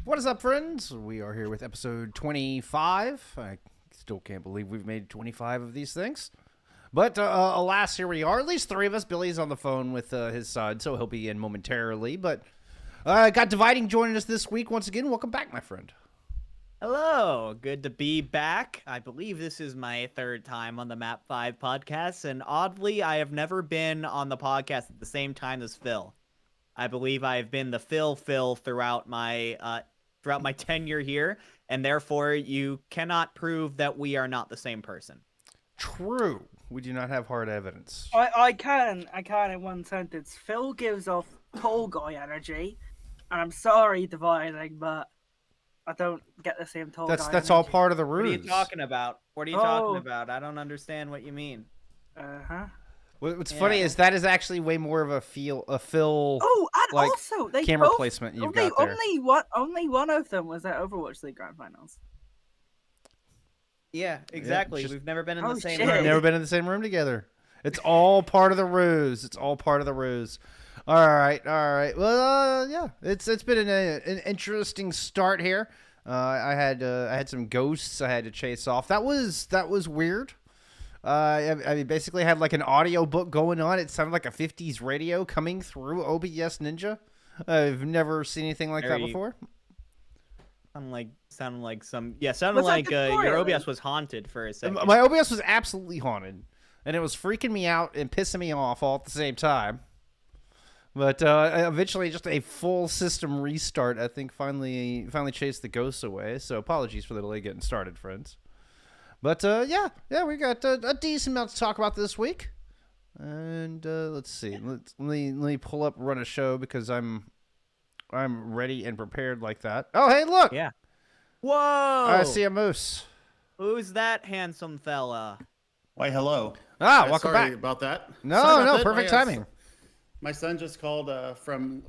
What is up, friends? We are here with episode 25. I still can't believe we've made 25 of these things. But alas, here we are. At least three of us. Billy's on the phone with his son, so he'll be in momentarily. But got Dividing joining us this week once again. Welcome back, my friend. Hello, good to be back. I believe this is my third time on the Map 5 podcast, and oddly, I have never been on the podcast at the same time as Phil. I believe I have been the Phil throughout my tenure here, and therefore you cannot prove that we are not the same person. True. We do not have hard evidence. I can in one sentence. Phil gives off tall guy energy, and I'm sorry, Dividing, but I don't get the same tall guy That's energy. all part of the ruse. What are you talking about? What are you talking about? I don't understand what you mean. What's funny is that is actually way more of a Phil. Oh, and like, also they camera both, placement you've got there. Only one of them was at Overwatch League Grand Finals. Yeah, exactly. just- We've never been in Oh, the same shit. room. Never been in the same room together. It's all part of the ruse. It's all part of the ruse. All right. Well, yeah, it's been an interesting start here. I had some ghosts I had to chase off. That was weird. I mean, basically had like an audio book going on. It sounded like a 50s radio coming through OBS Ninja. I've never seen anything like that before. Sounded like Victoria, your then? OBS was haunted for a second. My OBS was absolutely haunted, and it was freaking me out and pissing me off all at the same time. But eventually, just a full system restart, I think, finally chased the ghosts away. So apologies for the delay getting started, friends. But yeah, we got a decent amount to talk about this week. And let's see, let me pull up Run a Show because I'm ready and prepared like that. Oh, hey, look! Yeah. Whoa! I see a moose. Who's that handsome fella? Why, hello. Welcome sorry back. about that. Sorry No, about that. perfect timing. My son just called from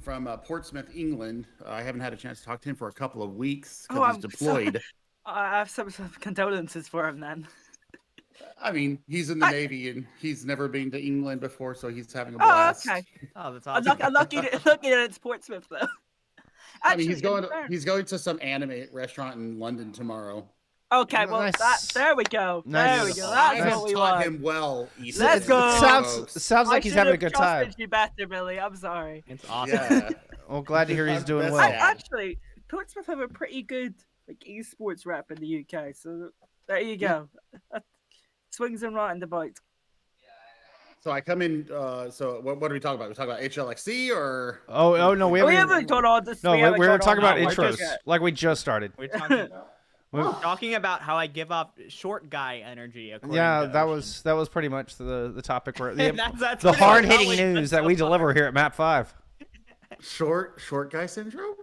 Portsmouth, England. I haven't had a chance to talk to him for a couple of weeks because he's I'm deployed. I have some condolences for him then. I mean, he's in the Navy and he's never been to England before, so he's having a blast. Oh, okay. Oh, that's I'm awesome. lucky that it's Portsmouth though. I mean, he's Actually, going to some anime restaurant in London tomorrow. Okay, well, Nice. there we go. Nice. There we go. I That's have what we taught want. him well. Ethan. Let's go. Sounds like he's having a good time. trusted you better, Billy. I'm sorry. It's awesome. Yeah. Well, glad to hear he's doing That's well. it. Actually, Portsmouth have a pretty good esports rep in the UK, so there you go. That swings them right in the bite. So I come in. So what are we talking about? We talking about HLXC or? Oh no, we We haven't. haven't gone on this. No, we were talking about on intros, yet. like we just started. We're talking about how I give off short guy energy. according Yeah, to that Ocean. was pretty much the topic. Where That's the pretty much hard how hitting we news that we deliver here at Map 5. Short guy syndrome?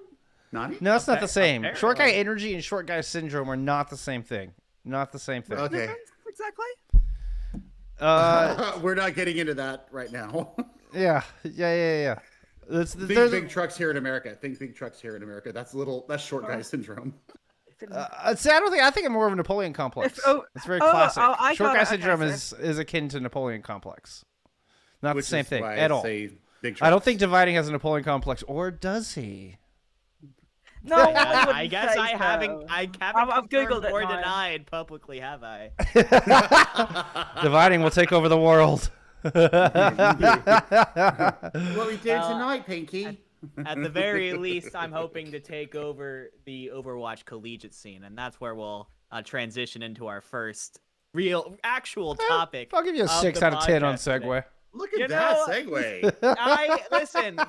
Nani? No, it's not the Okay, same. apparently. Short guy energy and short guy syndrome are not the same thing. Not the same thing. Okay. Exactly. We're not getting into that right now. Yeah. It's, there's, Big trucks here in America. Think big trucks here in America. That's short guy syndrome. see, I think I'm more of a Napoleon complex. It's very classic. I Short got guy it. syndrome Okay, is akin to Napoleon complex. Not Which the same is thing why at I all. say big I don't trucks. think Dividing has a Napoleon complex, or does he? No, I guess I haven't. I haven't I've confirmed Googled it or now. denied publicly, have I? Dividing will take over the world. What we did Well, tonight, Pinky. At the very least, I'm hoping to take over the Overwatch collegiate scene, and that's where we'll transition into our first actual topic. I'll give you a of 6 the out of 10 on podcast today. Segway. Look at You that know- segue. Listen.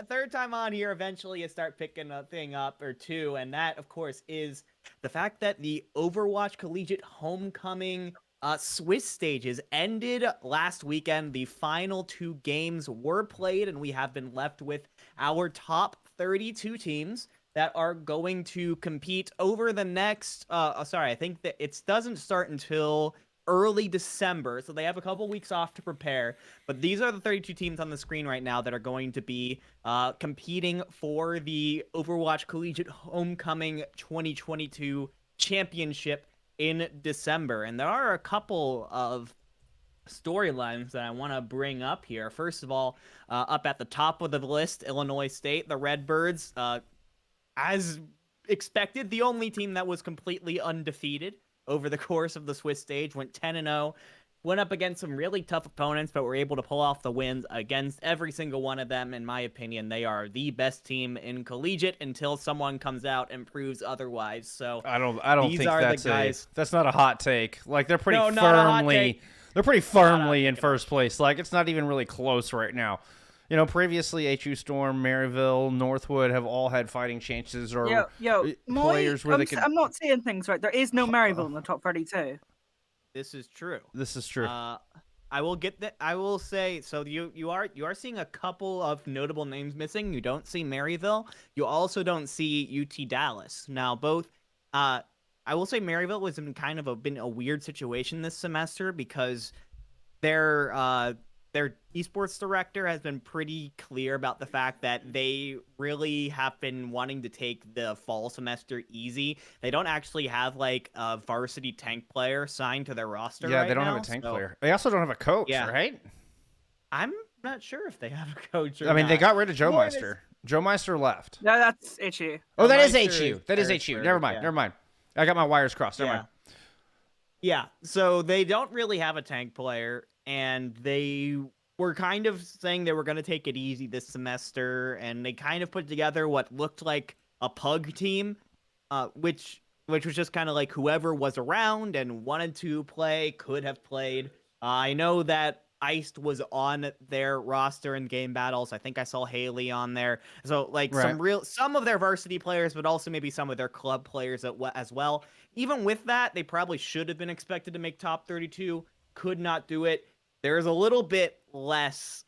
Third time on here. Eventually, you start picking a thing up or two, and that, of course, is the fact that the Overwatch Collegiate Homecoming Swiss stages ended last weekend. The final 2 games were played, and we have been left with our top 32 teams that are going to compete over the next. I think that it doesn't start until early December, so they have a couple weeks off to prepare. But these are the 32 teams on the screen right now that are going to be competing for the Overwatch Collegiate Homecoming 2022 Championship in December. And there are a couple of storylines that I want to bring up here. First of all, up at the top of the list, Illinois State, the Redbirds, as expected, the only team that was completely undefeated over the course of the Swiss stage, went 10-0. Went up against some really tough opponents, but were able to pull off the wins against every single one of them. In my opinion, they are the best team in collegiate until someone comes out and proves otherwise. So I don't these think are the that's guys. that's not a hot take. Like they're pretty No, not a hot firmly take. they're pretty Not a hot firmly in take at all. first place. Like it's not even really close right now. You know, previously HU Storm, Maryville, Northwood have all had fighting chances or players where they could. I'm not saying things right. There is no Maryville in the top 32. This is true. This is true. I will get that. I will say so. You are seeing a couple of notable names missing. You don't see Maryville. You also don't see UT Dallas. Now, both. I will say Maryville was in kind of been a weird situation this semester because their esports director has been pretty clear about the fact that they really have been wanting to take the fall semester easy. They don't actually have like a varsity tank player signed to their roster. Yeah, right they don't now, have a tank so player. They also don't have a coach, Yeah. right? I'm not sure if they have a coach. Or I mean, they not. got rid of Joe More of Meister. Joe Meister left. No, that's itchy. Oh, that is Meister HU. is That is Harrisburg, HU. Never mind. yeah. Never mind. I got my wires crossed. Never Yeah. mind. Yeah, so they don't really have a tank player, and they were kind of saying they were going to take it easy this semester, and they kind of put together what looked like a pug team, which was just kind of like whoever was around and wanted to play could have played. I know that Iced was on their roster in game battles. I think I saw Haley on there. So like some of their varsity players, but also maybe some of their club players as well. Even with that, they probably should have been expected to make top 32. Could not do it. There's a little bit less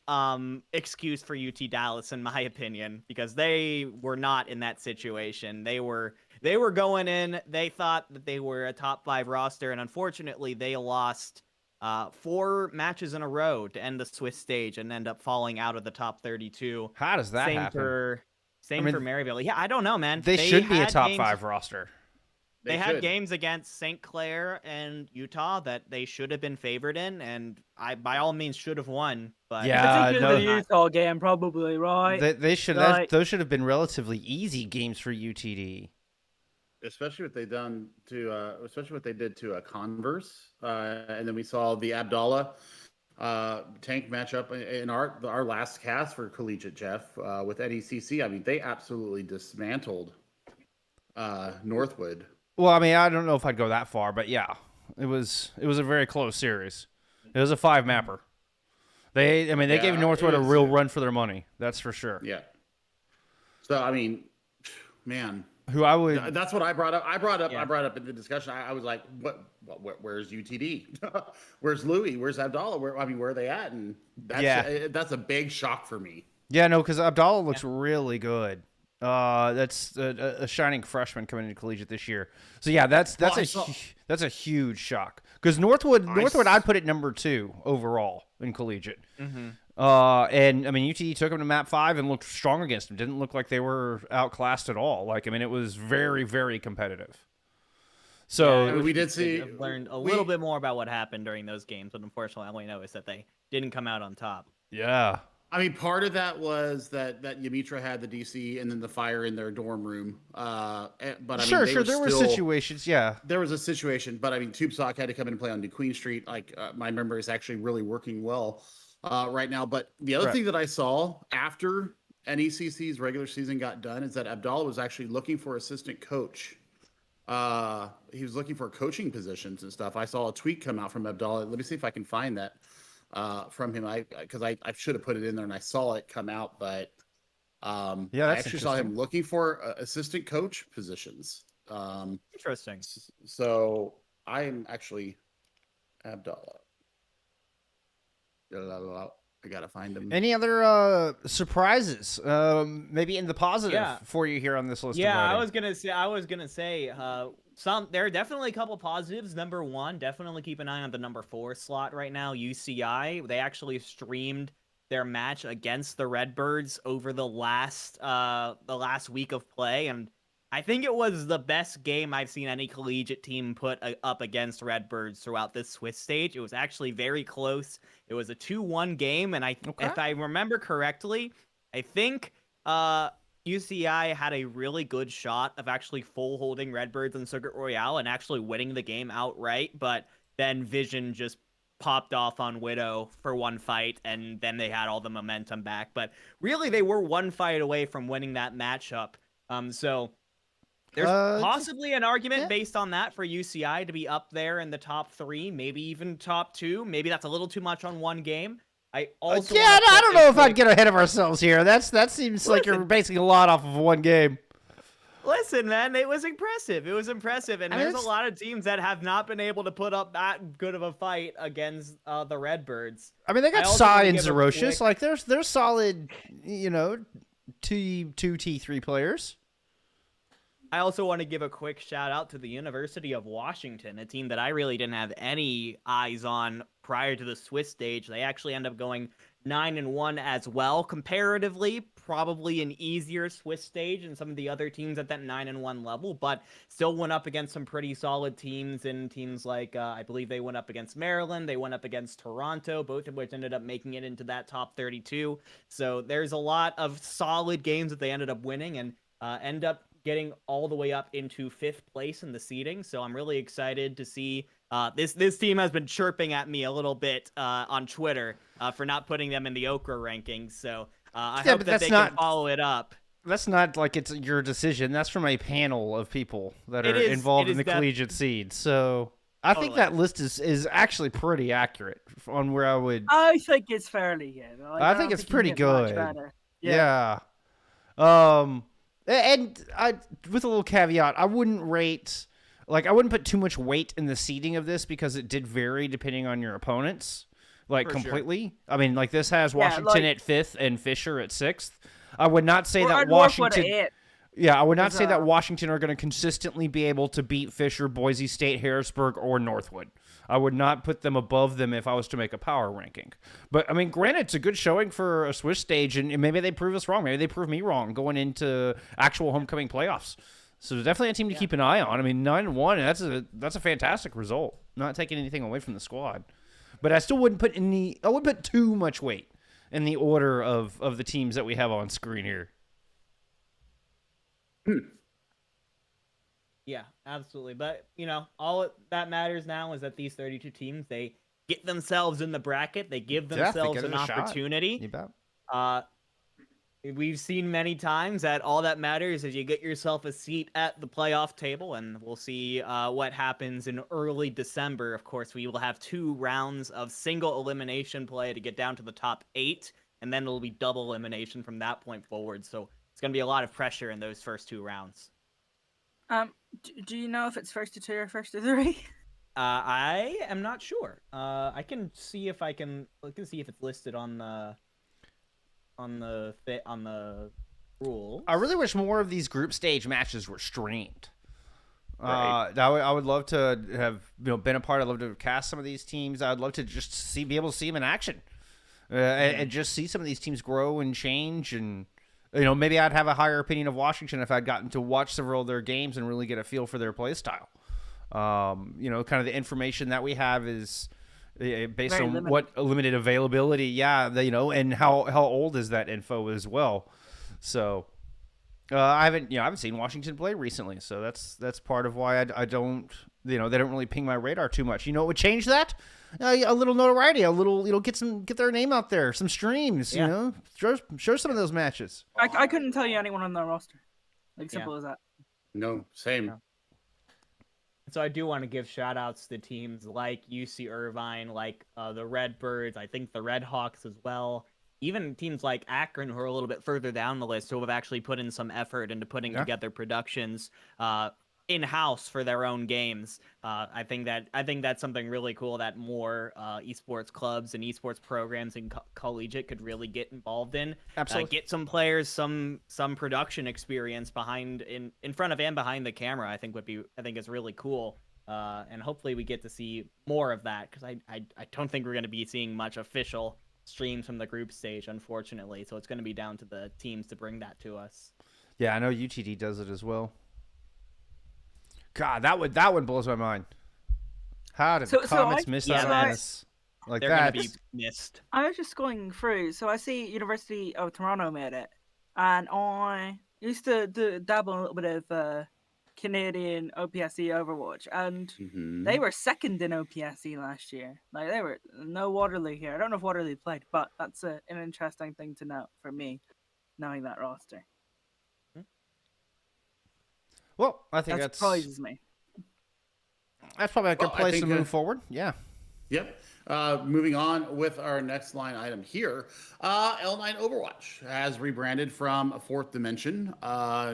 excuse for UT Dallas, in my opinion, because they were not in that situation. They were going in. They thought that they were a top 5 roster, and unfortunately, they lost 4 matches in a row to end the Swiss stage and end up falling out of the top 32. How does that happen? For Maryville. Yeah, I don't know, man. They should be a had top games- 5 roster. They had should. games against St. Clair and Utah that they should have been favored in, and I, by all means, should have won. But Yeah, Particularly no. the Utah game, probably, right? They should. Like- Those should have been relatively easy games for UTD. Especially what they done to, especially what they did to Converse, and then we saw the Abdallah tank matchup in our last cast for Collegiate Jeff with NECC. I mean, they absolutely dismantled Northwood. Well, I mean, I don't know if I'd go that far, but yeah, it was a very close series. It was a 5 mapper. They Yeah, gave Northwood it a was- real run for their money. That's for sure. Yeah. So I mean, man, Who I would. that's what I brought up. I brought up in the discussion. I was like, where's UTD? Where's Louis? Where's Abdallah? Where are they at? And that's a big shock for me. Yeah, no, because Abdallah looks really good. That's a shining freshman coming into collegiate this year. So yeah, that's a huge shock. Because Northwood, I'd put it number 2 overall in collegiate. Mhm. And I mean, UT took them to map 5 and looked strong against them. Didn't look like they were outclassed at all. Like, I mean, it was very, very competitive. So Yeah, we did see. I've learned a little bit more about what happened during those games, but unfortunately, all we know is that they didn't come out on top. yeah. I mean, part of that was that Yamitra had the DC and then the fire in their dorm room. But I mean, Sure, they there were still- situations, yeah. There was a situation, but I mean, TubeSock had to come in and play on New Queen Street. Like my memory is actually really working well right now. But the other Right. thing that I saw after NECC's regular season got done is that Abdallah was actually looking for assistant coach. He was looking for coaching positions and stuff. I saw a tweet come out from Abdallah. Let me see if I can find that from him. Because I should have put it in there and I saw it come out, but Yeah, I that's actually saw him interesting. looking for assistant coach positions. Interesting. So I am actually Abdallah. I gotta find him. Any other surprises? Maybe in the positive Yeah. for you here on this list. Yeah, of I voting? was gonna say there are definitely a couple positives. Number 1, definitely keep an eye on the number 4 slot right now, UCI. They actually streamed their match against the Redbirds over the last week of play, and I think it was the best game I've seen any collegiate team put up against Redbirds throughout this Swiss stage. It was actually very close. It was a 2-1 game, and if I remember correctly, I think UCI had a really good shot of actually full holding Redbirds in Circuit Royale and actually winning the game outright, but then Vision just popped off on Widow for one fight, and then they had all the momentum back. But really, they were one fight away from winning that matchup. So there's possibly an argument based on that for UCI to be up there in the top 3, maybe even top 2. Maybe that's a little too much on one game. I also I don't know if I'd get ahead of ourselves here. That seems like you're basing a lot off of one game. Listen, man, it was impressive. It was impressive, and there's a lot of teams that have not been able to put up that good of a fight against the Redbirds. I mean, they got Psy and Zerocious. Like, they're solid, you know, two T3 players. I also want to give a quick shout out to the University of Washington, a team that I really didn't have any eyes on prior to the Swiss stage. They actually end up going 9-1 as well. Comparatively, probably an easier Swiss stage than some of the other teams at that 9-1 level, but still went up against some pretty solid teams, and teams like, I believe they went up against Maryland, they went up against Toronto, both of which ended up making it into that top 32. So there's a lot of solid games that they ended up winning, and end up getting all the way up into 5th place in the seeding. So I'm really excited to see this team has been chirping at me a little bit on Twitter for not putting them in the Okra rankings. So I hope that they can follow it up. That's not like it's your decision. That's from a panel of people that are involved in the collegiate seed. So I think that list is actually pretty accurate on where I would. I think it's fairly good. I think it's pretty good. Yeah. And with a little caveat, I wouldn't put too much weight in the seeding of this because it did vary depending on your opponents, completely. Sure. I mean, like this has Washington at 5th and Fisher at 6th. I would not say that Washington. Yeah, I would not say that Washington are going to consistently be able to beat Fisher, Boise State, Harrisburg, or Northwood. I would not put them above them if I was to make a power ranking. But, I mean, granted, it's a good showing for a Swiss stage, and maybe they prove us wrong. Maybe they prove me wrong going into actual homecoming playoffs. So definitely a team to keep an eye on. I mean, 9-1, that's a fantastic result. Not taking anything away from the squad. But I still wouldn't put too much weight in the order of the teams that we have on screen here. Yeah, absolutely. But, all that matters now is that these 32 teams, they get themselves in the bracket. They give themselves an opportunity. You bet. We've seen many times that all that matters is you get yourself a seat at the playoff table, and we'll see what happens in early December. Of course, we will have 2 rounds of single elimination play to get down to the top 8, and then it'll be double elimination from that point forward. So it's going to be a lot of pressure in those first 2 rounds. Do you know if it's first to 2 or first to 3? I am not sure. I can see if it's listed on the rules. I really wish more of these group stage matches were streamed. Right. I would love to have been a part. I'd love to cast some of these teams. I'd love to just be able to see them in action, and just see some of these teams grow and change. And maybe I'd have a higher opinion of Washington if I'd gotten to watch several of their games and really get a feel for their play style. Kind of the information that we have is based Very on limited. what limited availability. Yeah, and how old is that info as well. So I haven't seen Washington play recently, so that's part of why I don't they don't really ping my radar too much. What would change that? A little notoriety, a little get their name out there, some streams. Yeah. Show some of those matches. I couldn't tell you anyone on their roster. Simple as that. No, same. Yeah. So I do want to give shout outs to teams like UC Irvine, like the Redbirds, I think the Red Hawks as well. Even teams like Akron, who are a little bit further down the list, who have actually put in some effort into putting together productions in-house for their own games. I think that's something really cool that more esports clubs and esports programs in collegiate could really get involved in. Absolutely. Get some players some production experience in front of and behind the camera. I think is really cool. And hopefully we get to see more of that, because I don't think we're going to be seeing much official streams from the group stage, unfortunately. So it's going to be down to the teams to bring that to us. Yeah, I know UTD does it as well. God, that one blows my mind. How did the Comets miss out on us like they're that? They're going to be missed. I was just going through, so I see University of Toronto made it, and I Used to dabble in a little bit of Canadian OPSE Overwatch, and Mhm. they were second in OPSE last year. Like they were no Waterloo here. I don't know if Waterloo played, but that's an interesting thing to note for me, knowing that roster. Well, I think That surprises me. that's probably a good Well, I place to think, move forward. Yeah. Yep. Moving on with our next line item here. L9 Overwatch has rebranded from Fourth Dimension,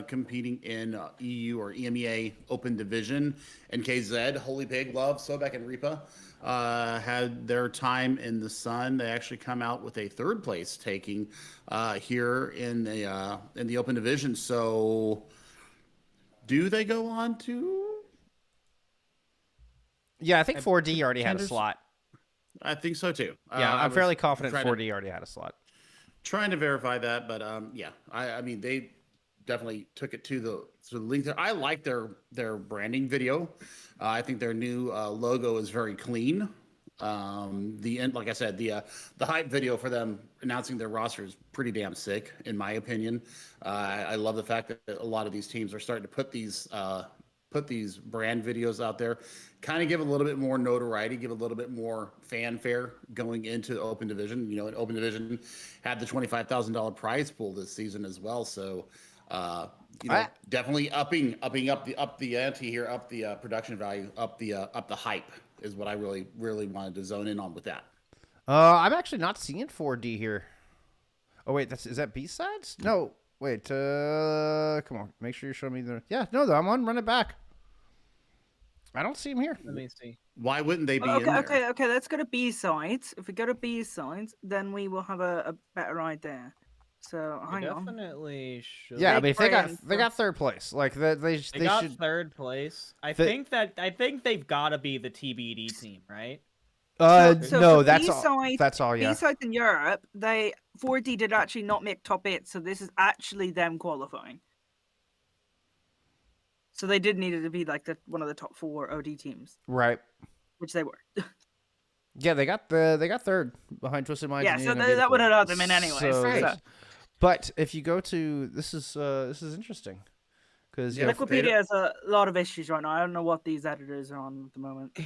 competing in EU or EMEA Open Division. NKZ, Holy Pig, Love, Sobek, and Reaper had their time in the sun. They actually come out with a third place taking here in the Open Division. So, do they go on to? Yeah, I think 4D already had a contenders? slot. I think so too. Yeah, I I'm fairly was confident trying to- 4D already had a slot. Trying to verify that, but yeah, I mean they definitely took it to the link there. I like their branding video. I think their new logo is very clean. The end, like I said, the hype video for them announcing their roster is pretty damn sick, in my opinion. I love the fact that a lot of these teams are starting to put these brand videos out there, kind of give a little bit more notoriety, give a little bit more fanfare going into the Open Division. You know, an Open Division had the $25,000 prize pool this season as well. So, definitely upping up the ante here, up the production value, up the hype is what I really wanted to zone in on with that. I'm actually not seeing 4D here. Oh wait, is that B-sides? No, wait. Come on, make sure you show me the. Yeah, no, I'm on. Run it back. I don't see him here. Let me see. Why wouldn't they be in Okay, there? okay. Let's go to B sides. If we go to B sides, then we will have a better idea. So They hang on. definitely should. Yeah, I Big mean, if they brand, got so- third place, like they They got should. third place. I They- think they've got to be the TBD team, right? So No, for that's all. B-side- That's all. Yeah. B sides in Europe, 4D did actually not make top 8, so this is actually them qualifying. So they did need it to be like one of the top 4 OD teams, Right. which they were. Yeah, they got third behind Twisted Minds. Yeah, and so Neon and that would have Beautiful. allowed them in anyways. So- So- But if you go to this is interesting because Yeah, Wikipedia has a lot of issues right now. I don't know what these editors are on at the moment.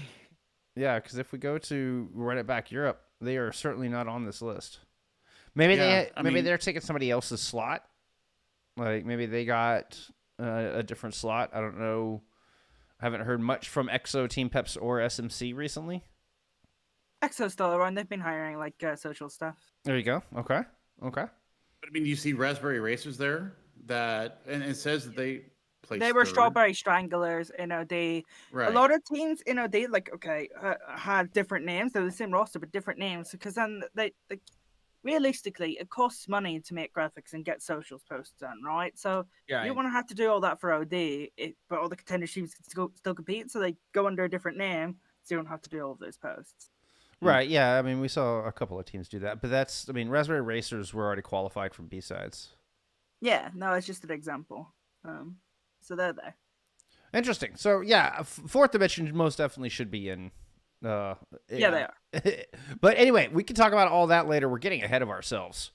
because if we go to Run It Back Europe, they are certainly not on this list. Maybe Yeah, I mean- they're taking somebody else's slot. Like maybe they got a different slot. I don't know. I haven't heard much from EXO, Team Peps, or SMC recently. EXO's still around. They've been hiring like social stuff. There you go. Okay. But I mean, you see Raspberry Racers there and it says that they placed They were third. Strawberry Stranglers. Right. A lot of teams, they had different names. They're the same roster, but different names. Because then they realistically, it costs money to make graphics and get socials posts done, right? So Yeah. you want to have to do all that for OD, but all the contender teams can still compete. So they go under a different name, so you don't have to do all of those posts. Right. Yeah. I mean, we saw a couple of teams do that, but Raspberry Racers were already qualified from B-sides. Yeah, no, it's just an example. So they're there. Interesting. So yeah, Fourth Dimension most definitely should be in. Yeah, they are. But anyway, we can talk about all that later. We're getting ahead of ourselves.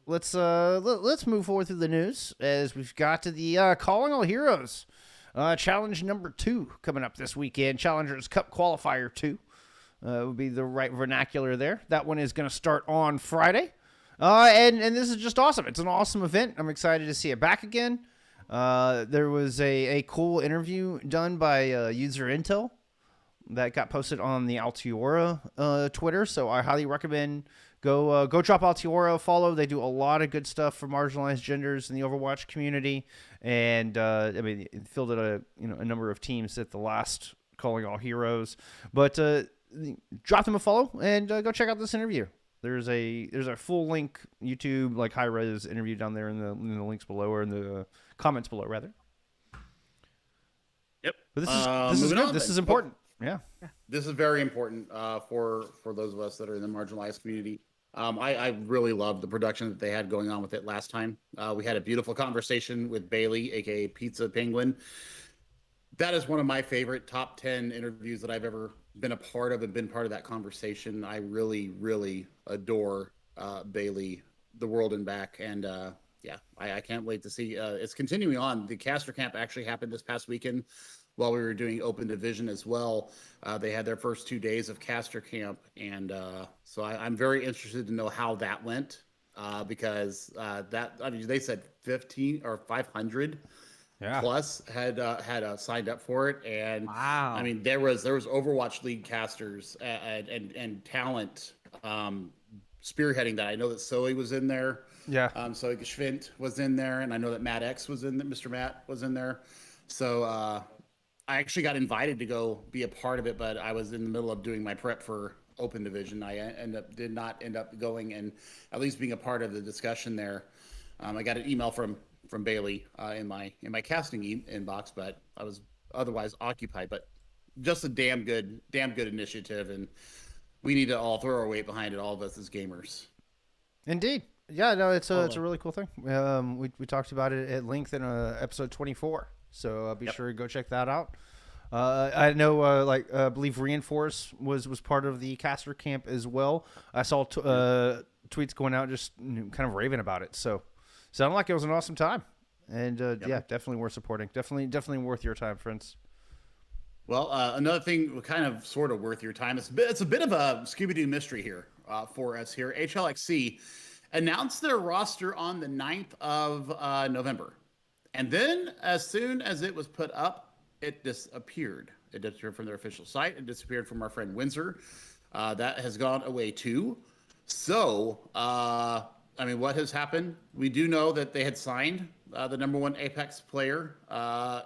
Let's move forward through the news as we've got to the Calling All Heroes challenge number 2 coming up this weekend. Challengers Cup Qualifier 2 would be the right vernacular there. That one is going to start on Friday, and this is just awesome. It's an awesome event. I'm excited to see it back again. There was a cool interview done by User Intel that got posted on the Altiora Twitter, so I highly recommend go drop Altiora a follow. They do a lot of good stuff for marginalized genders in the Overwatch community, and it fielded a number of teams at the last Calling All Heroes. But drop them a follow and go check out this interview. There's a full link YouTube like high res interview down there in the links below or in the comments below rather. Yep. But this is Moving good. on This then. is important. Yeah. This is very important for those of us that are in the marginalized community. I really loved the production that they had going on with it last time. We had a beautiful conversation with Bailey, aka Pizza Penguin. That is one of my favorite top 10 interviews that I've ever been a part of and been part of that conversation. I really, really adore Bailey, the world and back. And yeah, I can't wait to see. It's continuing on. The caster camp actually happened this past weekend while we were doing open division as well. They had their first 2 days of caster camp, and so I'm very interested to know how that went, because they said 15 or 500 Yeah. plus had signed up for it, and Wow. I mean there was Overwatch League casters and talent spearheading that. I know that Zoe was in there. Yeah. So Schwint was in there, and I know that Matt X was in. Mr. Matt was in there. So I actually got invited to go be a part of it, but I was in the middle of doing my prep for Open Division. I did not end up going and at least being a part of the discussion there. I got an email from Bailey in my casting inbox, but I was otherwise occupied. But just a damn good initiative, and we need to all throw our weight behind it. All of us as gamers. Indeed. Yeah, no, it's a really cool thing. We talked about it at length in episode 24, so be sure to go check that out. I know, I believe Reinforce was part of the caster camp as well. I saw tweets going out just kind of raving about it, so sounded like it was an awesome time, and yeah, definitely worth supporting. Definitely worth your time, friends. Well, another thing, kind of sort of worth your time. It's a bit of a Scooby-Doo mystery here for us here. HLXC announced their roster on the 9th of November. And then as soon as it was put up, it disappeared. It disappeared from their official site. It disappeared from our friend Windsor. That has gone away too. So, I mean, what has happened? We do know that they had signed the number 1 Apex player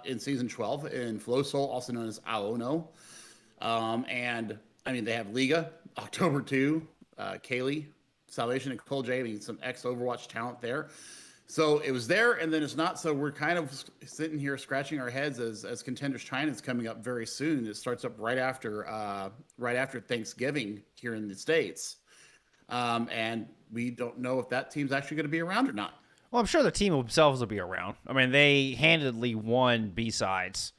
in Season 12 in FlowSoul, also known as Aono. And, I mean, they have Liga, October 2, Kaylee, Salvation, and Cole J. I mean, some ex-Overwatch talent there. So it was there, and then it's not. So we're kind of sitting here scratching our heads as Contenders China is coming up very soon. It starts up right after Thanksgiving here in the States, and we don't know if that team's actually going to be around or not. Well, I'm sure the team themselves will be around. I mean, they handedly won B-Sides,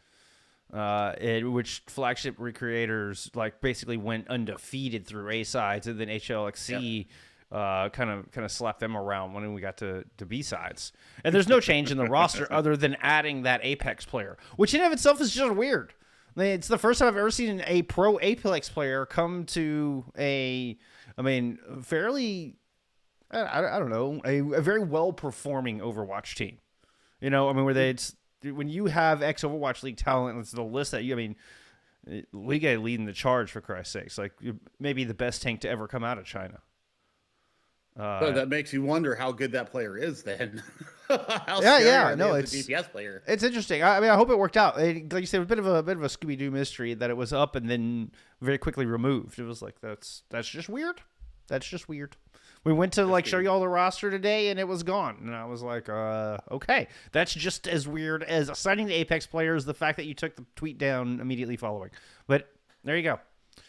which Flagship Recreators basically went undefeated through A-Sides, and then HLXC kind of slapped them around when we got to B-Sides. And there's no change in the roster other than adding that Apex player, which in of itself is just weird. It's the first time I've ever seen a pro Apex player come to fairly, I don't know, a very well-performing Overwatch team. You know, I mean, when you have ex-Overwatch League talent, it's the list that Liga leading the charge, for Christ's sakes. Maybe the best tank to ever come out of China. But that makes you wonder how good that player is then. No, it's a DPS player. It's interesting. I mean, I hope it worked out. Like you said, a bit of a Scooby-Doo mystery that it was up and then very quickly removed. It was like that's just weird. That's just weird. We went to show you all the roster today and it was gone, and I was like, okay, that's just as weird as assigning the Apex players. The fact that you took the tweet down immediately following, but there you go.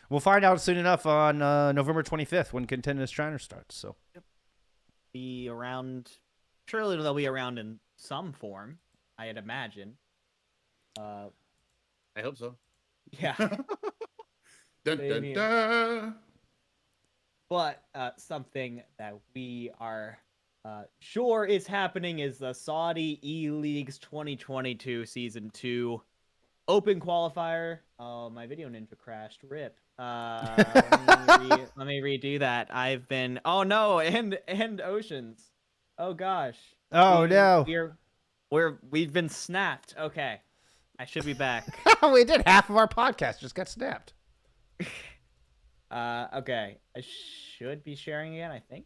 We'll find out soon enough on November 25th when Contenders China starts. So, be around. Surely they'll be around in some form, I'd imagine. I hope so. Yeah. Dun, dun, dun. But something that we are sure is happening is the Saudi E-League's 2022 Season 2 Open Qualifier. Oh, my Video Ninja crashed. RIP. Let me redo that. I've been. Oh no, and Oceans. Oh gosh. Oh no. We've been snapped. Okay, I should be back. We did half of our podcast just got snapped. Okay, I should be sharing again. I think.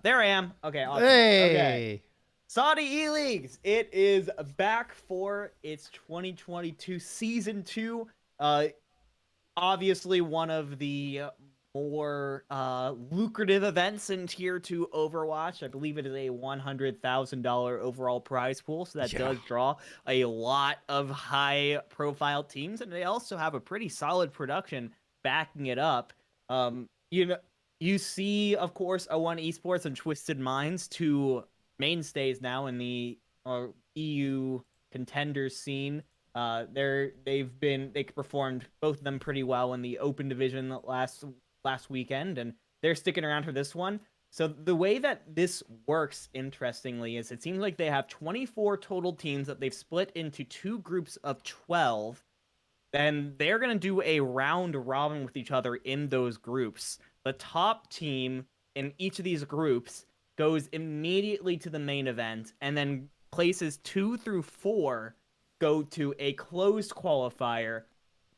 There I am. Okay. Awesome. Hey. Okay. Saudi E-Leagues. It is back for its 2022 Season 2. Obviously one of the more lucrative events in Tier 2 Overwatch. I believe it is a $100,000 overall prize pool, so that does draw a lot of high-profile teams, and they also have a pretty solid production backing it up. You see, of course, O1 Esports and Twisted Minds, two mainstays now in the EU contenders scene. They performed, both of them, pretty well in the Open Division last weekend, and they're sticking around for this one. So the way that this works, interestingly, is it seems like they have 24 total teams that they've split into 2 groups of 12. Then they're going to do a round robin with each other in those groups. The top team in each of these groups goes immediately to the main event, and then places 2 through 4 go to a closed qualifier,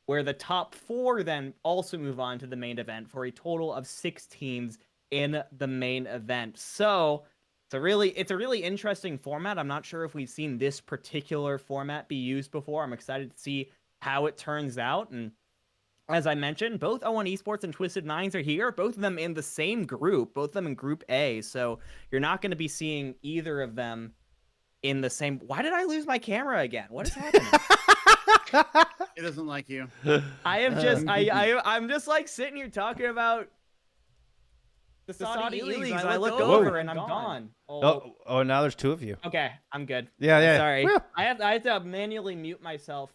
where the top 4 then also move on to the main event for a total of 6 teams in the main event. So it's a really interesting format. I'm not sure if we've seen this particular format be used before. I'm excited to see how it turns out. And as I mentioned, both O1 Esports and Twisted Minds are here, both of them in the same group, both of them in Group A. So you're not going to be seeing either of them in the same. Why did I lose my camera again? What is happening? It doesn't like you. I am just I'm just like sitting here talking about the Saudi E-Leagues, and I look over and I'm gone. Oh, now there's 2 of you. Okay, I'm good. Yeah. Sorry. Whew. I have to manually mute myself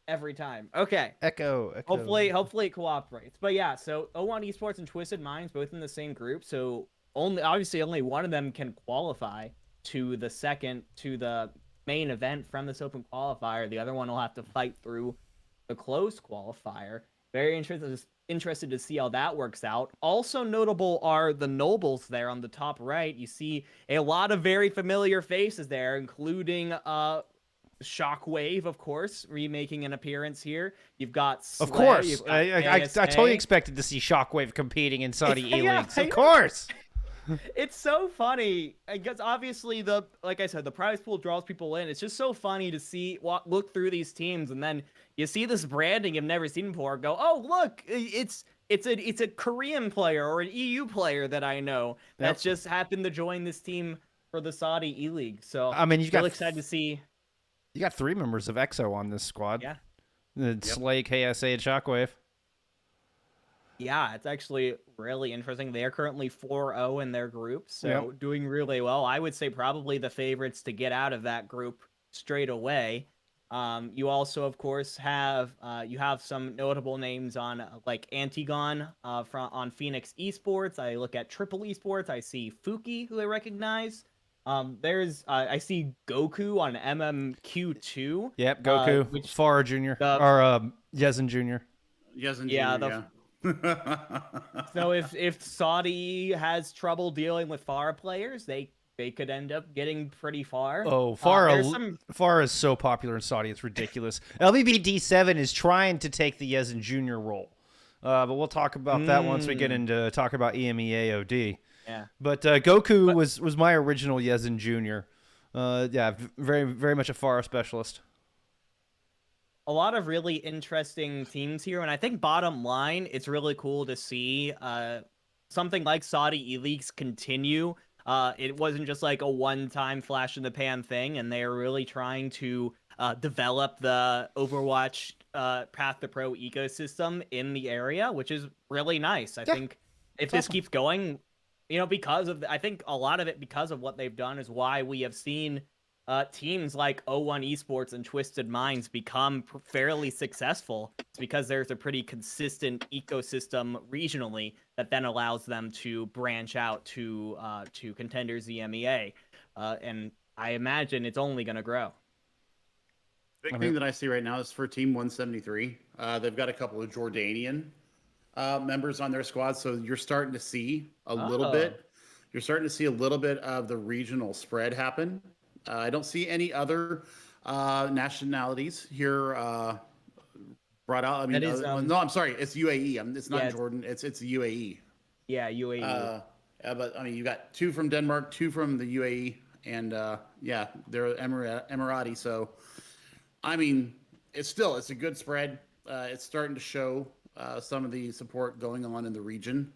every time. Okay. Echo. Hopefully it cooperates. But yeah, so O1 Esports and Twisted Minds both in the same group. So only one of them can qualify to the main event from this open qualifier. The other one will have to fight through the closed qualifier. Very interested to see how that works out. Also notable are the Nobles there on the top right. You see a lot of very familiar faces there, including Shockwave, of course, remaking an appearance here. You've got Slay, Of course. you've got I ASA. totally expected to see Shockwave competing in Saudi Yeah, E-Leagues. I Of know. course. It's so funny because obviously like I said, the prize pool draws people in. It's just so funny to see look through these teams, and then you see this branding you've never seen before. Go, oh look, it's a Korean player or an EU player that I know that's just happened to join this team for the Saudi E-League. So I mean, really excited to see. You got 3 members of EXO on this squad. Yeah. Slay, KSA, and Shockwave. Yeah, it's actually really interesting. They are currently 4-0 in their group, so doing really well. I would say probably the favorites to get out of that group straight away. You also, of course, have some notable names on like Antigon on Phoenix Esports. I look at Triple Esports. I see Fuki, who I recognize. I see Goku on MMQ2. Yep, Goku, Farah Jr. or Yezen Jr. Yezen Yeah, Jr., So if Saudi has trouble dealing with Farah players, they could end up getting pretty far. Oh, Farah is so popular in Saudi, it's ridiculous. LBBD7 is trying to take the Yezen Jr. role, but we'll talk about that once we get into talk about EMEAOD. Yeah. But Goku was my original Yezen Jr. Yeah, very, very much a Farah specialist. A lot of really interesting teams here, and I think bottom line, it's really cool to see something like Saudi E-Leagues continue. It wasn't just like a one-time flash in the pan thing, and they are really trying to develop the Overwatch Path to Pro ecosystem in the area, which is really nice. I think if this keeps going, I think a lot of it because of what they've done is why we have seen teams like O1 Esports and Twisted Minds become fairly successful. It's because there's a pretty consistent ecosystem regionally that then allows them to branch out to Contenders EMEA, and I imagine it's only going to grow. Big thing that I see right now is for Team 173. They've got a couple of Jordanian members on their squad, so you're starting to see a little bit. You're starting to see a little bit of the regional spread happen. I don't see any other nationalities here brought out. I mean, no, I'm sorry, it's UAE. It's not Jordan. It's UAE. Yeah, UAE. But I mean, you got 2 from Denmark, 2 from the UAE, and they're Emirati. So, I mean, it's a good spread. It's starting to show some of the support going on in the region,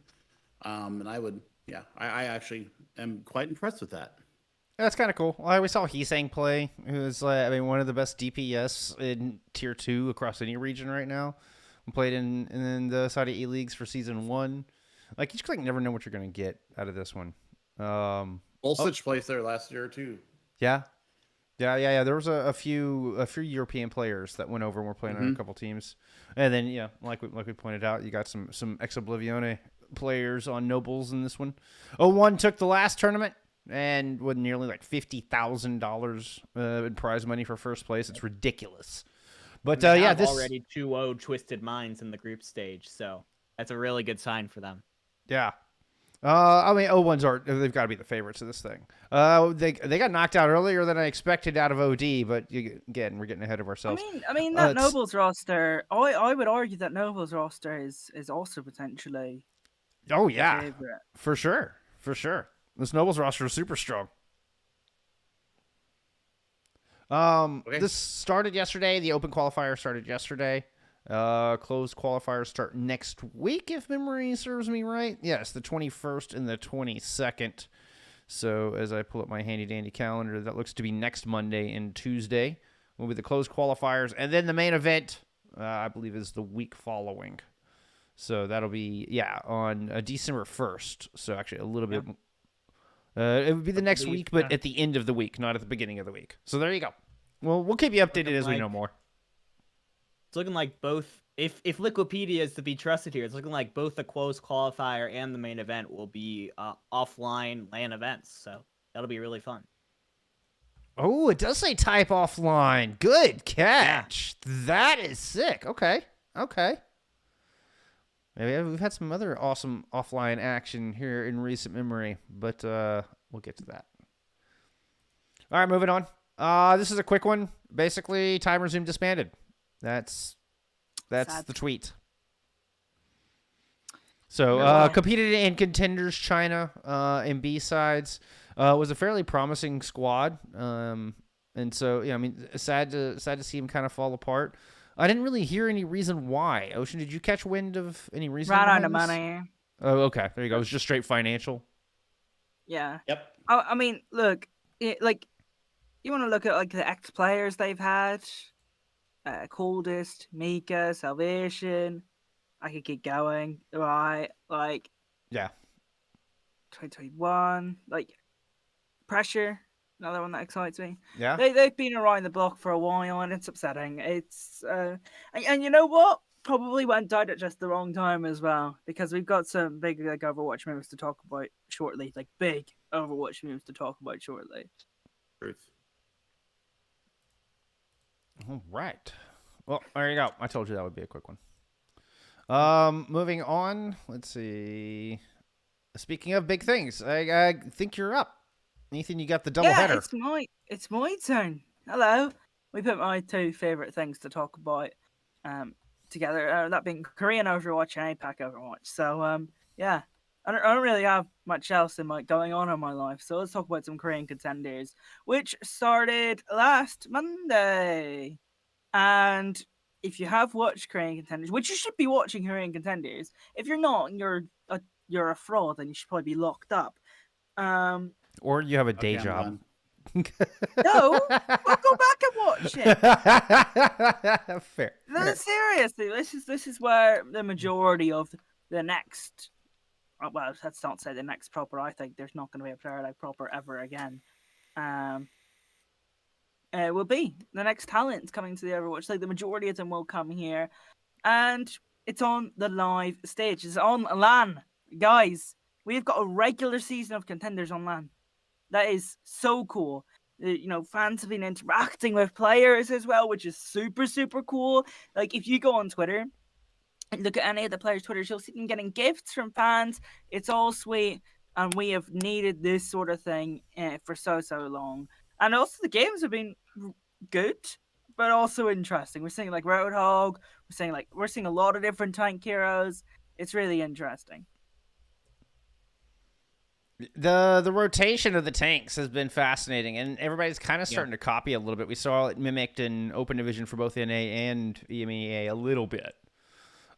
and I actually am quite impressed with that. That's kind of cool. We saw Heesang play, who's one of the best DPS in Tier 2 across any region right now. Played in the Saudi E-Leagues for Season 1. You just never know what you're going to get out of this one. Ulsich placed there last year too. Yeah. There was a few European players that went over and were playing on a couple teams. And then, like we pointed out, you got some Ex Oblivione players on Nobles in this one. O1 took the last tournament and with nearly like $50,000 in prize money for first place. It's ridiculous. But They yeah, have this already 2-0 Twisted Minds in the group stage, so that's a really good sign for them. yeah. I mean, O1s they've got to be the favorites of this thing. They got knocked out earlier than I expected out of OD, but again, we're getting ahead of ourselves. I mean that it's- Nobles roster. I would argue that Nobles roster is also potentially Oh the yeah, favorite. for sure. This Nobles roster is super strong. Okay. This started yesterday. The open qualifier started yesterday. Closed qualifiers start next week, if memory serves me right. Yes, the 21st and the 22nd. So as I pull up my handy dandy calendar, that looks to be next Monday and Tuesday will be the closed qualifiers, and then the main event, I believe, is the week following. So that'll be on December 1st. So actually a little bit. It would be the next week, but at the end of the week, not at the beginning of the week. So there you go. Well, we'll keep you updated as we know more. It's looking like both, if Liquipedia is to be trusted here, it's looking like both the closed qualifier and the main event will be offline LAN events. So that'll be really fun. Oh, it does say type offline. Good catch. That is sick. Okay. Maybe we've had some other awesome offline action here in recent memory, but we'll get to that. All right, moving on. This is a quick one. Basically, Time Resume disbanded. That's Sad. the tweet. So, Yeah. competed in Contenders China in B-sides. Was a fairly promising squad. And so, I mean, sad to see him kind of fall apart. I didn't really hear any reason why. Ocean, did you catch wind of any reason? Ran out of behind this? money. Oh, okay. There you go. It was just straight financial. Yeah. Yep. I mean, look, like you want to look at like the ex players they've had, Coldest, Mika, Salvation. I could keep going, right? Like, Yeah. 2021, like Pressure, another one that excites me. Yeah. They've been around the block for a while, and it's upsetting. It's and you know what? Probably went out at just the wrong time as well, because we've got some big like Overwatch moves to talk about shortly. Like big Overwatch moves to talk about shortly. Truth. All right. Well, there you go. I told you that would be a quick one. Moving on. Let's see. Speaking of big things, I think you're up. Nathan, you got the double header. It's my turn. Hello. We put my two favorite things to talk about together. That being Korean Overwatch and APAC Overwatch. So yeah, I don't really have much else going on in my life. So let's talk about some Korean Contenders, which started last Monday. And if you have watched Korean Contenders, which you should be watching Korean Contenders, if you're not, you're a fraud, and you should probably be locked up. Or you have a day Okay, I'm job. done. No, I'll go back and watch it. Fair. No, seriously, this is where the majority of the next, well, let's not say the next Proper. I think there's not going to be a player like Proper ever again. Will be the next talents coming to the Overwatch. Like the majority of them will come here, and it's on the live stage. It's on LAN, guys. We've got a regular season of Contenders on LAN. That is so cool. Fans have been interacting with players as well, which is super, super cool. Like, if you go on Twitter and look at any of the players' Twitters, you'll see them getting gifts from fans. It's all sweet, and we have needed this sort of thing for so long. And also, the games have been good, but also interesting. We're seeing, like, Roadhog. We're seeing a lot of different tank heroes. It's really interesting. The rotation of the tanks has been fascinating, and everybody's kind of starting to copy a little bit. We saw it mimicked in Open Division for both NA and EMEA a little bit,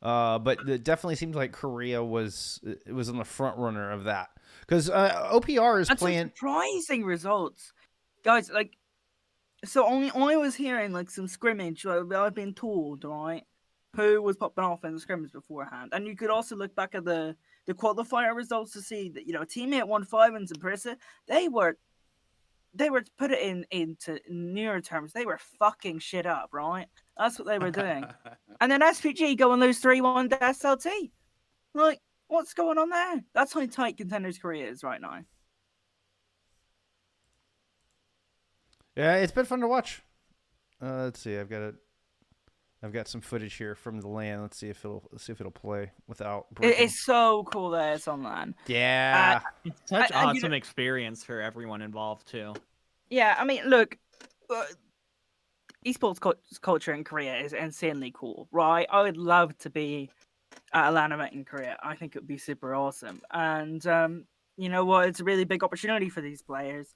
but it definitely seems like Korea was on the front runner of that, because OPR is That's playing surprising results, guys. Like, so I was hearing like some scrimmage. I've been told, right, who was popping off in the scrimmage beforehand, and you could also look back at the qualifier results to see that Teammate won 5 in Zaprisa. They were to put it into nearer terms. They were fucking shit up, right? That's what they were doing. And then SPG go and lose 3-1 to SLT. Like, What's going on there? That's how tight Contenders Korea is right now. Yeah, it's been fun to watch. Let's see. I've got some footage here from the LAN. Let's see if it'll play without breaking. It's so cool that it's on LAN. Yeah. It's such and awesome experience for everyone involved too. Yeah, I mean, look, esports culture in Korea is insanely cool, right? I would love to be at a LAN event in Korea. I think it would be super awesome. And you know what? It's a really big opportunity for these players.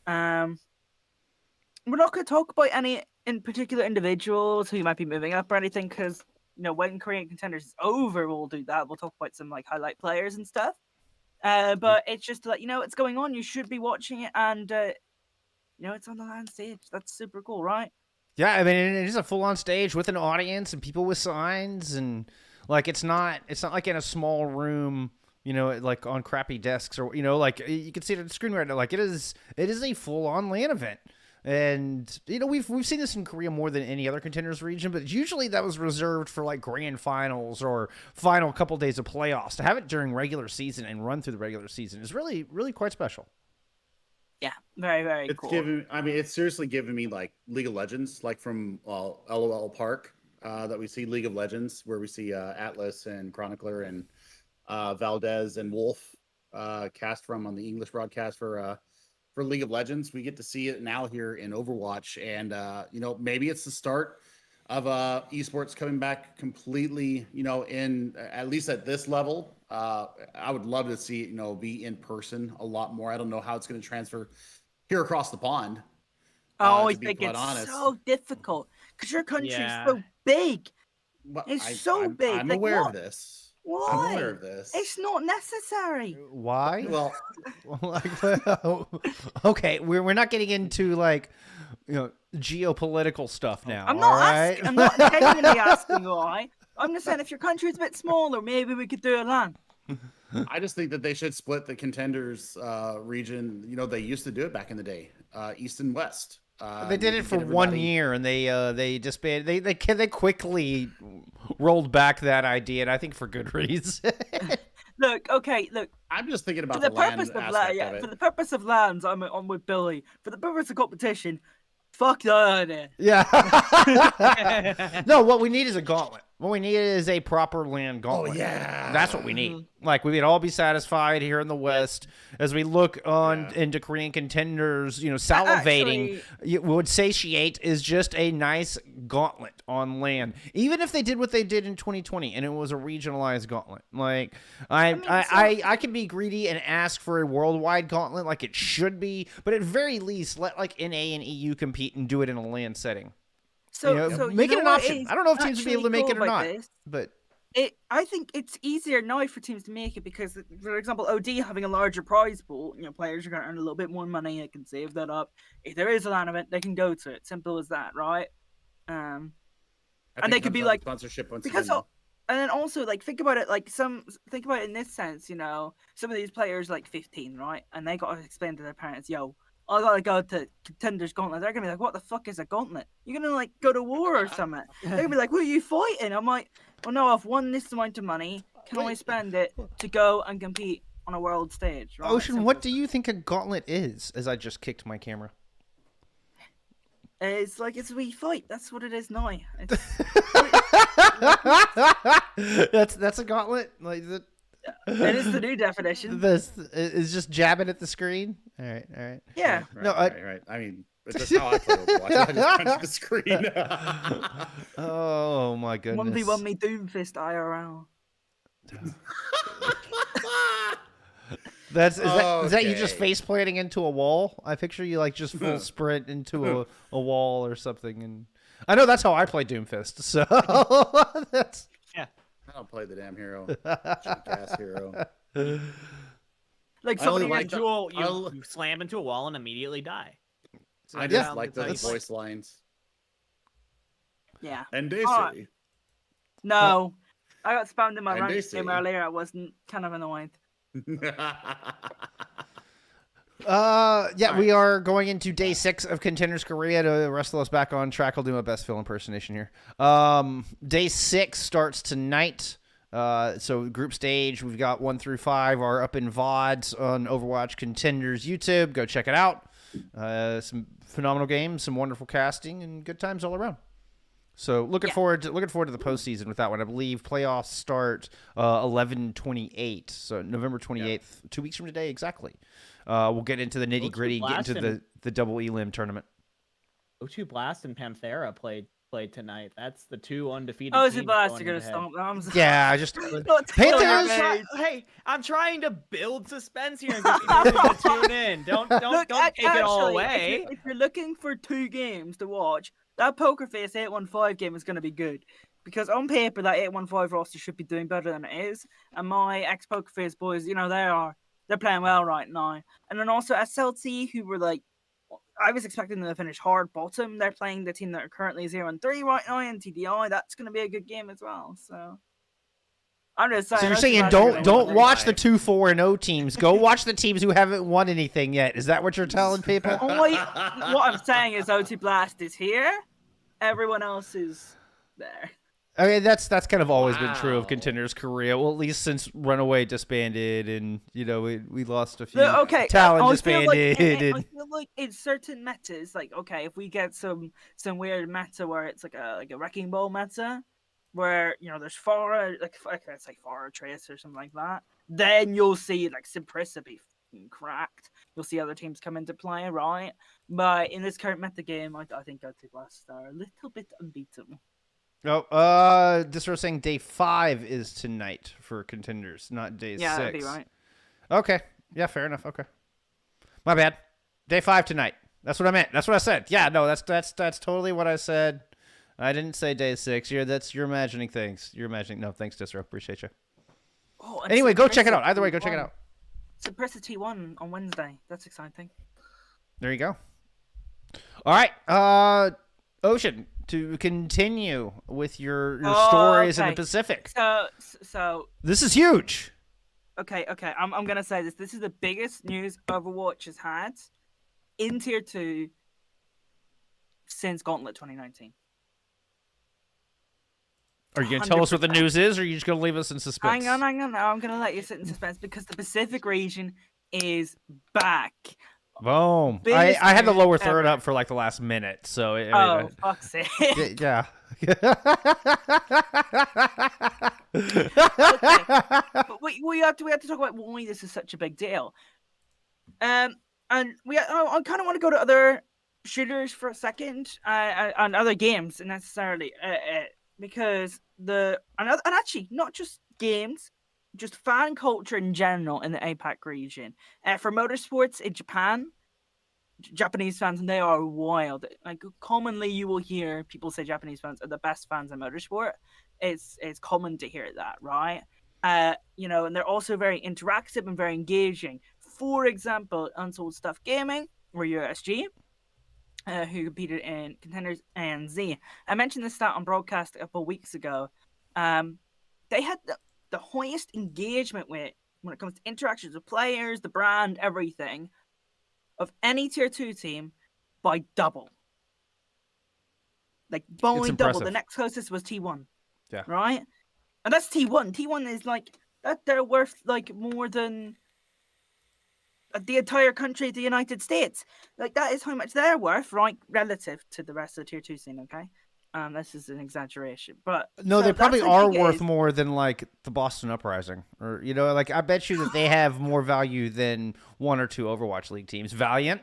We're not going to talk about any in particular individuals who might be moving up or anything, because when Korean Contenders is over, we'll do that. We'll talk about some like highlight players and stuff. But it's just to let you know what's going on. You should be watching it, and it's on the LAN stage. That's super cool, right? Yeah, I mean, it is a full-on stage with an audience and people with signs, and like it's not like in a small room, like on crappy desks, or like you can see it on the screen right now. Like it is a full-on LAN event. And we've seen this in Korea more than any other Contenders region, but usually that was reserved for like grand finals or final couple days of playoffs. To have it during regular season and run through the regular season is really, really quite special. Yeah, very, very cool. It's seriously giving me like League of Legends, like from LOL Park, that we see League of Legends, where we see Atlas and Chronicler and Valdez and Wolf cast from on the English broadcast for League of Legends. We get to see it now here in Overwatch, and maybe it's the start of esports coming back completely, in at least at this level. I would love to see it, be in person a lot more. I don't know how it's going to transfer here across the pond. I always think it's so difficult because your country's so big. Well, it's so big. I'm aware of this. Why? I'm aware of this. It's not necessary. Why? Well, okay, we're not getting into like geopolitical stuff now. I'm not asking. I'm not genuinely asking why. I'm just saying if your country's a bit smaller, maybe we could do a LAN. I just think that they should split the Contenders region. They used to do it back in the day, East and West. They did it for 1 year, and they disbanded. They quickly rolled back that idea, and I think for good reason. Look. I'm just thinking about for the purpose of for the purpose of LANs, I'm with Billy. For the purpose of competition, fuck that idea. Yeah. No, what we need is a gauntlet. What we need is a proper LAN gauntlet. Oh yeah, that's what we need. Like we would all be satisfied here in the West as we look on into Korean Contenders. Salivating. Actually, would satiate is just a nice gauntlet on LAN. Even if they did what they did in 2020 and it was a regionalized gauntlet. Like I can be greedy and ask for a worldwide gauntlet like it should be, but at very least let like NA and EU compete and do it in a LAN setting. So make it an option. I don't know if teams will be able to make it or not, but I think it's easier now for teams to make it because, for example, OD having a larger prize pool, players are going to earn a little bit more money. They can save that up. If there is a LAN event, they can go to it. Simple as that, right? And they could be like sponsorship once because and then also like think about it in this sense. Some of these players like 15, right, and they got to explain to their parents, yo, I gotta go to Contenders Gauntlet. They're gonna be like, what the fuck is a gauntlet? You're gonna like go to war or something. They're gonna be like, what are you fighting? I'm like, well, no, I've won this amount of money. Can I spend it to go and compete on a world stage? Right? Ocean, what do you think a gauntlet is? As I just kicked my camera. It's a wee fight. That's what it is now. That's a gauntlet. Like it is the new definition. This is just jabbing at the screen. All right. Yeah. Right. I mean, it's just how I play Overwatch. I just punch the screen. Oh my goodness. 1v1 me Doomfist IRL. Is that you just face planting into a wall? I picture you like just full sprint into a wall or something, and I know that's how I play Doomfist. So that's I don't play the damn hero. Gas hero. Like somebody like Jewel, you slam into a wall and immediately die. So I just like those voice lines. Yeah. And Daisy. No. I got spammed in my ranked game earlier. I wasn't kind of annoyed. We are going into day 6 of Contenders Korea. To wrestle us back on track, I'll do my best Phil impersonation here. Day 6 starts tonight. So group stage, we've got 1 through 5 are up in VODs on Overwatch Contenders YouTube. Go check it out. Some phenomenal games, some wonderful casting, and good times all around. So looking forward to the postseason with that one. I believe playoffs start 11/28, so November 28th, 2 weeks from today exactly. We'll get into the nitty gritty, get into the double elim tournament. O2 Blast and Panthera played tonight. That's the 2 undefeated. Oh, teams Blast are going gonna ahead. stomp them. Yeah, I just Panthers. Hey, I'm trying to build suspense here and get people to tune in. Don't take it all away. If you're looking for 2 games to watch, that Poker Face 815 game is going to be good. Because on paper, that 815 roster should be doing better than it is. And my ex-Poker Face boys, they're playing well right now. And then also SLT, who were like, I was expecting them to finish hard bottom. They're playing the team that are currently 0-3 right now in TDI. That's going to be a good game as well. So I'm just saying. So you're saying don't watch the 2-4-0 teams. Go watch the teams who haven't won anything yet. Is that what you're telling people? What I'm saying is O2 Blast is here. Everyone else is there. I mean, that's kind of always been true of Wow. Contenders Korea. Well, at least since Runaway disbanded, and we lost a few. Okay, Talon I disbanded. I feel like in certain metas, like if we get some weird meta where it's like a wrecking ball meta, where there's Pharah, like let's say Pharah Trace or something like that, then you'll see like Simplicity fucking cracked. You'll see other teams come into play, right? But in this current meta game, I think O2 Blast are a little bit unbeatable. Oh, this was saying day 5 is tonight for Contenders, not day 6. Yeah, that'd be right. Okay. Yeah, fair enough. Okay. My bad. Day 5 tonight. That's what I meant. That's what I said. Yeah, no, that's totally what I said. I didn't say day 6. You're imagining things. You're imagining. No, thanks, Disro. Appreciate you. Oh, and Anyway, go check it out. Simplicity Either way, go check it 1. out. Simplicity 1 on Wednesday. That's exciting. There you go. All right. Ocean, to continue with your stories in the okay. Pacific. So This is huge. okay. I'm gonna say this. This is the biggest news Overwatch has had in Tier 2 since Gauntlet 2019. Are you going to tell us what the 100%. news is, or are you just going to leave us in suspense? Hang on. No, I'm gonna let you sit in suspense because the Pacific region is back. Boom. Biggest I had the news lower third ever. up for like the last minute, so Oh, fuck's sake. yeah. But we have to talk about why this is such a big deal. And I kind of want to go to other shooters for a second, and other games necessarily, because and actually not just games, just fan culture in general in the APAC region. For motorsports in Japan, Japanese fans, and they are wild. Like commonly, you will hear people say Japanese fans are the best fans in motorsport. It's common to hear that, right? And they're also very interactive and very engaging. For example, Untold Stuff Gaming or USG, who competed in Contenders ANZ. I mentioned this stat on broadcast a couple of weeks ago. They had the highest engagement when it comes to interactions with players, the brand, everything, of any Tier 2 team by double. Like, by double. impressive. The next closest was T1. Yeah. Right? And that's T1. T1 is like, they're worth like more than the entire country, the United States. Like, that is how much they're worth, right? Relative to the rest of the Tier 2 scene, okay? This is an exaggeration, but No, so they that's probably how are big it worth is. more than like the Boston Uprising, or like I bet you that they have more value than 1 or 2 Overwatch League teams. Valiant,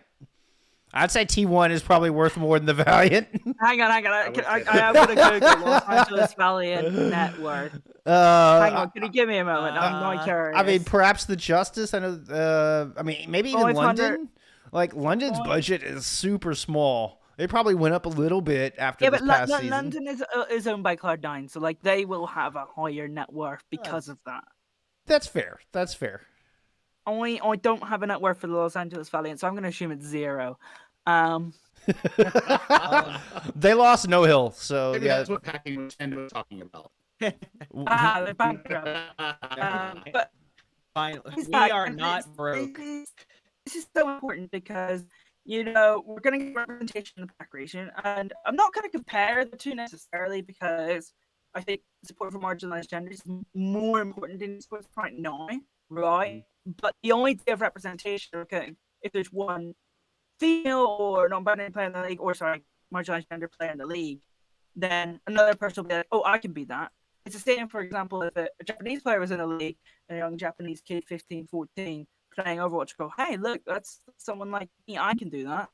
I'd say T1 is probably worth more than the Valiant. Hang on. would I'm say gonna Google Los Angeles Valiant net worth. Hang on, can you give me a moment? I'm not curious. I mean, perhaps the Justice. I know. I mean, maybe even 500. London. Like London's budget is super small. They probably went up a little bit after yeah, this but past season. London is owned by Cloud9, so like they will have a higher net worth because of that. That's fair. That's fair. I don't have a net worth for the Los Angeles Valiant, so I'm going to assume it's 0. They lost No Hill, so Maybe yeah. that's what Packing was talking about. They're bankrupt. But Fine. It's We not- are and not this- broke. This is so important because we're going to get representation in the pack region, and I'm not going to compare the two necessarily because I think support for marginalized genders is more important in sports right now, right? But the idea of representation, okay, if there's one female or non-binary player in the league, or sorry, marginalized gender player in the league, then another person will be like, oh, I can be that. It's the same, for example, if a Japanese player was in a league, and a young Japanese kid, 15, 14, playing Overwatch, go, hey, look, that's someone like me, I can do that.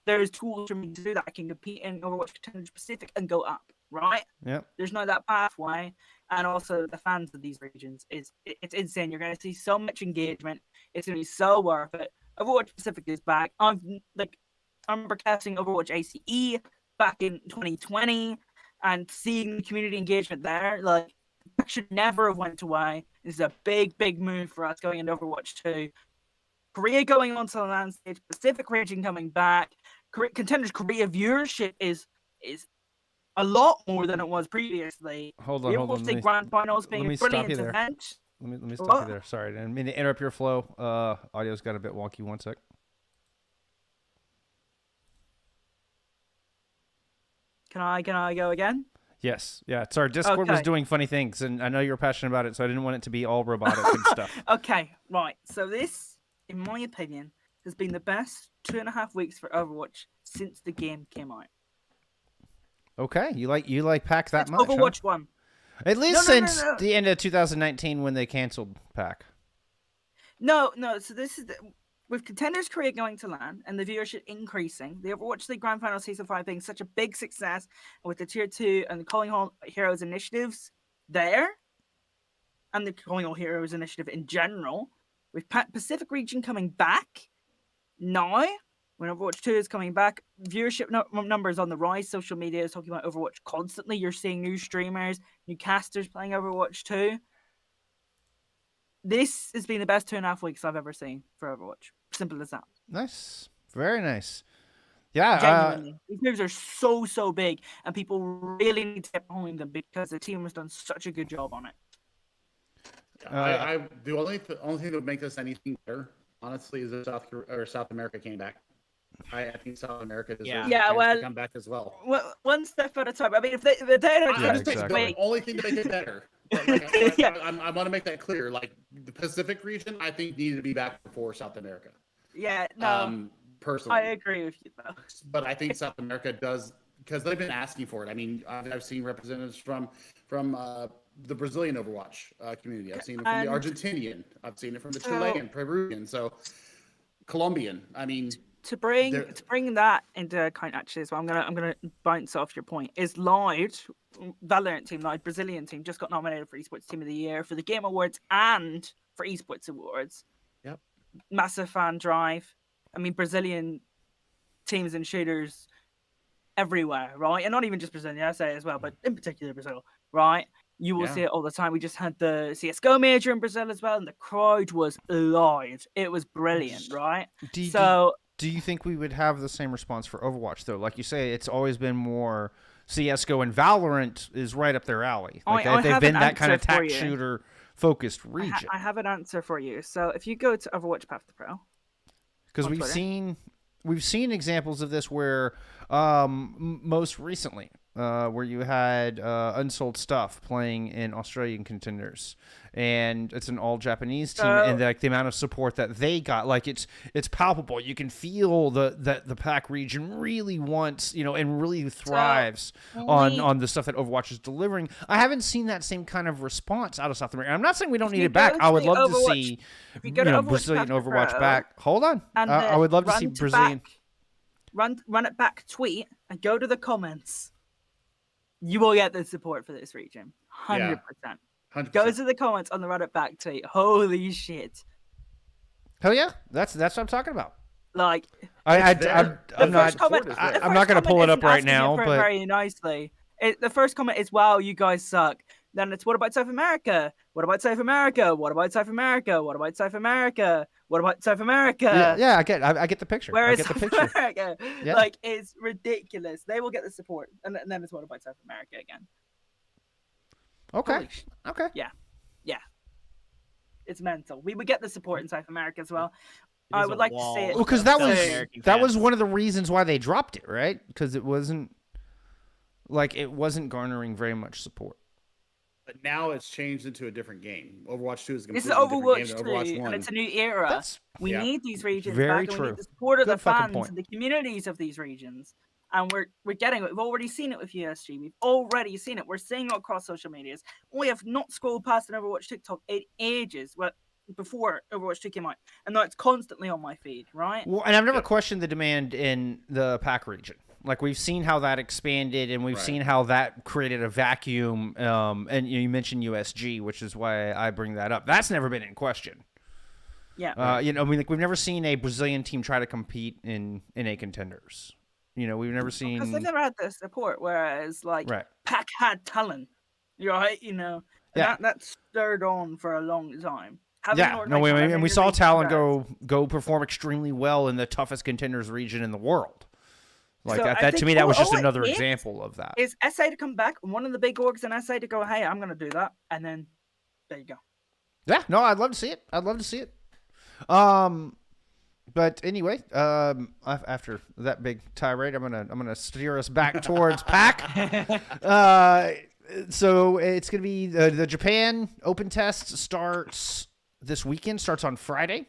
There's tools for me to do that. I can compete in Overwatch Contenders Pacific and go up, right? Yep. There's no that pathway. And also the fans of these regions, it's insane. You're going to see so much engagement. It's going to be so worth it. Overwatch Pacific is back. I remember casting Overwatch ACE back in 2020 and seeing the community engagement there. Like, that should never have went away. This is a big, big move for us going into Overwatch 2. Korea going onto the land stage, Pacific region coming back. Contenders Korea viewership is a lot more than it was previously. Hold on. Overwatch League Grand Finals being me a stop brilliant you there. event. Let me stop you there. Sorry, I didn't mean to interrupt your flow. Audio's got a bit wonky. 1 sec. Can I go again? Yes. Yeah. Sorry, Discord was Okay. doing funny things, and I know you're passionate about it, so I didn't want it to be all robotic and stuff. Okay, right. So this, in my opinion, has been the best 2.5 weeks for Overwatch since the game came out. Okay, you like Pack that It's much? Huh? Overwatch 1. At least No. since the end of 2019 when they canceled Pack. No. So this is with Contenders Korea going to LAN and the viewership increasing, the Overwatch League Grand Final Season 5 being such a big success, and with the Tier 2 and the Calling All Heroes initiatives there, and the Calling All Heroes initiative in general, with Pacific region coming back now, when Overwatch 2 is coming back, viewership numbers on the rise. Social media is talking about Overwatch constantly. You're seeing new streamers, new casters playing Overwatch 2. This has been the best 2.5 weeks I've ever seen for Overwatch. Simple as that. Nice, very nice. Yeah, Genuinely. These moves are so big, and people really need to get behind them because the team has done such a good job on it. The only thing that would make this anything better, honestly, is if South America came back. I think South America deserves to come back as well. One step at a time. I mean, if they don't Yeah, just exactly. the only thing to make it better. I want to make that clear. Like, the Pacific region, I think needed to be back before South America. Yeah, no, Personally, I agree with you though. but I think South America does, because they've been asking for it. I mean, I've seen representatives from the Brazilian Overwatch community. I've seen it from the Argentinian. I've seen it from the Chilean, Peruvian, so Colombian. I mean, To bring that into account, actually, as well, I'm gonna bounce off your point. Is Loud, Valorant team, Loud Brazilian team, just got nominated for Esports Team of the Year for the Game Awards and for Esports Awards. Yep. Massive fan drive. I mean, Brazilian teams and shooters everywhere, right? And not even just Brazil, I say as well, but in particular Brazil, right? You will see it all the time. We just had the CSGO major in Brazil as well, and the crowd was live. It was brilliant, right? Do you think we would have the same response for Overwatch, though? Like you say, it's always been more CSGO, and Valorant is right up their alley. Like they've been that kind of tac shooter focused region. I have an answer for you. So if you go to Overwatch Path to Pro, because we've seen examples of this where most recently where you had Unsold Stuff playing in Australian Contenders, and it's an all Japanese team, and like the amount of support that they got, like it's palpable. You can feel that the PAC region really wants, and really thrives on the stuff that Overwatch is delivering. I haven't seen that same kind of response out of South America. I'm not saying we don't need it back. I would love to see Brazilian Overwatch back. Hold on, I would love to see Brazilian. Run it back tweet and go to the comments. You will get the support for this region. 100%. 100%. Go to the comments on the Run It Back tweet. Holy shit. Hell yeah. That's what I'm talking about. Like, I'm not going to pull it up right now, but very nicely. The first comment is, "Wow, you guys suck." Then it's, "What about South America? What about South America? What about South America? What about South America? What about South America?" Yeah, I get the picture. Where I is get the South picture. America? Yeah. Like, it's ridiculous. They will get the support, and then it's, "What about South America?" again. Okay. Holy shit. Okay. Yeah. It's mental. We would get the support in South America as well. I would like to see it. Well, because South that American was fans. one of the reasons why they dropped it, right? Because it wasn't garnering very much support. but now it's changed into a different game. Overwatch 2 is a This completely is different game Overwatch than 2, Overwatch 1. and it's a new era. That's We Yeah. need these regions Very back, and we true. need the support of Good the fucking fans point. and the communities of these regions. And we're getting it. We've already seen it with USG. We've already seen it. We're seeing it across social medias. We have not scrolled past an Overwatch TikTok in ages. Well, before Overwatch 2 came out, and now it's constantly on my feed, right? Well, and I've never questioned the demand in the PAC region. Like we've seen how that expanded, and we've Right. seen how that created a vacuum. And you mentioned USG, which is why I bring that up. That's never been in question. Yeah. You know, I mean, like we've never seen a Brazilian team try to compete in NA contenders. You know, we've never Because seen. they've never had the support, whereas like Right. PAC had talent, right? You know, and Yeah. that stirred on for a long time. Having an Yeah, no, organization like and we Major saw League Talon does. go perform extremely well in the toughest contenders region in the world. Like So I that to think me, that was just all it another is example of that. Is SA to come back, and one of the big orgs in SA to go, hey, I'm gonna do that, and then there you go. Yeah, no, I'd love to see it. I'd love to see it. But anyway, after that big tirade, I'm gonna steer us back towards PAC. So it's gonna be the Japan Open Test starts this weekend. Starts on Friday.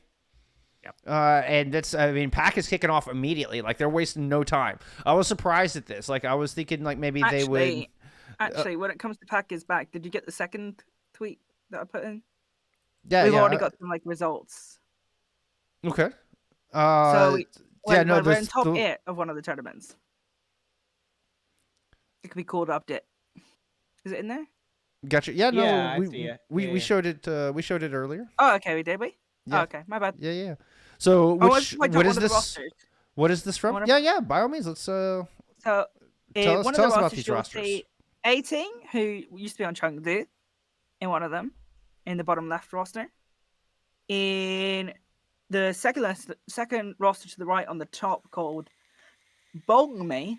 Yep. And PAC is kicking off immediately. Like they're wasting no time. I was surprised at this. Like I was thinking, like maybe they would. Actually, when it comes to PAC is back, did you get the second tweet that I put in? Yeah, We've yeah. already got some like results. Okay. So yeah, no, we're in this- top the- 8 of one of the tournaments. It could be called update. Is it in there? Gotcha. Yeah, no, Yeah, I we see it. we, Yeah, we yeah. showed it. We showed it earlier. Oh, okay, we did. We. Yeah. Oh, okay, my bad. Yeah, yeah. So I was which pointing what out is one of the this? rosters. What is this from? One of- Yeah, yeah. By all means, let's. So, Tell us- one of tell the us about rosters these you'll rosters. see 18, who used to be on Chengdu, in one of them, in the bottom left roster. In the second roster to the right on the top called Bongme,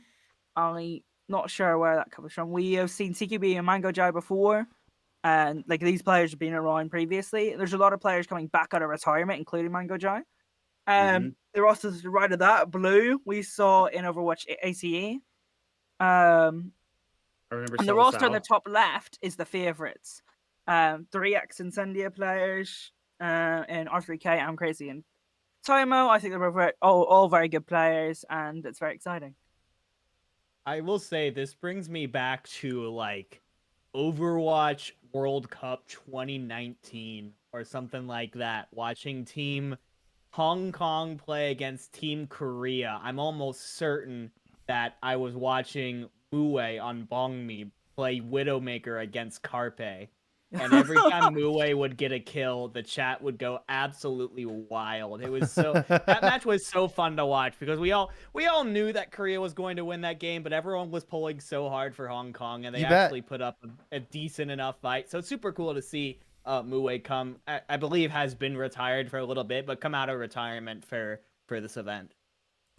I'm not sure where that comes from. We have seen CQB and Mango Jai before, and like these players have been around previously. There's a lot of players coming back out of retirement, including Mango Jai. Mhm. The roster to the right of that, Blue, we saw in Overwatch ACE. I remember And the Sal roster on the Sal. top left is the favorites. 3X Incendia players, and R3K, I'm Crazy, and Tomo. I think they're all very good players, and it's very exciting. I will say this brings me back to like Overwatch World Cup 2019 or something like that. Watching Team Hong Kong play against Team Korea. I'm almost certain that I was watching Mue on Bongme play Widowmaker against Carpe. And every time Mue would get a kill, the chat would go absolutely wild. It was so that match was so fun to watch because we all knew that Korea was going to win that game, but everyone was pulling so hard for Hong Kong, and they You bet. actually put up a decent enough fight. So it's super cool to see Mue come. I believe has been retired for a little bit, but come out of retirement for this event.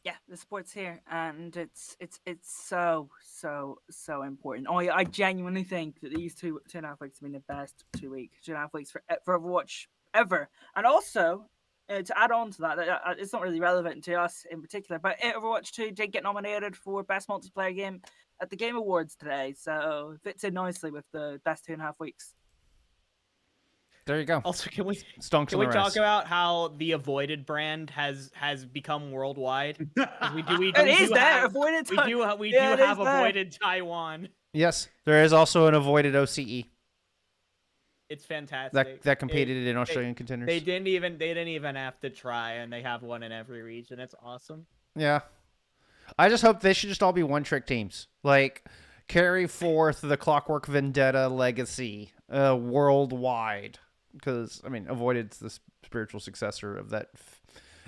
Yeah, the sport's here, and it's so important. I genuinely think that these two and a half weeks have been the best 2 weeks, 2.5 weeks for Overwatch ever. And also, to add on to that, it's not really relevant to us in particular, but Overwatch 2 did get nominated for Best Multiplayer Game at the Game Awards today, so it fits in nicely with the best 2.5 weeks. There you go. Also, can we Stonks Can on we the talk rest. about how the Avoided brand has become worldwide? 'Cause we do It is there, have, avoided we time. do we Yeah, do it have is there. Avoided Taiwan. Yes, there is also an avoided OCE It's fantastic. that competed in Australian They contenders. didn't even have to try, and they have one in every region. It's awesome. Yeah. I just hope they should just all be one-trick teams. Like, carry forth the Clockwork Vendetta legacy worldwide. Because, I mean, Avoided's the spiritual successor of that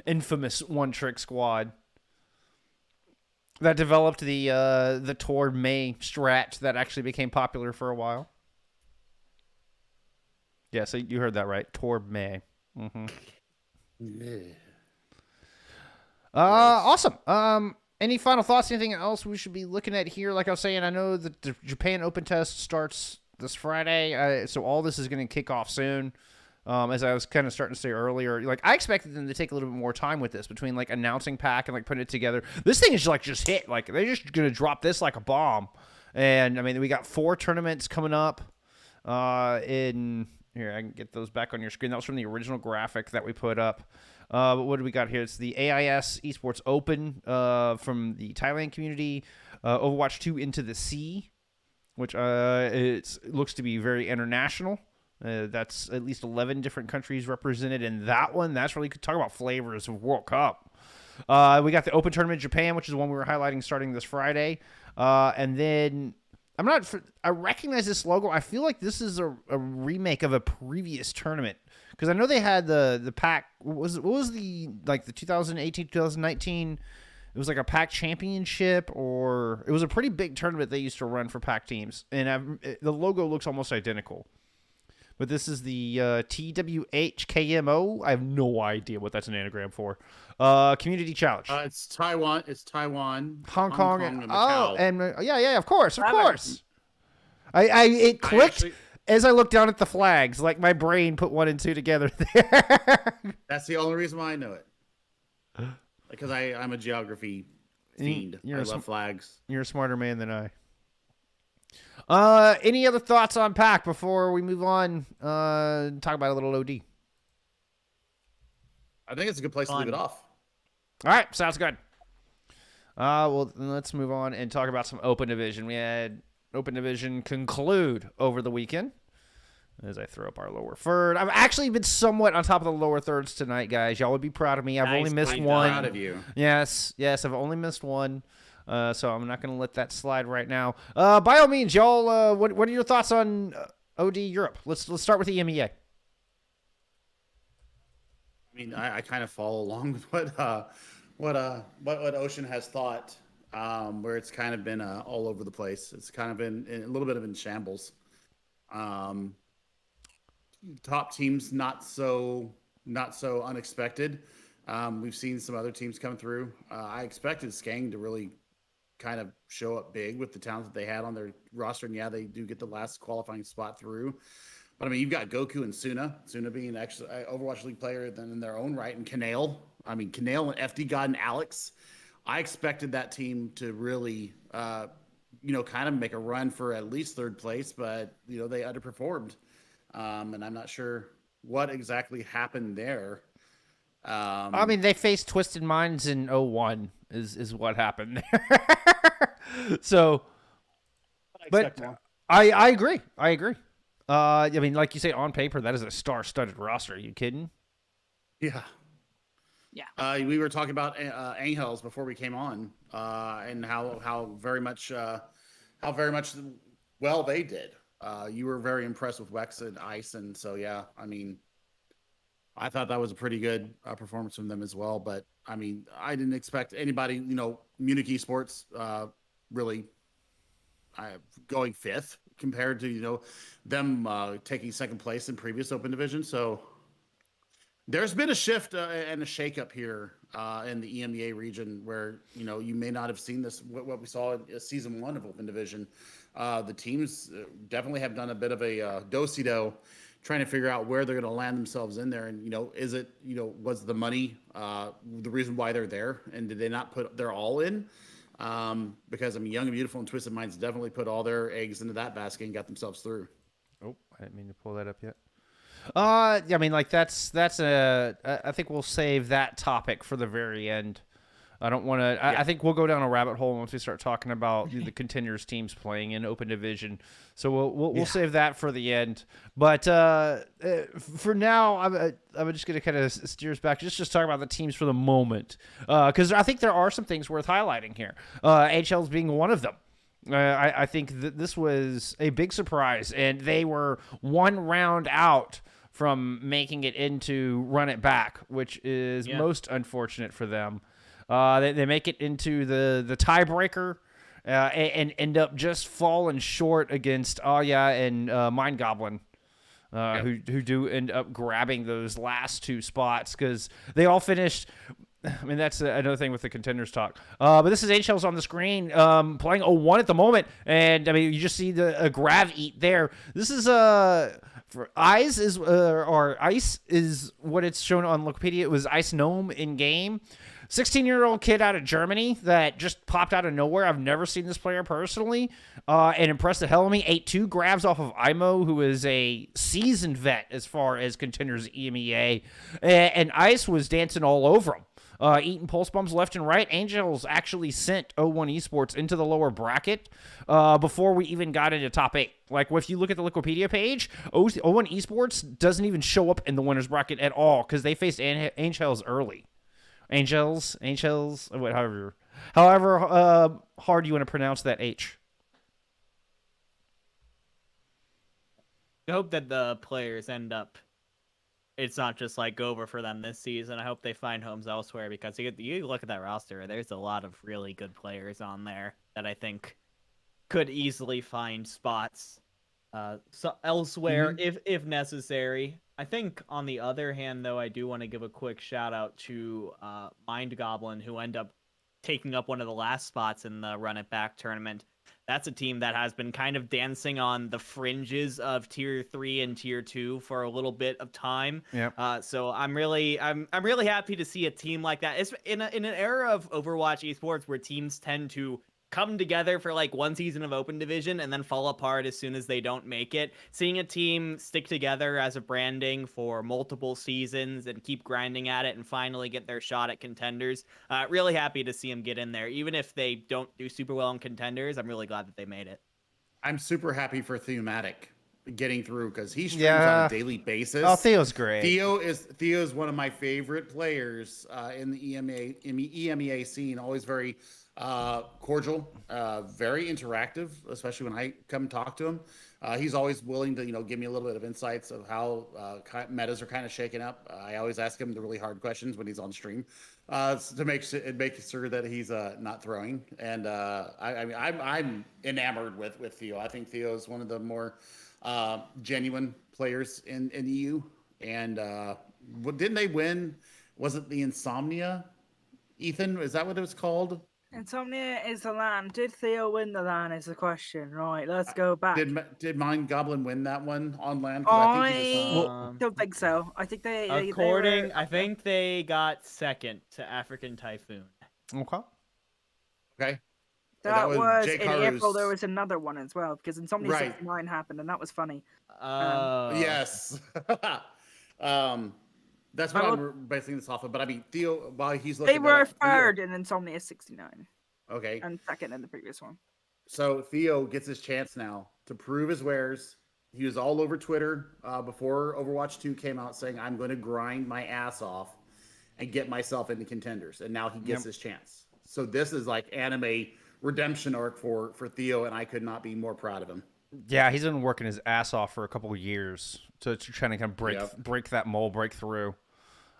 infamous one-trick squad that developed the Tor May strat that actually became popular for a while. Yeah, so you heard that right. Tor May. Mm-hmm. Yeah. Awesome. Any final thoughts? Anything else we should be looking at here? Like I was saying, I know that the Japan Open Test starts this Friday, so all this is going to kick off soon. As I was kind of starting to say earlier, like I expected them to take a little bit more time with this between like announcing PAC and like putting it together. This thing is just hit. Like they're just going to drop this like a bomb. And I mean, we got 4 tournaments coming up. In here, I can get those back on your screen. That was from the original graphic that we put up. But what do we got here? It's the AIS Esports Open from the Thailand community. Overwatch 2 Into the Sea, which it looks to be very international. That's at least 11 different countries represented in that one. That's really talk about flavors of World Cup. We got the Open Tournament in Japan, which is one we were highlighting starting this Friday. And then I recognize this logo. I feel like this is a remake of a previous tournament because I know they had the pack. What was the 2018 2019? It was like a pack championship, or it was a pretty big tournament they used to run for pack teams, and the logo looks almost identical. But this is the TWHKMO. I have no idea what that's an anagram for. Community Challenge. It's Taiwan. It's Taiwan, Hong Kong, and Macau. Of course. It clicked as I looked down at the flags. Like my brain put 1 and 2 together there. That's the only reason why I know it. Because I'm a geography fiend. I love flags. You're a smarter man than I. Any other thoughts on PAC before we move on? Talk about a little OD. I think it's a good place to leave it off. All right, sounds good. Well, then let's move on and talk about some Open Division. We had Open Division conclude over the weekend. As I throw up our lower third. I've actually been somewhat on top of the lower thirds tonight, guys. Y'all would be proud of me. I've only missed one. Proud of you. Yes, I've only missed one. So I'm not going to let that slide right now. By all means, y'all, what are your thoughts on OD Europe? Let's start with the EMEA. I mean, I kind of follow along with what Ocean has thought, where it's kind of been all over the place. It's kind of been a little bit of in shambles. Top teams not so unexpected. We've seen some other teams come through. I expected Skang to really kind of show up big with the talent that they had on their roster, and yeah, they do get the last qualifying spot through. But I mean, you've got Goku and Suna being actually an Overwatch League player then in their own right, and Kanale. I mean, Kanale and FD God and Alex. I expected that team to really, kind of make a run for at least third place, but they underperformed. And I'm not sure what exactly happened there. I mean, they faced Twisted Minds in 01 is what happened there. So, but I agree. I mean, like you say, on paper, that is a star-studded roster. Are you kidding? Yeah. We were talking about Angels before we came on, and how very much well they did. You were very impressed with Wex and Ice, and so yeah, I mean, I thought that was a pretty good performance from them as well. But I mean, I didn't expect anybody, Munich Esports really going fifth compared to them taking second place in previous Open Division. So there's been a shift and a shakeup here in the EMEA region where you may not have seen this what we saw in season 1 of Open Division. The teams definitely have done a bit of a do-si-do trying to figure out where they're going to land themselves in there. And, is it, was the money the reason why they're there? And did they not put their all in? Because, I mean, Young and Beautiful and Twisted Minds definitely put all their eggs into that basket and got themselves through. Oh, I didn't mean to pull that up yet. I mean, like that's I think we'll save that topic for the very end. I don't want to. I think we'll go down a rabbit hole once we start talking about the contenders teams playing in Open Division. So we'll save that for the end. But for now, I'm just going to kind of steer us back. Just talk about the teams for the moment, because I think there are some things worth highlighting here. HL's being one of them. I think that this was a big surprise, and they were one round out from making it into Run It Back, which is most unfortunate for them. They make it into the tiebreaker and end up just falling short against Aya and Mind Goblin, who do end up grabbing those last 2 spots because they all finished. I mean, that's another thing with the contenders talk. But this is HL's on the screen playing 0-1 at the moment. And, I mean, you just see a grab eat there. This is For Eyes is or Ice is what it's shown on Wikipedia. It was Ice Gnome in game. 16-year-old kid out of Germany that just popped out of nowhere. I've never seen this player personally, and impressed the hell out of me. 8-2 grabs off of Imo, who is a seasoned vet as far as contenders EMEA, and Ice was dancing all over him. Eating pulse bombs left and right. Angels actually sent O1 Esports into the lower bracket before we even got into top 8. Like, if you look at the Wikipedia page, O1 Esports doesn't even show up in the winners bracket at all because they faced Angels early. Angels, however hard you want to pronounce that H. I hope that the players end up. It's not just like over for them this season. I hope they find homes elsewhere because you look at that roster. There's a lot of really good players on there that I think could easily find spots elsewhere if necessary. I think on the other hand, though, I do want to give a quick shout out to Mind Goblin, who ended up taking up one of the last spots in the Run It Back tournament. That's a team that has been kind of dancing on the fringes of tier 3 and tier 2 for a little bit of time. Yep. So I'm really happy to see a team like that. It's in an era of Overwatch esports where teams tend to come together for like one season of Open Division and then fall apart as soon as they don't make it. Seeing a team stick together as a branding for multiple seasons and keep grinding at it and finally get their shot at contenders. Really happy to see them get in there. Even if they don't do super well in contenders, I'm really glad that they made it. I'm super happy for Thematic getting through because he streams on a daily basis. Oh, Theo's great. Theo is one of my favorite players in the EMEA scene. Always very cordial, very interactive, especially when I come talk to him. He's always willing to, give me a little bit of insights of how metas are kind of shaking up. I always ask him the really hard questions when he's on stream to make sure that he's not throwing. And I'm enamored with Theo. I think Theo is one of the more genuine players in EU. And didn't they win? Was it the Insomnia? Ethan, is that what it was called? Insomnia is the LAN. Did Theo win the LAN is the question. Right, let's go back. Did Mind Goblin win that one on LAN? I don't think so. I think I think they got second to African Typhoon. Okay. Okay. That was Jay in Caru's... April. There was another one as well because Insomnia 69 happened and that was funny. Yes. That's what I'm basing this off of. But I mean, Theo, while he's looking, they were third in Insomnia 69. Okay. And second in the previous one. So Theo gets his chance now to prove his wares. He was all over Twitter before Overwatch 2 came out saying, I'm going to grind my ass off and get myself into contenders. And now he gets his chance. So this is like anime redemption arc for Theo, and I could not be more proud of him. Yeah, he's been working his ass off for a couple of years to try to kind of break that mold, break through.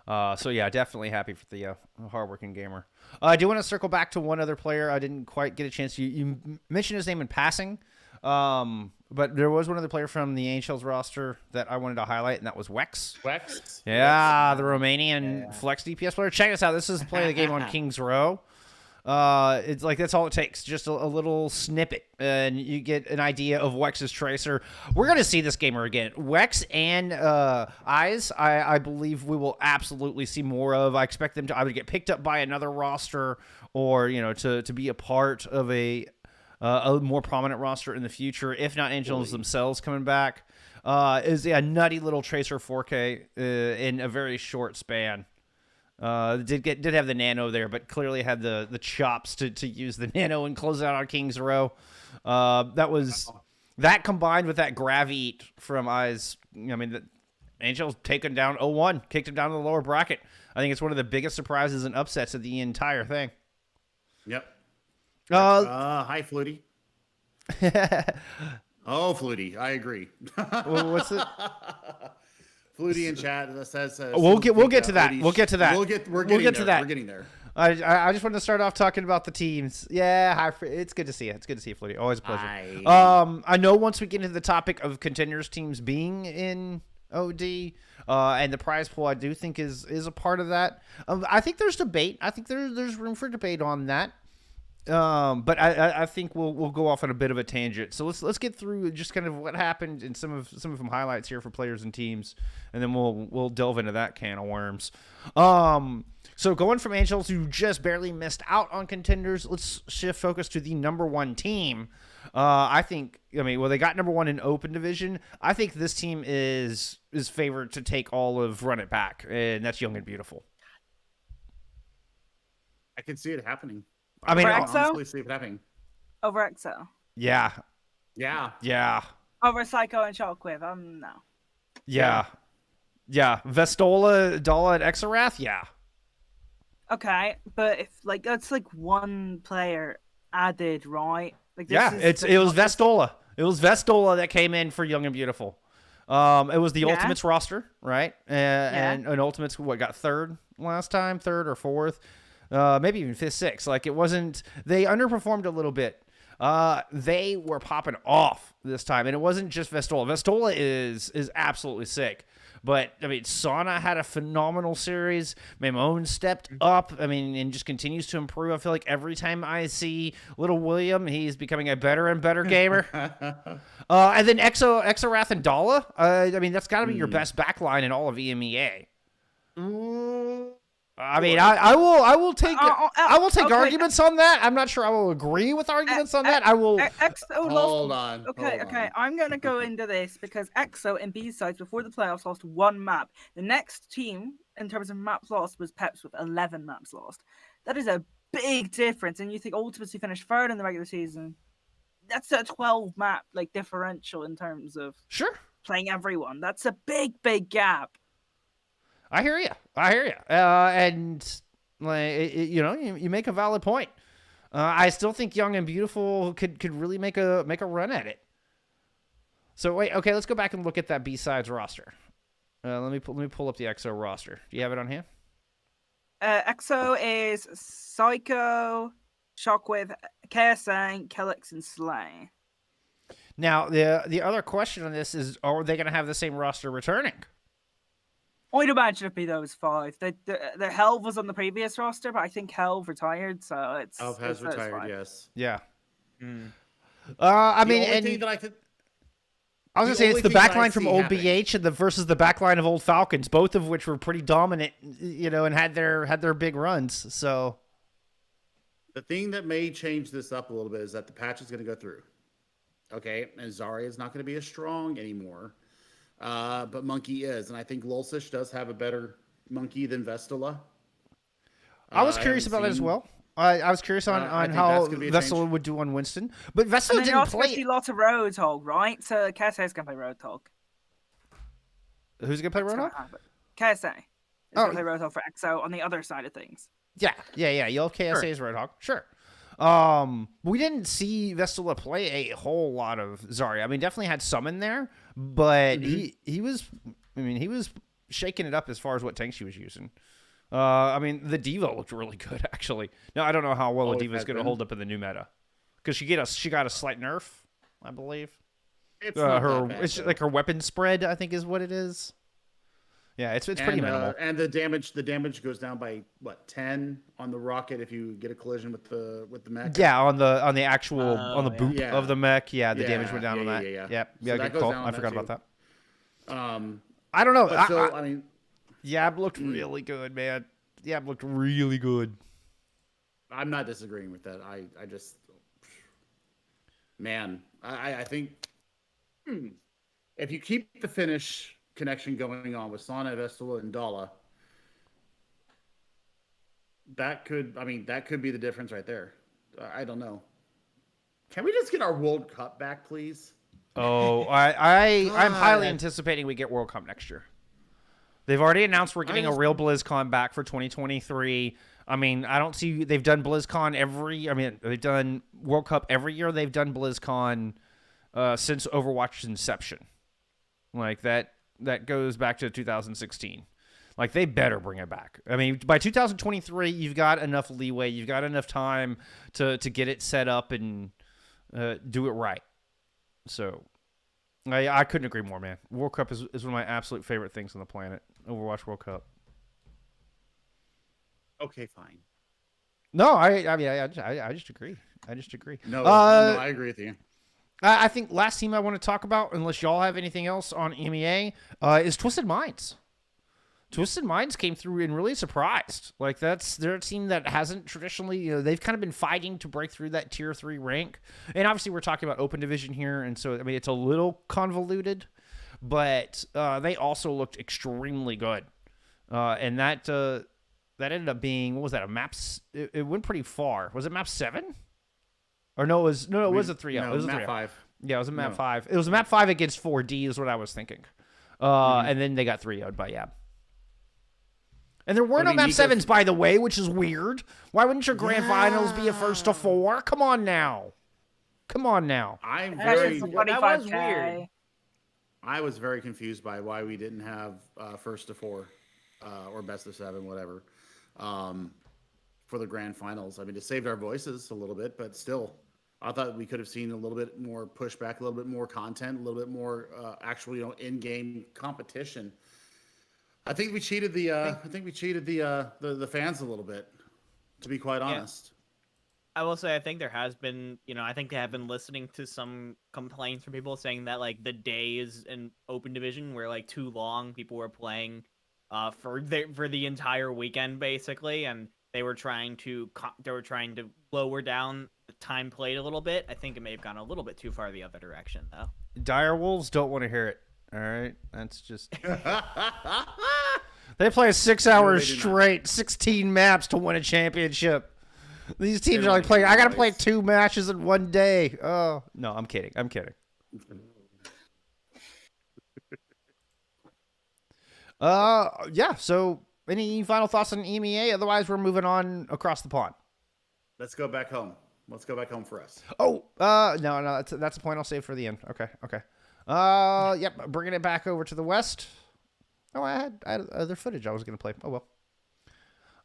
So yeah, definitely happy for the hardworking gamer. I do want to circle back to one other player. I didn't quite get a chance. You mentioned his name in passing, but there was one other player from the Angels roster that I wanted to highlight, and that was Wex. Wex? Yeah, the Romanian flex DPS player. Check this out. This is play the game on Kings Row. It's like that's all it takes, just a little snippet, and you get an idea of Wex's tracer. We're gonna see this gamer again. Wex and Eyes, I believe we will absolutely see more of. I expect them to either get picked up by another roster or to be a part of a more prominent roster in the future, if not Angels themselves coming back. Is a nutty little tracer 4K in a very short span. Did have the nano there, but clearly had the chops to use the nano and close out on Kings Row. That combined with that grav eat from Eyes. I mean, the Angels taken down 0-1, kicked him down to the lower bracket. I think it's one of the biggest surprises and upsets of the entire thing. Yep. Hi, Flutie. Oh, Flutie, I agree. What's it? Flutie in chat says we'll get to that. We'll get to that. We're getting there. We're getting there. I just wanted to start off talking about the teams. Yeah, it's good to see you. It's good to see you, Flutie. Always a pleasure. I know once we get into the topic of contenders teams being in OD and the prize pool, I do think is a part of that. I think there's debate. I think there's room for debate on that. But I think we'll go off on a bit of a tangent. So let's get through just kind of what happened and some of them highlights here for players and teams, and then we'll delve into that can of worms. So going from Angels, who just barely missed out on contenders, let's shift focus to the number one team. They got number one in open division. I think this team is favored to take all of Run It Back, and that's Young and Beautiful. I can see it happening. I mean, can Exo? honestly see it happening. Over EXO. Yeah, Yeah. Over Psycho and Shockwave. No. yeah. Vestola, Dala, and Exarath. Yeah. Okay, but if that's one player added, right? Like Yeah, it was Vestola. It was Vestola that came in for Young and Beautiful. It was the Yeah. Ultimates roster, right? And Ultimates got third last time, third or fourth, maybe even fifth, sixth. Like it wasn't. They underperformed a little bit. They were popping off this time, and it wasn't just Vestola. Vestola is absolutely sick. But, I mean, Sauna had a phenomenal series. Mamone stepped up, and just continues to improve. I feel like every time I see little William, he's becoming a better and better gamer. And then Exarath and Dala, that's got to be your best backline in all of EMEA. I mean, I will take okay. arguments on that. I'm not sure I will agree with arguments on that. I will. EXO Hold lost. on. Okay, hold okay. on. I'm gonna go into this because EXO in B-sides before the playoffs lost one map. The next team in terms of maps lost was Peps with 11 maps lost. That is a big difference. And you think Ultimates finished third in the regular season? That's a 12 map differential in terms of Sure. playing everyone. That's a big gap. I hear you. And you make a valid point. I still think Young and Beautiful could really make a run at it. So wait, okay, let's go back and look at that B-sides roster. Let me pull up the EXO roster. Do you have it on hand? EXO is Psycho, Shockwave, KSA, Kellex, and Slay. Now the other question on this is: are they going to have the same roster returning? I'd imagine it'd be those five. The Helv was on the previous roster, but I think Helv retired, so it's. Elf has it's those retired, five. yes. Yeah. Mm. I The mean, only and thing that I could. I was the gonna say it's only the thing that I backline from see Old happening- BH and versus the backline of Old Falcons, both of which were pretty dominant, and had their big runs. So The thing that may change this up a little bit is that the patch is going to go through. Okay, and Zarya is not going to be as strong anymore, but Monkey is, and I think Lulsish does have a better Monkey than Vestola. I was I curious haven't about that as seen- well. I was curious on I think how that's gonna be a change. Vessel would do on Winston, but Vessel And then didn't you're also going to play. see lots of Roadhog, right? So KSA's going to play Roadhog. Who's gonna play That's Roadhog? gonna happen. KSA is Oh. going to play Roadhog for EXO on the other side of things. Yeah. You'll have KSA's Roadhog, sure. We didn't see Vestala play a whole lot of Zarya. I mean, definitely had some in there, but he was shaking it up as far as what tank she was using. The Diva looked really good, actually. Now, I don't know how well the Always Diva's has going to been. hold up in the new meta. Because she got a slight nerf, I believe. It's not that bad, It's though. like her weapon spread, I think is what it is. Yeah, it's pretty And, minimal. and the damage goes down by what 10 on the rocket if you get a collision with the mech. Yeah, on the actual on the yeah. boot Yeah. of the mech. Yeah, the Yeah, damage went down on that. yeah. Yep. So Yeah, that good goes call. down I on forgot that about that. Um, I don't know. but so I mean, Yab looked really good, man. Yab looked really good. I'm not disagreeing with that. I just, man, I think if you keep the finish connection going on with Sana, Vestola, and Dala, that could be the difference right there. I don't know. Can we just get our World Cup back, please? Oh, I'm highly God. anticipating we get World Cup next year. They've already announced we're getting a real BlizzCon back for 2023. I mean, I don't see they've done BlizzCon they've done World Cup every year. They've done BlizzCon since Overwatch's inception. Like that goes back to 2016. Like they better bring it back. I mean, by 2023, you've got enough leeway, you've got enough time to get it set up and do it right. So I couldn't agree more, man. World Cup is one of my absolute favorite things on the planet. Overwatch World Cup. Okay, fine. No, I mean, I just agree. I just agree. No, Uh, no, I agree with you. I think last team I want to talk about, unless y'all have anything else on EMEA, is Twisted Minds. Twisted Minds came through and really surprised. Like, they're a team that hasn't traditionally, they've kind of been fighting to break through that tier 3 rank. And obviously we're talking about open division here. And so, I mean, it's a little convoluted, but they also looked extremely good. And that ended up being, what was that? It went pretty far. Was it map 7? Or no, it was a 3-0. No, It was a map 3-0. 5. Yeah, it was a map No. 5. It was a map 5 against 4D is what I was thinking. And then they got 3-0'd by Yab. And there were I no mean, map Nico's- 7s, by the way, which is weird. Why wouldn't your grand finals be a first to 4? Come on now. I'm That's very. just That was 25K. weird. I was very confused by why we didn't have first to 4 or best of 7, whatever, for the grand finals. I mean, it saved our voices a little bit, but still, I thought we could have seen a little bit more pushback, a little bit more content, a little bit more actual, in-game competition. I think we cheated the fans a little bit, to be quite honest. I will say I think there has been, I think they have been listening to some complaints from people saying that like the days in open division were like too long. People were playing for the entire weekend basically, and they were trying to lower down the time played a little bit. I think it may have gone a little bit too far the other direction though. Dire Wolves don't want to hear it. All right? That's just... They play 6 hours they do not. straight, 16 maps to win a championship. These teams They are like don't playing, I got to realize. play 2 matches in one day. Oh, no, I'm kidding. Yeah, so any final thoughts on EMEA? Otherwise, we're moving on across the pond. Let's go back home. Let's go back home for us. Oh, no, that's a point I'll save for the end. Okay. Yep, bringing it back over to the West. Oh, I had other footage I was going to play. Oh,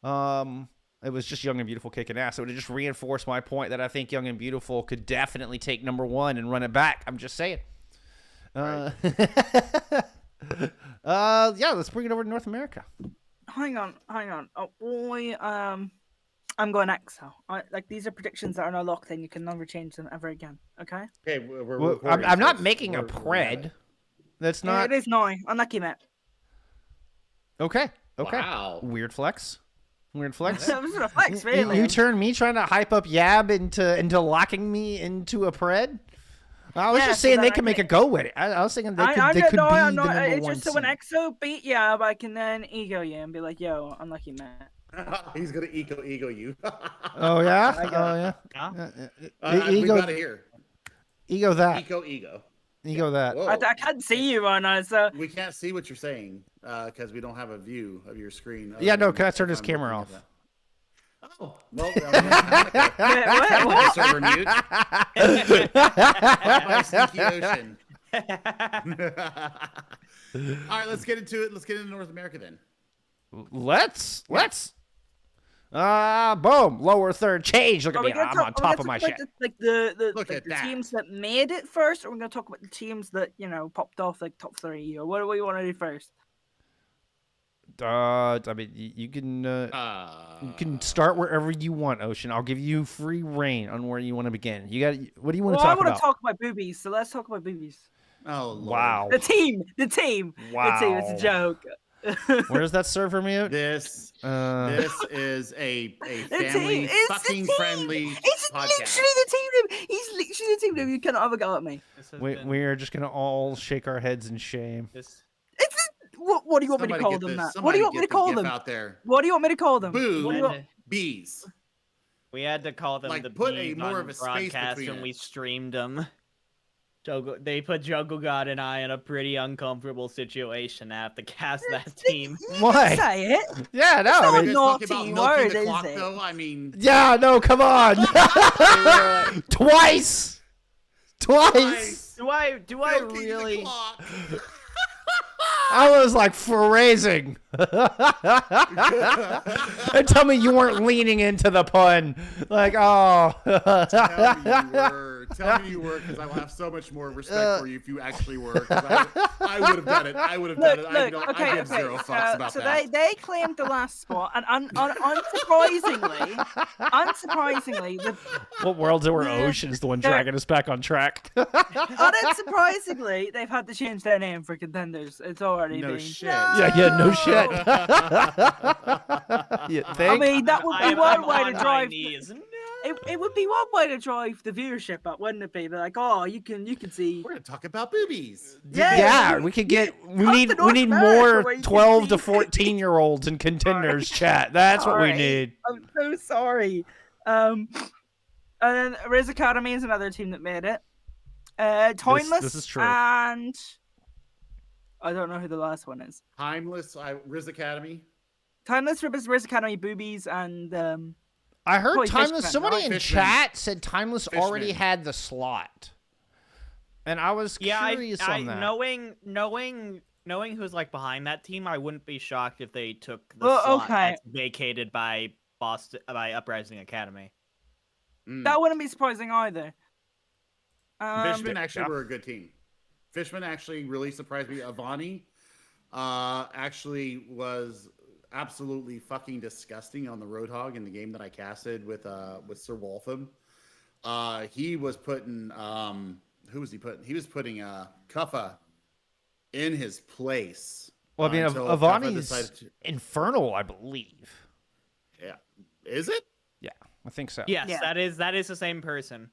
well. It was just Young and Beautiful kicking ass. It would have just reinforced my point that I think Young and Beautiful could definitely take number 1 and run it back. I'm just saying. Yeah, let's bring it over to North America. Hang on. Oh, boy, I'm going Exo. Like, these are predictions that are now locked in. You can never change them ever again. Okay? Okay, we're Well, recording, I'm not so making a we're at pred. it. That's Yeah, not... it is now. Unlucky, mate. Okay. Wow. Weird flex. That was a flex, really. You turned me trying to hype up Yab into locking me into a pred? I was Yeah, just so saying then they I could can- make a go with it. I was thinking they could, I'm they not, could no, be I'm the not. number It's 1 just so when seed. Exo beat Yab, I can then ego you and be like, yo, unlucky, mate. He's gonna ego you. Oh, yeah? I got Oh, yeah? Huh? We Ego, got it here. ego that. Ego. Ego that. Whoa. I can't see you right now, so We can't see what you're saying because we don't have a view of your screen. Yeah, no, other can I than turn if his I'm camera looking off? at that. Oh, well, I'm Wait, what? server mute. My sneaky ocean. All right, let's get into it. Let's get into North America then. Let's. Boom. Lower third. Change. Look at Are we me. gonna I'm talk- on are we top gonna of my talk shit. about the Look at the that. teams that made it first, or we're gonna talk about the teams that popped off like top 3, or what do we want to do first? I mean, you can start wherever you want, Ocean. I'll give you free reign on where you want to begin. You got. What do you want Well, to I talk want about? to talk about boobies, so let's talk about boobies. Oh, Lord. Wow. The team. It's a joke. Where's that server mute? This Uh, is a The family team. It's the fucking team. friendly It's podcast. literally the team name. He's literally the team name. You cannot have a go at me. This has we, been- we are just gonna all shake our heads in shame. this It's what do you want me to Somebody call get them? this- That? What somebody do you want me get to the call gif them? out there? What do you want me to call them? Boo. What do you want- Bees. we had to call them Like, the put a bees more on of a space broadcast between when it. we streamed them. They put Jungle God and I in a pretty uncomfortable situation to have to cast that team. You Why? can say it. Yeah, no. not I You mean, guys naughty talking about word, milking the is clock, it? though? I mean, yeah, no. Come on. Twice. Do I milking the really? clock. I was like phrasing. And tell me you weren't leaning into the pun. Like, oh. Tell me you were. Tell me you were, because I will have so much more respect for you if you actually were. 'Cause I would have done it. I would have done it. I give zero fucks about so that. they claimed the last spot, and unsurprisingly, What worlds were Yeah. oceans the one They're- dragging us back on track? unsurprisingly, they've had to change their name for contenders. It's already No been. shit. Yeah, no shit. Yeah, I thank- mean, that would be I'm one way on to my drive. knees. No. It would be one way to drive the viewership up, wouldn't it be? Be like, oh, you can see. We're gonna talk about boobies. Yeah, we could get. We come need. to We North need America more where you can 12 to see- 14-year-olds in contenders chat. That's what we Sorry. need. I'm so sorry. And then Riz Academy is another team that made it. Timeless this is true. and I don't know who the last one is. Timeless, Riz Academy. Timeless, Riz Academy, Boobies, and I heard Probably Timeless. Fishman, Somebody right? in Fishman. chat said Timeless already Fishman. had the slot, and I was curious on that. Knowing who's like behind that team, I wouldn't be shocked if they took the Well, slot okay. that's vacated by Uprising Academy. Mm. that wouldn't be surprising either. Fishman actually yeah. were a good team. Fishman actually really surprised me. Avani actually was absolutely fucking disgusting on the Roadhog in the game that I casted with Sir Waltham. He was putting who was he putting? He was putting Kuffa in his place. Well, I mean, until Kuffa Avani's decided to- Infernal, I believe. yeah, is it? Yeah, I think so. Yes, Yeah. that is the same person.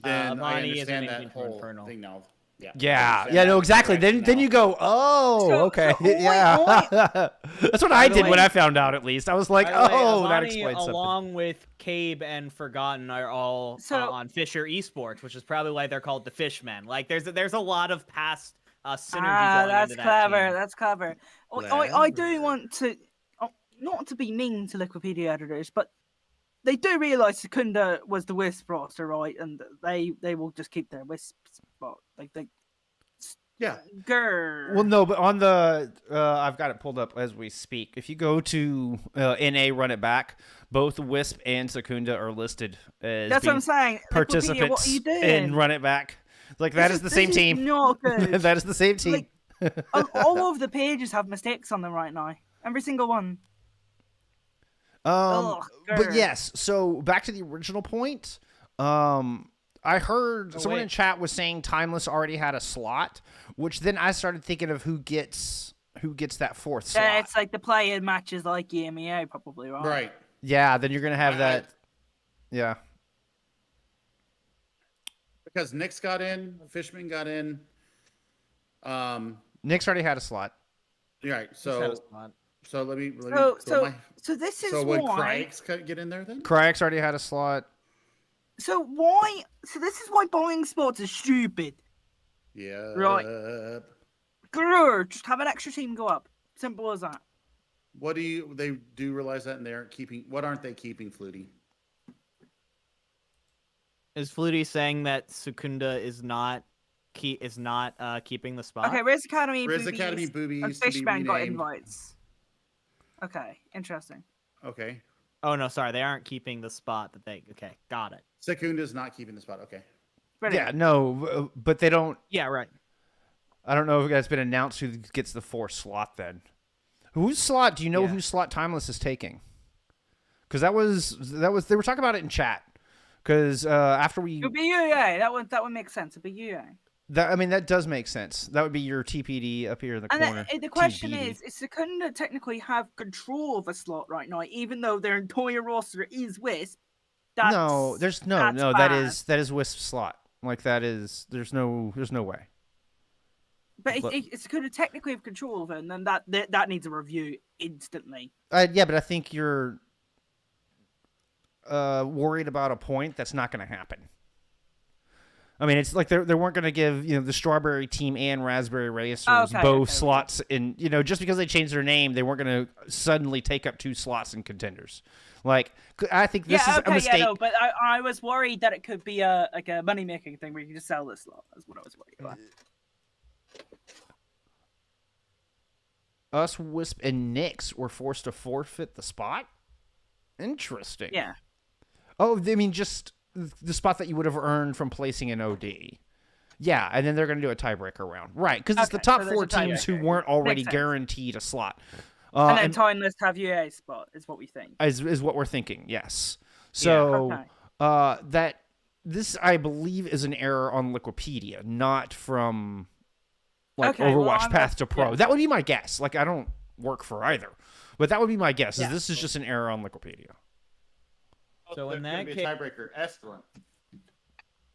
Then I Avani is understand an that agent for whole Infernal. thing now. Yeah, I Yeah, understand yeah, no, that exactly. Then direction you now. go, oh, So- okay, so oi, yeah. That's what I the did when way- I found out. At least I was like, By the way, oh, that Avani, explains something. along with Cabe and Forgotten, are all So- on Fisher Esports, which is probably why they're called the Fishmen. Like, there's a lot of past synergy going That's into clever. that team. That's clever. I do Clever. want to, not to be mean to Liquipedia editors, but they do realise Secunda was the Wisp roster, right? And they will just keep their Wisp spot. Like they. Yeah. Grr. Well, no, but on the I've got it pulled up as we speak. If you go to NA Run It Back, both Wisp and Secunda are listed as That's what being I'm saying. Liquipedia, what participants are you doing? in Run It Back. Like that This is the same this team. Not good. That is the same team. Like, all of the pages have mistakes on them right now. Every single one. Ugh, But grr. yes, so back to the original point. I heard someone in wait. chat was saying Timeless already had a slot, which then I started thinking of who gets that fourth slot. Yeah, it's like the play-in matches like EMEA, probably, right? Right. Yeah, then you're gonna have I- that. Yeah. Because Nick's got in, Fishman got in. Nick's already had a slot. Right. Just had a So spot. let me So this is so would why. Cryx get in there then? Cryx already had a slot. So why? So this is why buying spots is stupid. Yeah. Right. Grr, just have an extra team go up. Simple as that. What do they do realize that, and they aren't keeping? What aren't they keeping, Flutie? Is Flutie saying that Secunda is not keeping the spot? Okay, Riz Academy, Riz Boobies, Academy and Boobies to be Fishman got renamed. invites. Okay, interesting. Okay. Oh no, sorry, they aren't keeping the spot that they. Okay, got it. Secunda's not keeping the spot. Okay. Brilliant. Yeah, no, but they don't. Yeah, right. I don't know if it's been announced who gets the fourth slot then. Whose slot? Do you know Yeah. whose slot Timeless is taking? Because that was they were talking about it in chat. Because after we It'll be UA. That would make sense. It'll be UA. that does make sense. That would be your TPD up here in the And corner. the question TBD. is Secunda technically have control of a slot right now, even though their entire roster is Wisp? no, there's that's no. bad. That is Wisp slot. Like that is there's no way. But But- if Secunda technically have control of it, and then that needs a review instantly. Yeah, but I think you're worried about a point that's not going to happen. I mean, it's like they weren't going to give the Strawberry Team and Raspberry Racers Okay, both okay. slots in. Just because they changed their name, they weren't going to suddenly take up 2 slots in contenders. Like I think this is a mistake. Yeah, no, but I was worried that it could be a money making thing where you can just sell this slot. That's what I was worried about. Us, Wisp, and Nyx were forced to forfeit the spot. Interesting. Yeah. Oh, I mean, just the spot that you would have earned from placing an OD. Yeah, and then they're going to do a tiebreaker round. Right, because it's the Okay, top so there's 4 a teams who tiebreaker. weren't already Makes sense. guaranteed a slot. And then Timeless have UA spot is what we think. is what we're thinking, yes. So Okay. that this, I believe, is an error on Liquipedia, not from like Okay, well, Overwatch I'm Path to Pro. yeah. That would be my guess. Like, I don't work for either. But that would be my guess, is Yeah. this is just an error on Liquipedia. So in There's gonna that be a case- tiebreaker. Excellent.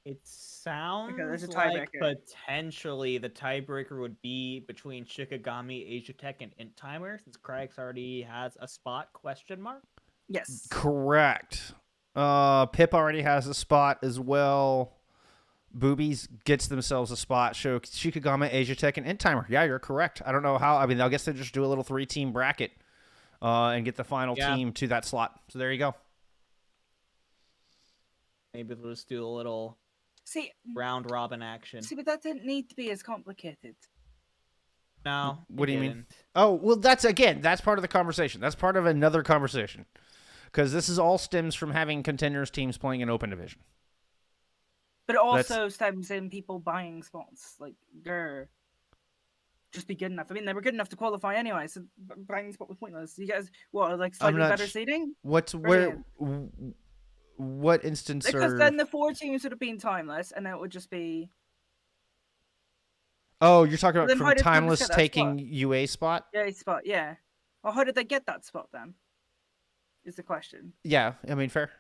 It sounds there's a like tiebreaker. potentially the tiebreaker would be between Shikigami, Asia Tech, and Int Timer, since Craggs already has a spot, question mark? Yes. Correct. Pip already has a spot as well. Boobies gets themselves a spot. Show Shikigami, Asia Tech, and Int Timer. Yeah, you're correct. I don't know how. I mean, I guess they just do a little 3-team bracket and get the final Yeah. team to that slot. So there you go. Maybe they'll just do a little See, round-robin action. but that didn't need to be as complicated. No. What do it you mean? didn't. Oh, well, that's part of the conversation. That's part of another conversation. Because this is all stems from having contenders teams playing in open division. But it That's- also stems in people buying spots. Like, grr. Just be good enough. I mean, they were good enough to qualify anyway, so buying a spot was pointless. You guys, what, like slightly not better sh- seeding? What instance Because are... then the 4 teams would have been timeless, and then it would just be Oh, you're talking about Then from why did Timeless Timeless get that taking UA spot? a spot, yeah. Well, how did they get that spot then? Is the question. Yeah, I mean, fair.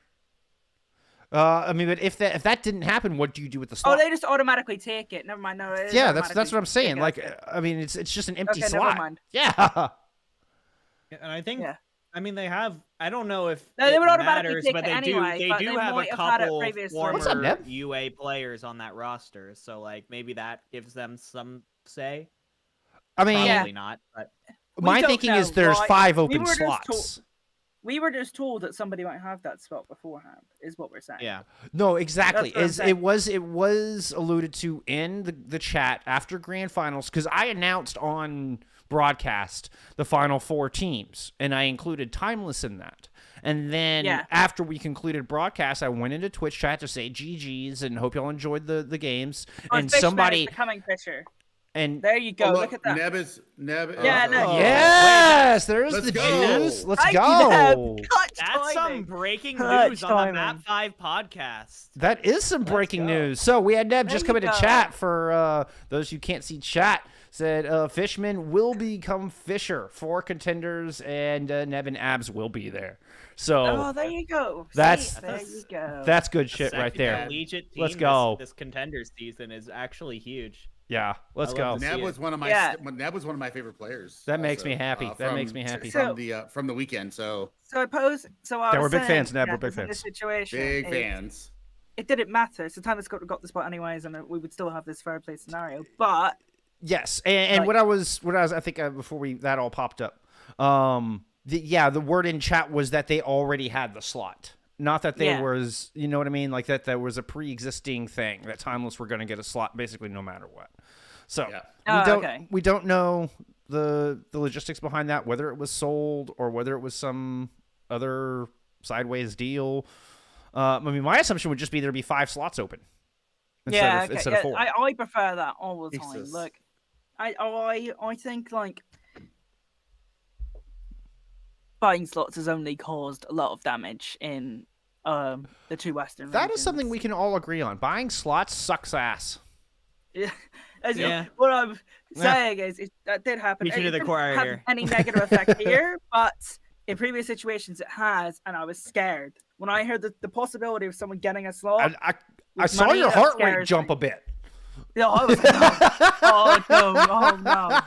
I mean, but if that didn't happen, what do you do with the Oh, slot? they just automatically take it. Never mind. No, it is Yeah, that's automatically what I'm saying. taken. Like, Okay. I mean, it's just an empty Okay, never slot. mind. Yeah. Yeah, and I think, Yeah. I mean, they have, I don't know if No, they it would automatically matters, take but it they anyway, do, but they they do have a might have had it couple previously. former What's up, Neb? UA players on that roster, so, like, maybe that gives them some say. I mean, Yeah. Probably not, but We my don't thinking know, is there's right? 5 We open were just slots. We were just told that somebody might have that spot beforehand, is what we're saying. yeah. No, exactly. That's what I'm saying. It was alluded to in the chat after grand finals, because I announced on broadcast the final 4 teams, and I included Timeless in that. And then Yeah. after we concluded broadcast, I went into Twitch chat to say GGs and hope y'all enjoyed the games. Oh, And Fishman is somebody the coming fisher. and There you go. Oh, look at that. Neb. Yeah, no. Oh, yes, there's Let's the go. juice. Let's Thank you, go. Neb. Clutch That's some timing. breaking Clutch news on the timing. Map 5 podcast. That is some Let's breaking go. news. So we had Neb There just you come into go. chat for those who can't see chat. Said Fishman will become Fisher for contenders, and Neb and Abs will be there. So Oh, there you go. See? That's- there you go. that's good The shit right second there. collegiate Let's team go. This contender season is actually huge. Yeah, let's I go. love to see Neb it. was one of my Yeah. Neb was one of my favorite players. That makes also, me happy. That makes me happy. From the weekend. So So I pose. So I Yeah, was we're big saying, fans, Neb, we're yeah, big in this fans. Situation, big it- fans. It didn't matter. So Timeless got the spot anyways, and we would still have this fair play scenario. But Yes, and Like- what I was, I think before that all popped up, the word in chat was that they already had the slot, not that there Yeah. was, you know what I mean, like that there was a pre-existing thing that Timeless were going to get a slot basically no matter what. So Yeah. Okay. we don't know the logistics behind that, whether it was sold or whether it was some other sideways deal. I mean, my assumption would just be there'd be 5 slots open instead of 4. I prefer that all the time. Jesus. Look, I think like buying slots has only caused a lot of damage in the 2 Western. That is something regions. we can all agree on. Buying slots sucks ass. Yeah. As in, Yeah. what I'm Yeah. saying is that did happen. Preaching to It the didn't choir have here. any negative effect here, but in previous situations it has, and I was scared when I heard the possibility of someone getting a slot. I with saw money, your that heart rate scares jump me. a bit. Yeah, I was like, oh no, oh no.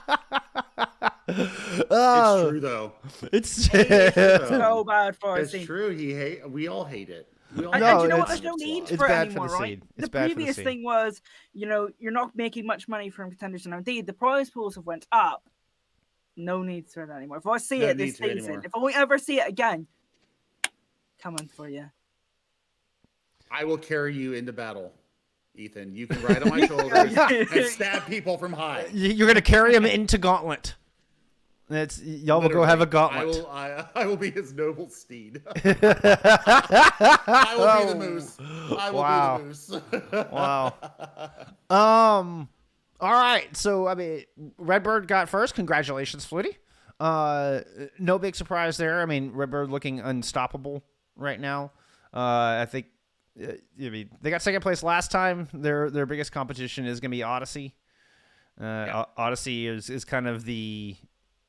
Oh, It's true though. it's It's so bad for us. It's true. We all hate it. We all And, No, and you know what? it's- There's no need it's for it bad for anymore, the right? seed. It's The bad for the previous seed. thing was, you're not making much money from contenders, and indeed the prize pools have went up. No need for it anymore. If I see No it this need to season, anymore. if I ever see it again, coming for you. I will carry you into battle, Ethan. You can ride on my shoulders and stab people from high. You're gonna carry him into Gauntlet. It's y'all will go have a gauntlet. I will be his noble steed. I will be the moose. I will Wow. be the moose. Wow. All right. So I mean, Redbird got first. Congratulations, Flutie. No big surprise there. I mean, Redbird looking unstoppable right now. I think. I mean, they got second place last time. Their biggest competition is going to be Odyssey. Odyssey is kind of the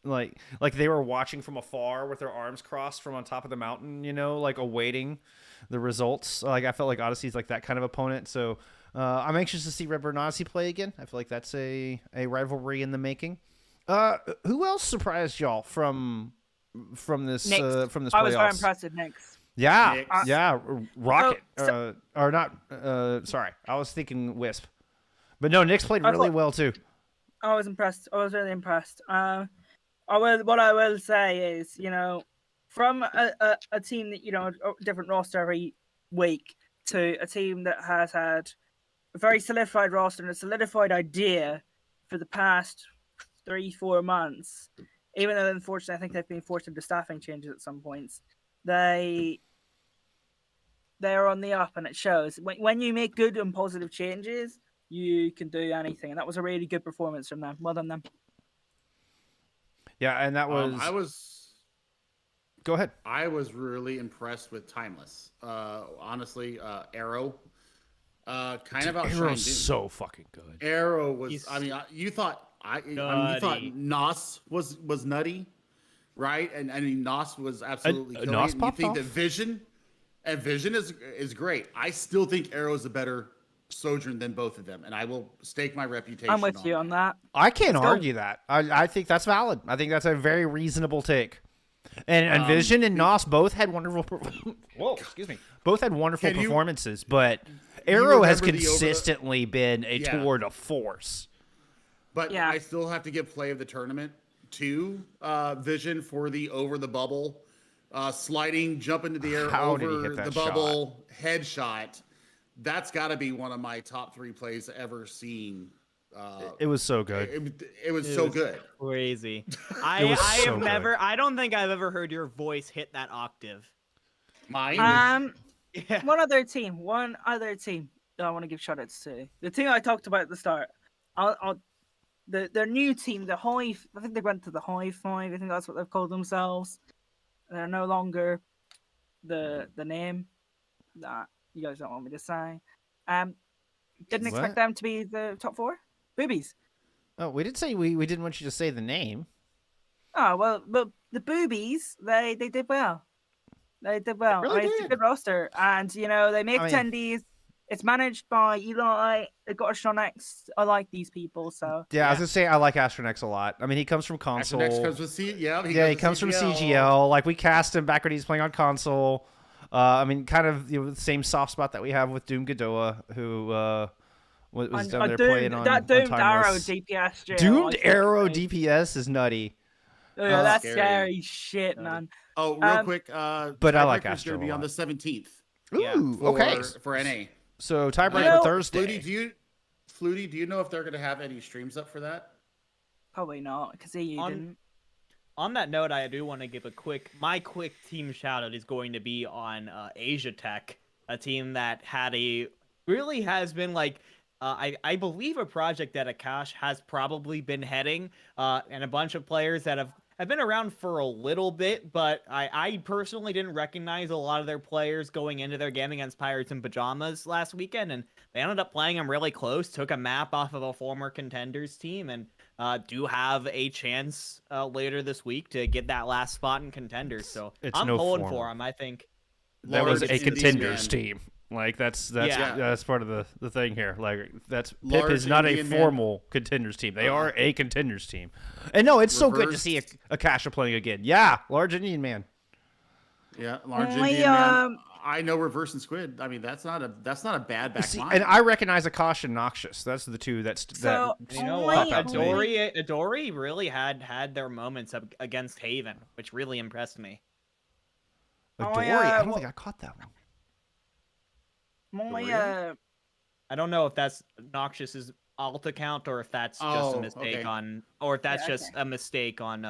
like they were watching from afar with their arms crossed from on top of the mountain, like awaiting the results. Like I felt like Odyssey's like that kind of opponent. So I'm anxious to see Redbird and Odyssey play again. I feel like that's a rivalry in the making. Who else surprised y'all from this Nyx. from this I was very playoffs? impressed with Nyx. Yeah, Nyx. yeah, Rocket, So- or not? Sorry, I was thinking Wisp, but no, Nyx played I really thought- well too. I was impressed. I was really impressed. What I will say is, from a team that a different roster every week to a team that has had a very solidified roster and a solidified idea for the past 3-4 months. Even though, unfortunately, I think they've been forced into staffing changes at some points. They are on the up, and it shows. When you make good and positive changes, you can do anything, and that was a really good performance from them. Well done, them. Yeah, and that was. Go ahead. I was really impressed with Timeless. Honestly, Arrow, kind of outshined Arrow's Doom. so fucking good. Arrow was. He's You thought you thought nutty. Nos was nutty, right? And I mean Nos was absolutely killing Nos it. And you popped think off. that Vision is great. I still think Arrow's a better Sojourn than both of them, and I will stake my reputation. I'm with you on that. I can't Let's go. argue that. I think that's valid. I think that's a very reasonable take. And Vision and Nos both had wonderful. Whoa, excuse me. Both had wonderful Can you- performances, but Arrow has remember the consistently been a Yeah. tour de force. But Yeah. I still have to give play of the tournament to Vision for the over the bubble, sliding, jump into the air How did he over hit that the bubble headshot. That's got to be one of my top 3 plays ever seen. It was so good. It was so good. Crazy. It I was I so have good. never. I don't think I've ever heard your voice hit that octave. Mine. Yeah. One other team that I want to give shout outs to. The team I talked about at the start. Their new team, the Hive. I think they went to the Hive 5. I think that's what they've called themselves. They're no longer the name that you guys don't want me to say. Didn't expect What? them to be the top 4. Boobies. Oh, we did say we didn't want you to say the name. Oh well, but the Boobies they did well. They did well. really I mean, it's a did. good roster, and they make I mean- attendees. It's managed by Eli. They got a Shonex. I like these people, so Yeah, I was gonna say I like Astronex a lot. I mean, he comes from console. Next comes with he He comes from CGL. Like we cast him back when he's playing on console. I mean, kind of the same soft spot that we have with Doom Godoa, who was And, down there playing on that Doomed Arrow Timeless. DPS. jail, I Doomed think, Arrow right? DPS is nutty. Oh, yeah, that's Scary. scary shit, man. Oh, real Um, quick. But I like Tiebreaker's Astro going to be a on the lot. 17th. Yeah. Ooh, For, okay. For NA. So tiebreaker You know- Thursday. Flutie, do you know if they're going to have any streams up for that? Probably not, because you On- didn't. On that note, I do want to give my quick team shout out is going to be on Asia Tech, a team that really has been like, I believe a project that Akash has probably been heading, and a bunch of players that have been around for a little bit, but I personally didn't recognize a lot of their players going into their game against Pirates in Pajamas last weekend, and they ended up playing them really close, took a map off of a former Contenders team, and do have a chance later this week to get that last spot in Contenders. So It's I'm no pulling former. for them. I think. That Lord, was it's a Indies, contenders man. team. Like that's Yeah. part of the thing here. Like that's Pip Large is not a Indian man. formal contenders team. They are a contenders team. And no, it's so good to see Akasha playing again. Yeah, large Indian man. Yeah, large Only, Indian man. I know Reverse and Squid. I mean, that's not a bad back See, line. and I recognize Akasha and Noxious. That's the two that So, You know Only- what? pop out to me. Adori really had their moments against Haven, which really impressed me. Adori. yeah, I don't well- think I caught that one. My Doria? I don't know if that's Noxious's alt account or if that's just Oh, a mistake okay. or if that's Yeah, just a mistake on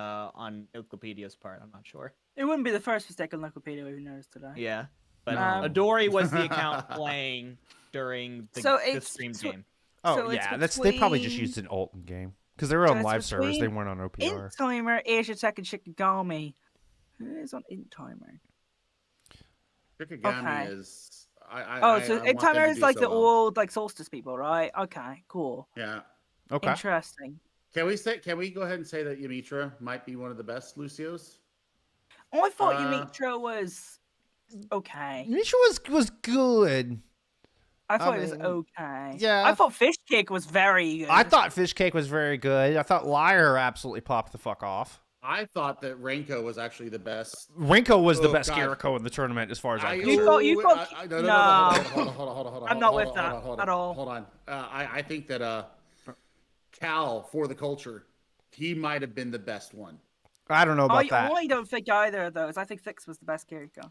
Wikipedia's part. I'm not sure. It wouldn't be the first mistake on Wikipedia we've noticed today. Yeah, but No. Adori was the account playing during So the it's streamed so- game. Oh So it's yeah, they probably just between- used an alt in game because they were on it's live servers. They between weren't on OPR. Int Timer, Asia Tech, and Shikigami. Who is on Int Timer? Shikigami Okay. is. I Oh, so I Int want them Timer to is do like so the well. old like Solstice people, right? Okay, cool. Yeah. Okay. Interesting. Can we go ahead and say that Yamitra might be one of the best Lucios? Oh, I thought Uh, Yumitra was okay. Misha was good. I thought it mean, was okay. yeah. I thought Fish Cake was very good. I thought Fish Cake was very good. I thought Liar absolutely popped the fuck off. I thought that Renko was actually the best. Rinko was the Oh, best God. Kiriko in the tournament, as far as I'm I- concerned. You thought- no, no. hold on. I'm not hold with on, that hold on, at all. Hold on. I think that Cal for the culture, he might have been the best one. I don't know about I that. don't think either of those. I think Fix was the best Kiriko.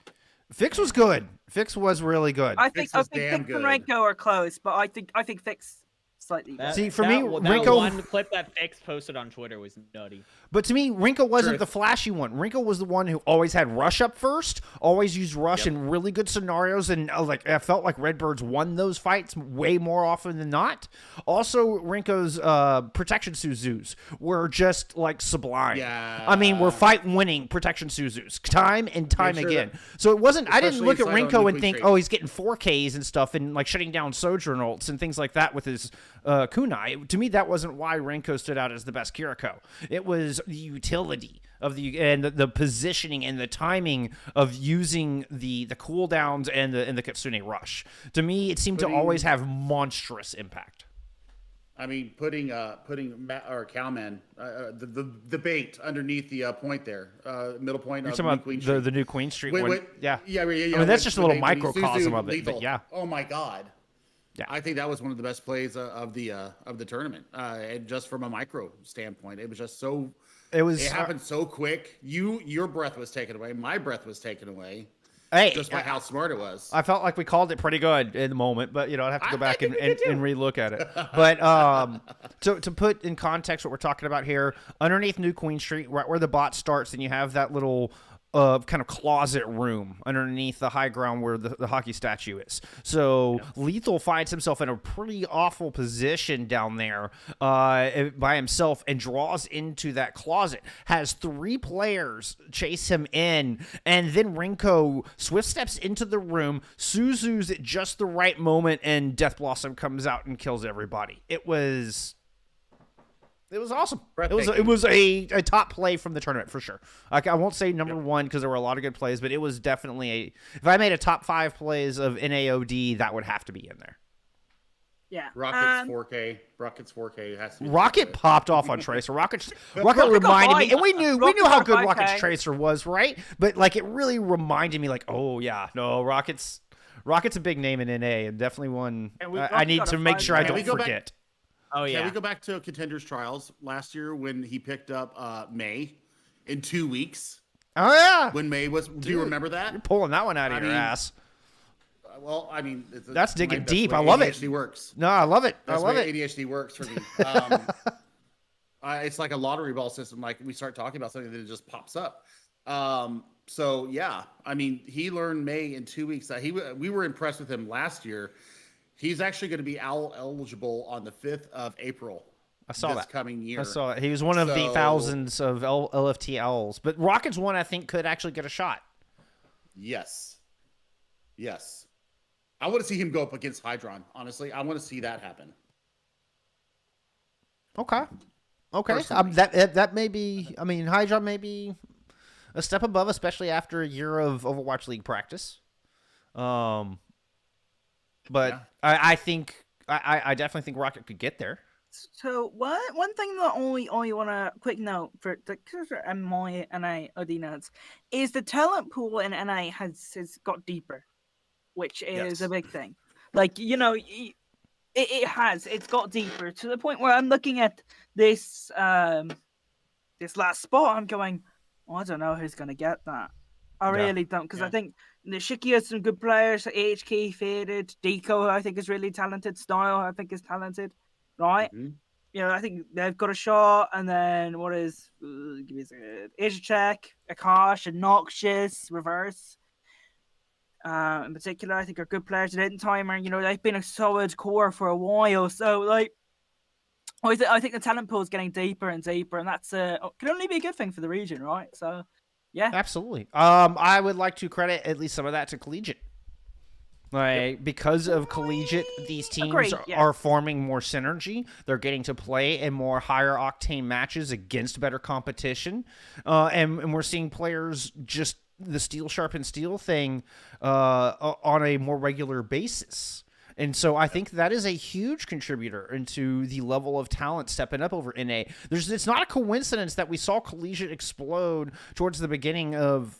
Fix was good. Fix was really good. I think Fix was Fix damn and good. Renko are close, but I think Fix slightly better. See, for me, that Rinko- one clip that Fix posted on Twitter was nutty. But to me, Rinko wasn't Truth. the flashy one. Rinko was the one who always had Rush up first, always used Rush in really good scenarios, and like I felt like Redbirds won those fights way more often than not. Also, Rinko's protection Suzus were just like sublime. Yeah. I mean, we're fight winning protection Suzus time and time sure again. that- So it wasn't. I didn't Especially look at inside on Rinko New and Queen think, Street. oh, he's getting 4Ks and stuff, and like shutting down Sojourn ults and things like that with his kunai. To me, that wasn't why Renko stood out as the best Kiriko. It was the utility of the positioning and the timing of using the cooldowns and the Kitsune Rush. To me, it seemed to Putting- always have monstrous impact. I mean, putting Matt or Cowman the bait underneath the point there, middle point You're of talking New about Queen the Street. New Queen Street Wait, one. wait, Yeah. yeah. I mean, that's just a little when microcosm Suzu of it, but lethal. yeah. Oh my God. Yeah. I think that was one of the best plays of the tournament, and just from a micro standpoint, it was just so. It was. It happened so quick. Your breath was taken away. My breath was taken away. Hey, Just by how smart it was. I felt like we called it pretty good in the moment, but I'd have to go I back think and we did too. relook at it. But to put in context what we're talking about here, underneath New Queen Street, right where the bot starts, and you have that little kind of closet room underneath the high ground where the hockey statue is. So Lethal finds himself in a pretty awful position down there by himself and draws into that closet. Has 3 players chase him in, and then Rinko swift steps into the room, Suzu's at just the right moment, and Death Blossom comes out and kills everybody. It was awesome. It was a top play from the tournament for sure. I won't say number one because there were a lot of good plays, but it was definitely if I made a top 5 plays of NAOD, that would have to be in there. Yeah. Rocket's 4K. Rocket's 4K has to be. Rocket popped off on Tracer. Rocket reminded me, and we knew Rocket how got good 5K. Rocket's Tracer was, right? But like it really reminded me, like, oh yeah, no, Rocket's a big name in NA and definitely one And I Rocket need got to a make sure I 5K. Can we don't go back- forget. Oh Can yeah. we go back to Contenders Trials last year when he picked up May in 2 weeks? Oh yeah, When May was, do you remember you're that? pulling that one out of I your mean, ass. Well, I mean, That's digging the deep. way I love it. ADHD works. No, I love it. That's I love the it. way ADHD works for me. It's like a lottery ball system. Like we start talking about something that it just pops up. So yeah, I mean, he learned May in 2 weeks. We were impressed with him last year. He's actually going to be OWL eligible on the 5th of April. I saw this that. coming year. I saw it. He was one of the So- thousands of LFT owls, but Rocket's one I think could actually get a shot. Yes. Yes. I want to see him go up against Hydron. Honestly, I want to see that happen. Okay. Personally. That may be. I mean, Hydra may be a step above, especially after a year of Overwatch League practice. But Yeah. I think I definitely think Rocket could get there. So one thing that I want to quick note for my NA OD notes is the talent pool in NA has got deeper, which is Yes. a big thing. Like it's got deeper to the point where I'm looking at this this last spot. I'm going, oh, I don't know who's gonna get that. I Yeah. really don't, because I Yeah. think Nishiki has some good players. HK faded, Deco I think is really talented. Style I think is talented. right? Mhm. I think they've got a shot, and then what is give me a second. Izzachek, Akash, and Noxious, Reverse. In particular, I think are good players at Timer. They've been a solid core for a while. So, I think the talent pool is getting deeper and deeper, and that's can only be a good thing for the region, right? So, yeah. Absolutely. I would like to credit at least some of that to Collegiate. Because of Collegiate, these teams Agreed, yeah. are forming more synergy. They're getting to play in more higher octane matches against better competition, and we're seeing players just the steel sharpen steel thing on a more regular basis. And so I think that is a huge contributor into the level of talent stepping up over NA. It's not a coincidence that we saw Collegiate explode towards the beginning of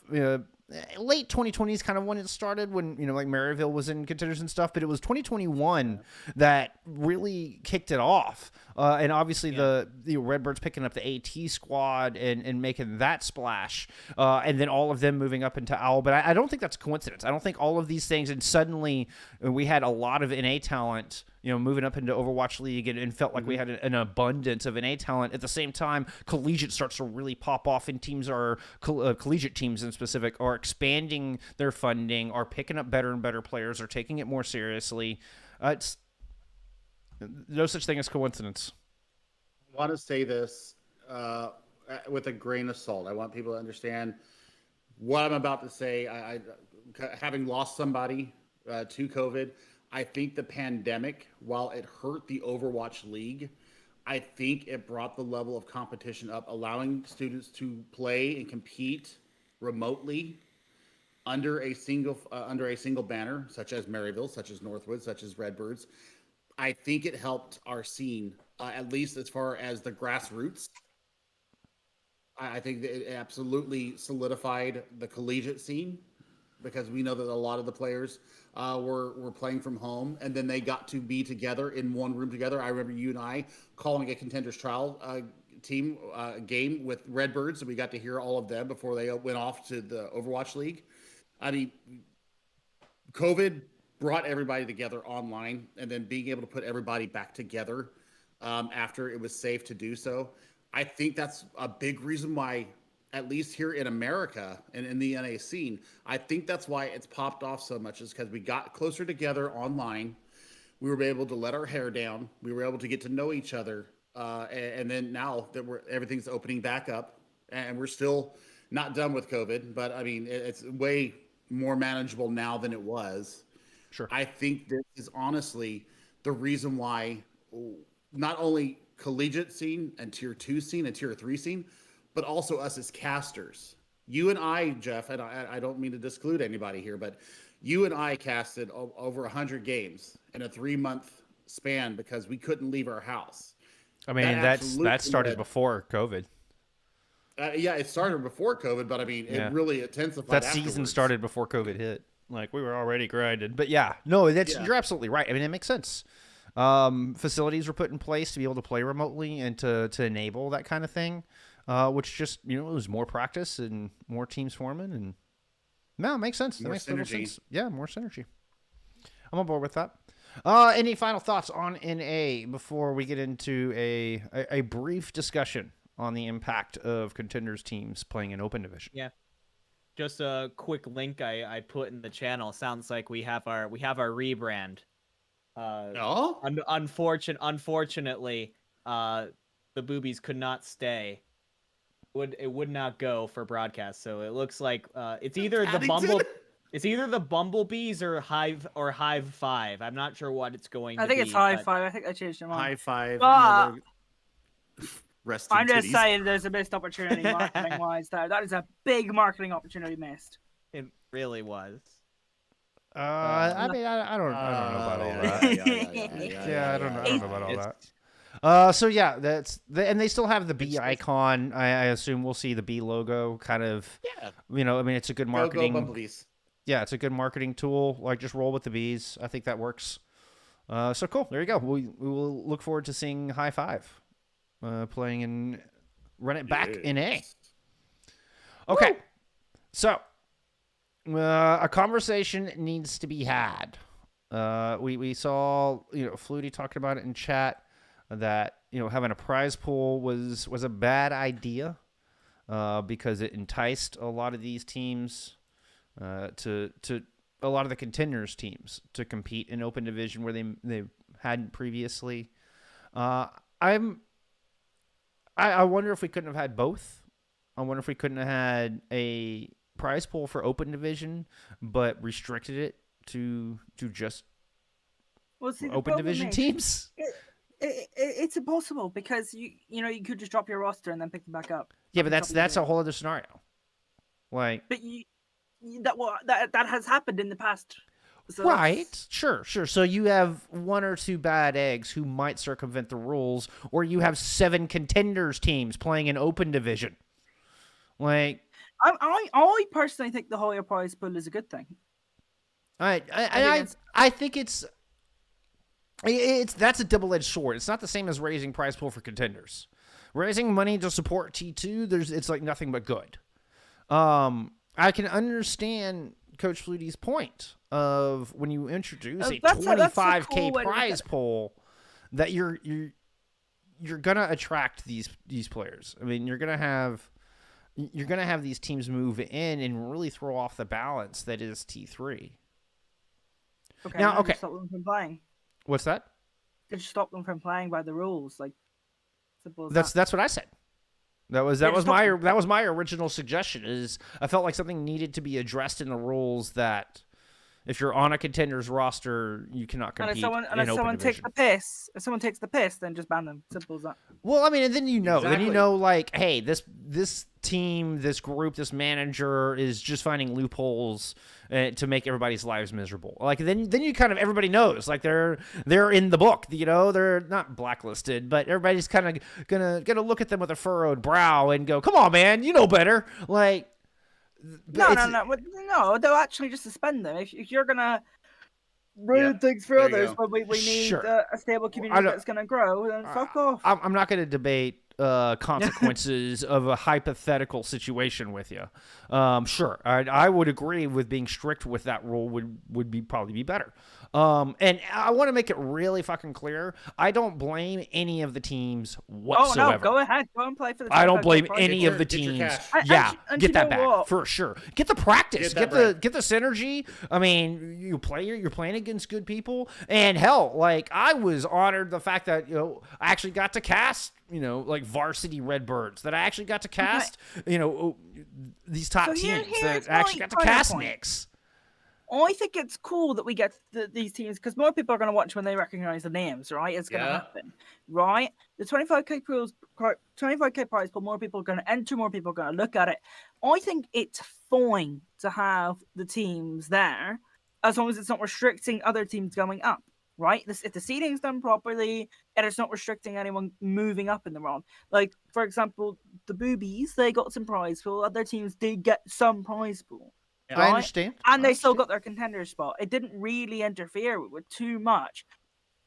late 2020s, kind of when it started, when like Maryville was in contenders and stuff. But it was 2021 that really kicked it off. And obviously the Redbirds picking up the AT squad and making that splash, and then all of them moving up into OWL. But I don't think that's a coincidence. I don't think all of these things, and suddenly we had a lot of NA talent moving up into Overwatch League, and felt like we had an abundance of NA talent. At the same time, Collegiate starts to really pop off, and teams are collegiate teams in specific are expanding their funding, are picking up better and better players, are taking it more seriously. It's no such thing as coincidence. I want to say this with a grain of salt. I want people to understand what I'm about to say. I having lost somebody to COVID, I think the pandemic, while it hurt the Overwatch League, I think it brought the level of competition up, allowing students to play and compete remotely under a single banner, such as Maryville, such as Northwood, such as Redbirds. I think it helped our scene, at least as far as the grassroots. I think that it absolutely solidified the collegiate scene, because we know that a lot of the players were playing from home, and then they got to be together in one room together. I remember you and I calling a Contenders Trial team game with Redbirds, and we got to hear all of them before they went off to the Overwatch League. I mean, COVID brought everybody together online, and then being able to put everybody back together after it was safe to do so. I think that's a big reason why, at least here in America and in the NA scene, I think that's why it's popped off so much, is because we got closer together online. We were able to let our hair down. We were able to get to know each other. And then now that everything's opening back up, and we're still not done with COVID, but I mean, it's way more manageable now than it was. Sure. I think this is honestly the reason why not only collegiate scene and tier 2 scene and tier 3 scene, but also us as casters. You and I, Jeff, and I don't mean to disclude anybody here, but you and I casted over 100 games in a 3-month span because we couldn't leave our house. I mean, that started before COVID. Yeah, it started before COVID, but I mean, it really intensified. That season started before COVID hit. Like, we were already grinded. But yeah, no, you're absolutely right. I mean, it makes sense. Facilities were put in place to be able to play remotely and to enable that kind of thing, which just, it was more practice and more teams forming. And no, it makes sense. That makes total sense. Yeah, more synergy. I'm on board with that. Any final thoughts on NA before we get into a brief discussion on the impact of Contenders teams playing in Open Division? Yeah. Just a quick link I put in the channel. Sounds like we have our rebrand. Unfortunately, the boobies could not stay. It would not go for broadcast. So it looks like it's either the Bumblebees or Hive 5. I'm not sure what it's going to be. I think it's Hive 5. I think I changed them on. High 5. I'm just saying there's a missed opportunity marketing wise there. That is a big marketing opportunity missed. It really was. I mean, I don't know about all that. I don't know about all that. So yeah, and they still have the B icon. I assume we'll see the B logo kind of. Yeah. I mean, it's a good marketing. Go Bumblebees. Yeah, it's a good marketing tool. Like, just roll with the bees. I think that works. So cool. There you go. We will look forward to seeing High 5 playing and run it back in A. Okay. Woo! So a conversation needs to be had. We saw Flutie talking about it in chat. that having a prize pool was a bad idea because it enticed a lot of these teams to a lot of the contenders teams to compete in open division where they hadn't previously. I wonder if we couldn't have had both. I wonder if we couldn't have had a prize pool for open division, but restricted it to just open division teams. It's impossible because you could just drop your roster and then pick them back up. Yeah, but that's a whole other scenario. Like, but that has happened in the past. So right? Sure. So you have one or two bad eggs who might circumvent the rules, or you have 7 contenders teams playing in open division. Like, I personally think the higher prize pool is a good thing. I think it's that's a double-edged sword. It's not the same as raising prize pool for contenders. Raising money to support T2, it's like nothing but good. I can understand Coach Flutie's point of when you introduce a 25K prize pool that you're gonna attract these players. I mean, you're gonna have these teams move in and really throw off the balance that is T3. Okay. Now, okay. Stop them from playing. What's that? Just stop them from playing by the rules. Like, simple as that's what I said. That was my original suggestion. Is I felt like something needed to be addressed in the rules that if you're on a contender's roster, you cannot compete. And if someone takes the piss, then just ban them. Simple as that. Well, I mean, and then Exactly. like, hey, this team, this group, this manager is just finding loopholes to make everybody's lives miserable. Like, then you kind of everybody knows, like they're in the book. They're not blacklisted, but everybody's kind of gonna look at them with a furrowed brow and go, "Come on, man, you know better." Like. No. They'll actually just suspend them if you're gonna ruin things for there you others. go. But we need Sure. a stable community that's gonna grow. Then fuck off. I'm not going to debate consequences of a hypothetical situation with you. Sure, I would agree with being strict with that rule would probably be better. And I want to make it really fucking clear. I don't blame any of the teams whatsoever. Oh no, go ahead, go and play for the. I don't blame Project. any of the Get your teams. cash. Yeah, And get you that know back what? for sure. Get the practice. Get Get that the synergy. I mean, you're playing against good people, and hell, like I was honored the fact that I actually got to cast like varsity Redbirds, that I actually got to cast these top So teams here's that actually my got to cast point. Knicks. I think it's cool that we get these teams because more people are going to watch when they recognize the names, right? It's going to happen, right? The 25K prize pool, more people are going to enter, more people are going to look at it. I think it's fine to have the teams there as long as it's not restricting other teams going up, right? If the seeding's done properly and it's not restricting anyone moving up in the round. Like, for example, the Boobies, they got some prize pool. Other teams did get some prize pool. I Right? understand. And they still got their contender spot. It didn't really interfere with too much.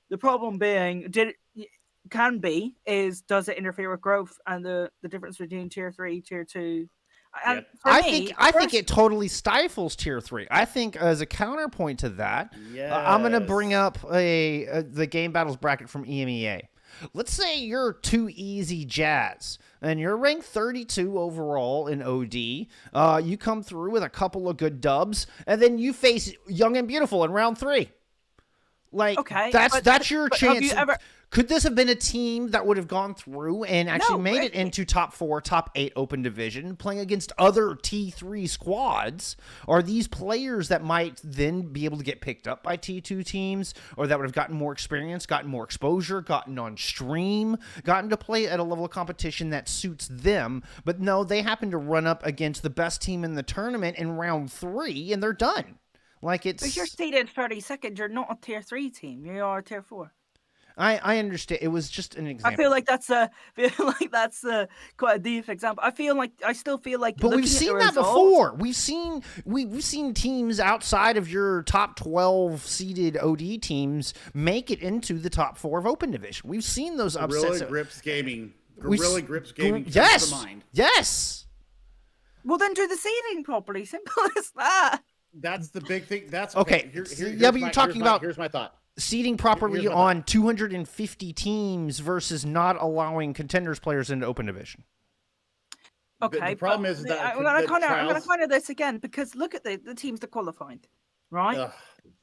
The problem being, does it interfere with growth and the difference between tier 3, tier 2? And for I me, think it totally stifles tier 3. I think as a counterpoint to that, I'm going to bring up the game battles bracket from EMEA. Let's say you're too easy Jazz and you're ranked 32 overall in OD. You come through with a couple of good dubs, and then you face Young and Beautiful in round 3. Like, Okay, that's your but have chance. you ever- Could this have been a team that would have gone through and actually No, made it into top 4, top 8 open division, playing against other T3 squads? Are these players that might then be able to get picked up by T2 teams, or that would have gotten more experience, gotten more exposure, gotten on stream, gotten to play at a level of competition that suits them? But no, they happen to run up against the best team in the tournament in round 3, and they're done. Like, it's... If you're seeded 32nd, you're not a tier 3 team. You are a tier 4. I understand. It was just an example. I feel like that's quite a deep example. I still feel like. But we've looking at the seen that results- before. We've seen teams outside of your top 12 seeded OD teams make it into the top 4 of open division. We've seen those upsets. Gorilla Grips Gaming. We've Gorilla s- Grips Gaming. comes to Yes. mind. Yes. Well, then do the seeding properly. Simple as that. That's the big thing. That's Okay. Here, Yeah, here's but you're my- talking here's my- about- Here's my thought. seeding properly Here's my on 250 teams versus not allowing contenders players into open division. Okay, The problem but is that I'm gonna the trials. counter this again because look at the teams that qualified, right? Ugh.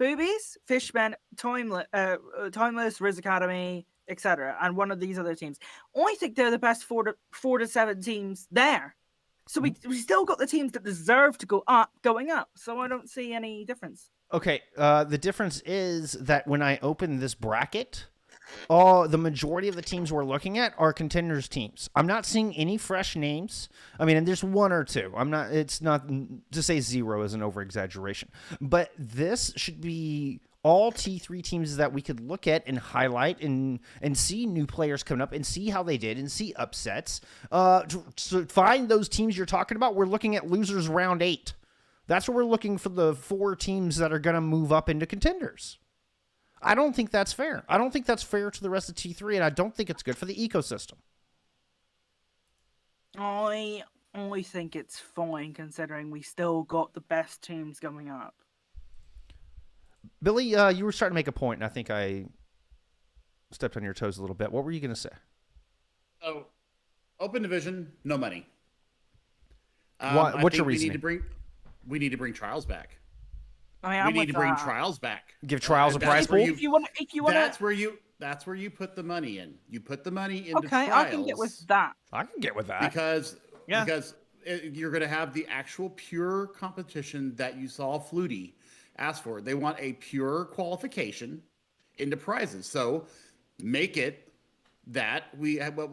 Boobies, Fishmen, Timeless, Riz Academy, etc., and one of these other teams. I think they're the best 4 to 7 teams there. So we still got the teams that deserve to going up. So I don't see any difference. Okay, the difference is that when I open this bracket, the majority of the teams we're looking at are contenders teams. I'm not seeing any fresh names. I mean, and there's one or two. It's not to say zero is an over exaggeration, but this should be all T3 teams that we could look at and highlight and see new players coming up and see how they did and see upsets. To find those teams you're talking about, we're looking at losers round 8. That's where we're looking for the 4 teams that are going to move up into contenders. I don't think that's fair. I don't think that's fair to the rest of T3, and I don't think it's good for the ecosystem. I think it's fine considering we still got the best teams going up. Billy, you were starting to make a point, and I think I stepped on your toes a little bit. What were you going to say? Oh, open division, no money. What's your reasoning? We need to bring trials back. I We need to bring trials back. Give trials a That's prize where pool? If you want, That's where you put the money in. You put the money into okay, trials. I can get with that. I can get with that. because Yeah. you're going to have the actual pure competition that you saw Flutie ask for. They want a pure qualification into prizes. So make it that we have what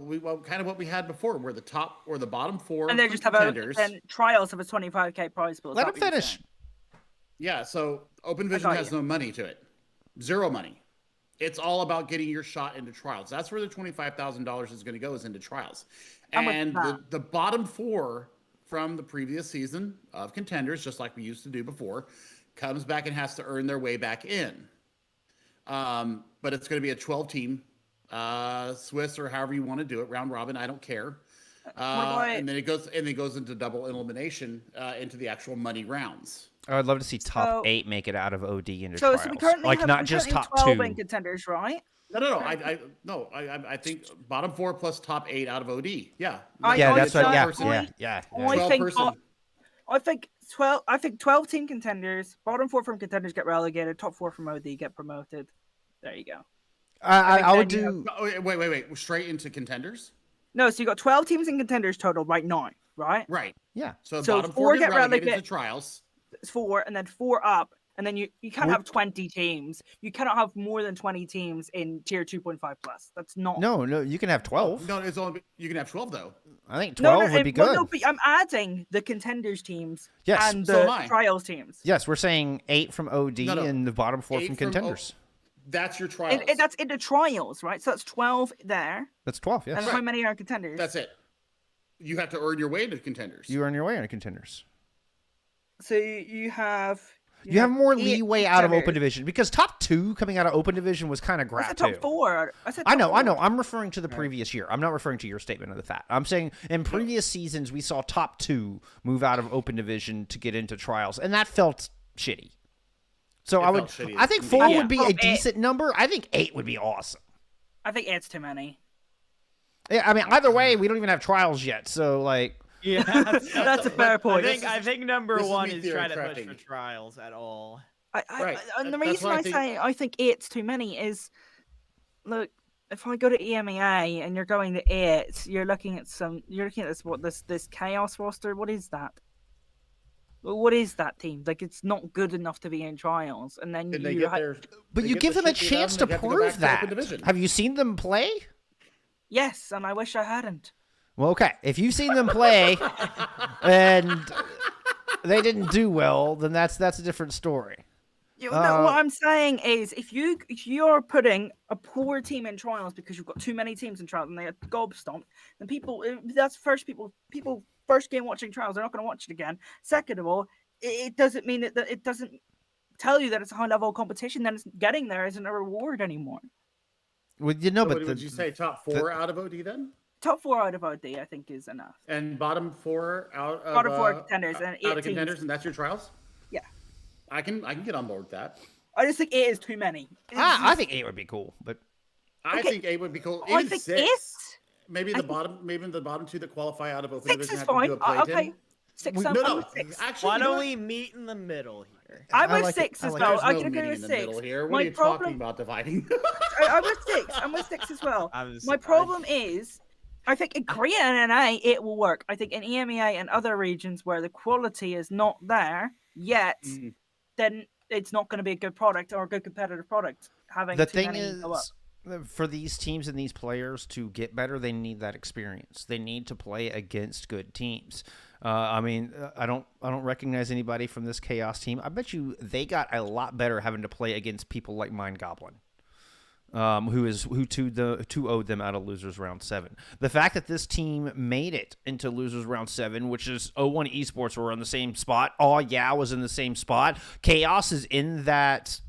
we had before, where the top or the bottom 4 And they just have contenders. and trials of a 25k prize pool. is Let that him what you're finish. saying? Yeah, so open vision got has you. no money to it. Zero money. It's all about getting your shot into trials. That's where the $25,000 is going to go, is into trials. I'm with And that. the bottom 4 from the previous season of contenders, just like we used to do before, comes back and has to earn their way back in. But it's going to be a 12-team Swiss, or however you want to do it, round robin. I don't care. And then it goes into double elimination into the actual money rounds. I would love to see top So- 8 make it out of OD into So trials. we currently Like have not just currently top 12 2. in contenders, right? No. I think bottom 4 plus top 8 out of OD. Yeah. Yeah, I that's right. Yeah, personally- yeah. I 12 think person. I think 12 team contenders, bottom 4 from contenders get relegated, top 4 from OD get promoted. There you go. I would then you do. Oh, wait. Straight into contenders? No, so you got 12 teams in contenders total right now, right? Right. Yeah. So, So bottom 4 4 get get relegated relegated. to trials. It's 4 and then 4 up. And then you can't We're- have 20 teams. You cannot have more than 20 teams in tier 2.5 plus. That's not. No, you can have 12. No, you can have 12 though. I think No, 12 would be well, good. no, but I'm adding the contenders teams Yes, and so the am I. trials teams. Yes, we're saying 8 from OD No. and the bottom 4 8 from from O- contenders. That's your trials. And that's in the trials, right? So that's 12 there. That's 12, yes. And how many are contenders? That's it. You have to earn your way into contenders. You earn your way on contenders. So you have. You have more 8 leeway out of open contenders. division because top 2 coming out of open division was kind of I crap said too. top 4. I said. I top know. 4. I'm referring to the previous year. I'm not referring to your statement of the fact. I'm saying in previous seasons we saw top 2 move out of open division to get into trials, and that felt shitty. So It I would. felt shitty. I think Yeah. 4 Yeah. would be Oh, a 8. decent number. I think 8 would be awesome. I think 8's too many. Yeah, I mean either way, we don't even have trials yet. So like, Yeah, That's a fair point. I think number this is 1 me is trying to push theory for crafting. trials at all. Right. And the That's reason why I I think- say I think 8's too many is, look, if I go to EMEA and you're going to 8, you're looking at this chaos roster. What is that? What is that team? Like, it's not good enough to be in trials, and then And they you get their. but they you get give the them a shit beat out chance of to them, they have go prove back to that. open division. Have you seen them play? yes, and I wish I hadn't. Well, okay. If you've seen them play and they didn't do well, then that's a different story. No, what I'm saying is, if you're putting a poor team in trials because you've got too many teams in trials and they are gob stomped, then people first game watching trials, they're not going to watch it again. Second of all, it doesn't mean that it doesn't tell you that it's a high level competition. Then it's getting there isn't a reward anymore. Well, you know, So but what would you say top 4 out of OD then? Top 4 out of OD, I think, is enough. And bottom 4 out of Bottom 4 contenders and 8 out of teams. contenders, and that's your trials. Yeah. I can get on board with that. I just think 8 is too many. I think 8 would be cool, but I Okay. think 8 would be cool. I Even think 6. 8. Maybe I the think- bottom, maybe the bottom 2 that qualify out of open 6 division is have to fine. do a play-in. Okay. 6 We- I'm No, fine no. with 6. Actually, Why you know don't what? we meet in the middle here? I'm I with like it. 6 I as like well. There's I no can agree meeting with in the 6. middle here. What My are you problem- talking about dividing? I'm with 6. I'm with 6 as well. I'm My problem is, I think in Korea and NA it will work. I think in EMEA and other regions where the quality is not there yet, Mm. then it's not going to be a good product or a good competitive product. Having the too thing many is, go up. for these teams and these players to get better, they need that experience. They need to play against good teams. I mean, I don't recognize anybody from this Chaos team. I bet you they got a lot better having to play against people like Mind Goblin, who 2-0'd them out of Losers Round 7. The fact that this team made it into Losers Round 7, which is 01 Esports were on the same spot. Oh yeah, was in the same spot. Chaos is in that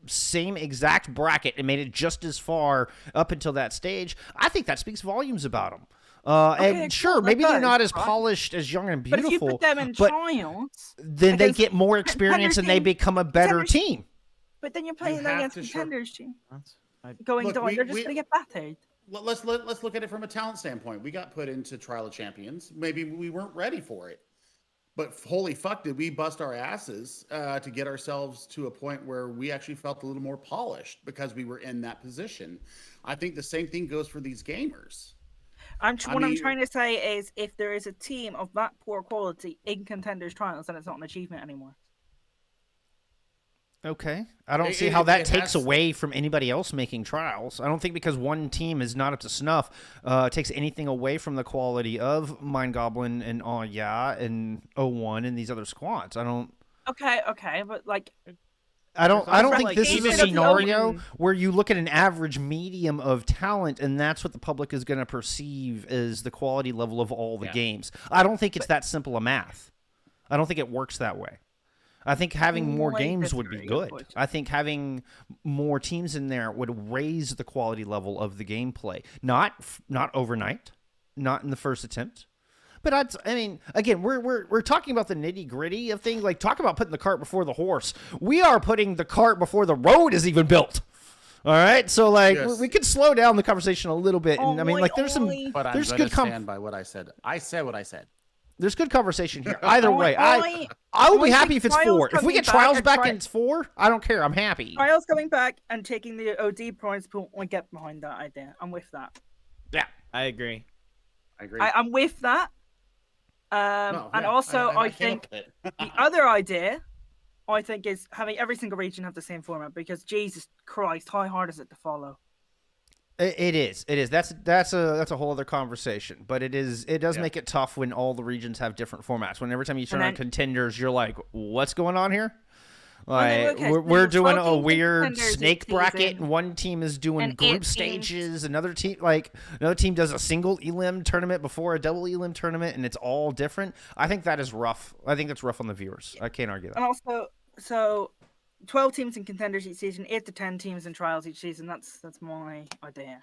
same exact bracket and made it just as far up until that stage. I think that speaks volumes about them. Okay, And sure, cool, maybe that they're not does, as right? polished as Young and But if you Beautiful, put them in but trials, then they against get more experience and they team- become a better contenders- team. but then you're playing have against to show- contenders team I- going Look, down. we- They're just we- going to get battered. Let's look at it from a talent standpoint. We got put into Trial of Champions. Maybe we weren't ready for it, but holy fuck, did we bust our asses to get ourselves to a point where we actually felt a little more polished because we were in that position. I think the same thing goes for these gamers. What I'm mean- trying to say is, if there is a team of that poor quality in contenders trials, then it's not an achievement anymore. Okay. I don't It- see it- how that it takes has- away from anybody else making trials. I don't think because one team is not up to snuff takes anything away from the quality of Mind Goblin and Oh Yeah and 01 and these other squads. I don't Okay, but like, I don't also, think like, this is even a if you scenario open- where you look at an average medium of talent and that's what the public is going to perceive as the quality level of all the Yeah. games. I don't think it's that simple a math. I don't think it works that way. I think having more I games would be disagree, good. unfortunately. I think having more teams in there would raise the quality level of the gameplay. Not overnight, not in the first attempt. But I mean, again, we're talking about the nitty gritty of things. Like, talk about putting the cart before the horse. We are putting the cart before the road is even built. All right, so like Yes. we could slow down the conversation a little bit. And I mean, like, there's some But I'm there's going good to stand by what I said. I said what I said. there's good conversation here. Either way, I I will be I happy think if it's Trials 4. If we coming get back trials and back try- and it's 4, I don't care. I'm happy. Trials coming back and taking the OD prize pool, I get behind that idea. I'm with that. Yeah. I agree. I agree. I'm with that. No, And yeah, also, I came think up with it. the other idea, I think, is having every single region have the same format, because Jesus Christ, how hard is it to follow? It is. That's a whole other conversation. But it does Yeah. make it tough when all the regions have different formats. When every time you turn on then- contenders, you're like, what's going on here? then, Like, okay, we're so doing 12 a teams in weird contenders snake each bracket, season, and one team is doing and 8 group teams. stages. Another team does a single elim tournament before a double elim tournament, and it's all different. I think that is rough. I think that's rough on the viewers. I can't argue that. And also, so 12 teams in contenders each season, 8 to 10 teams in trials each season. That's my idea.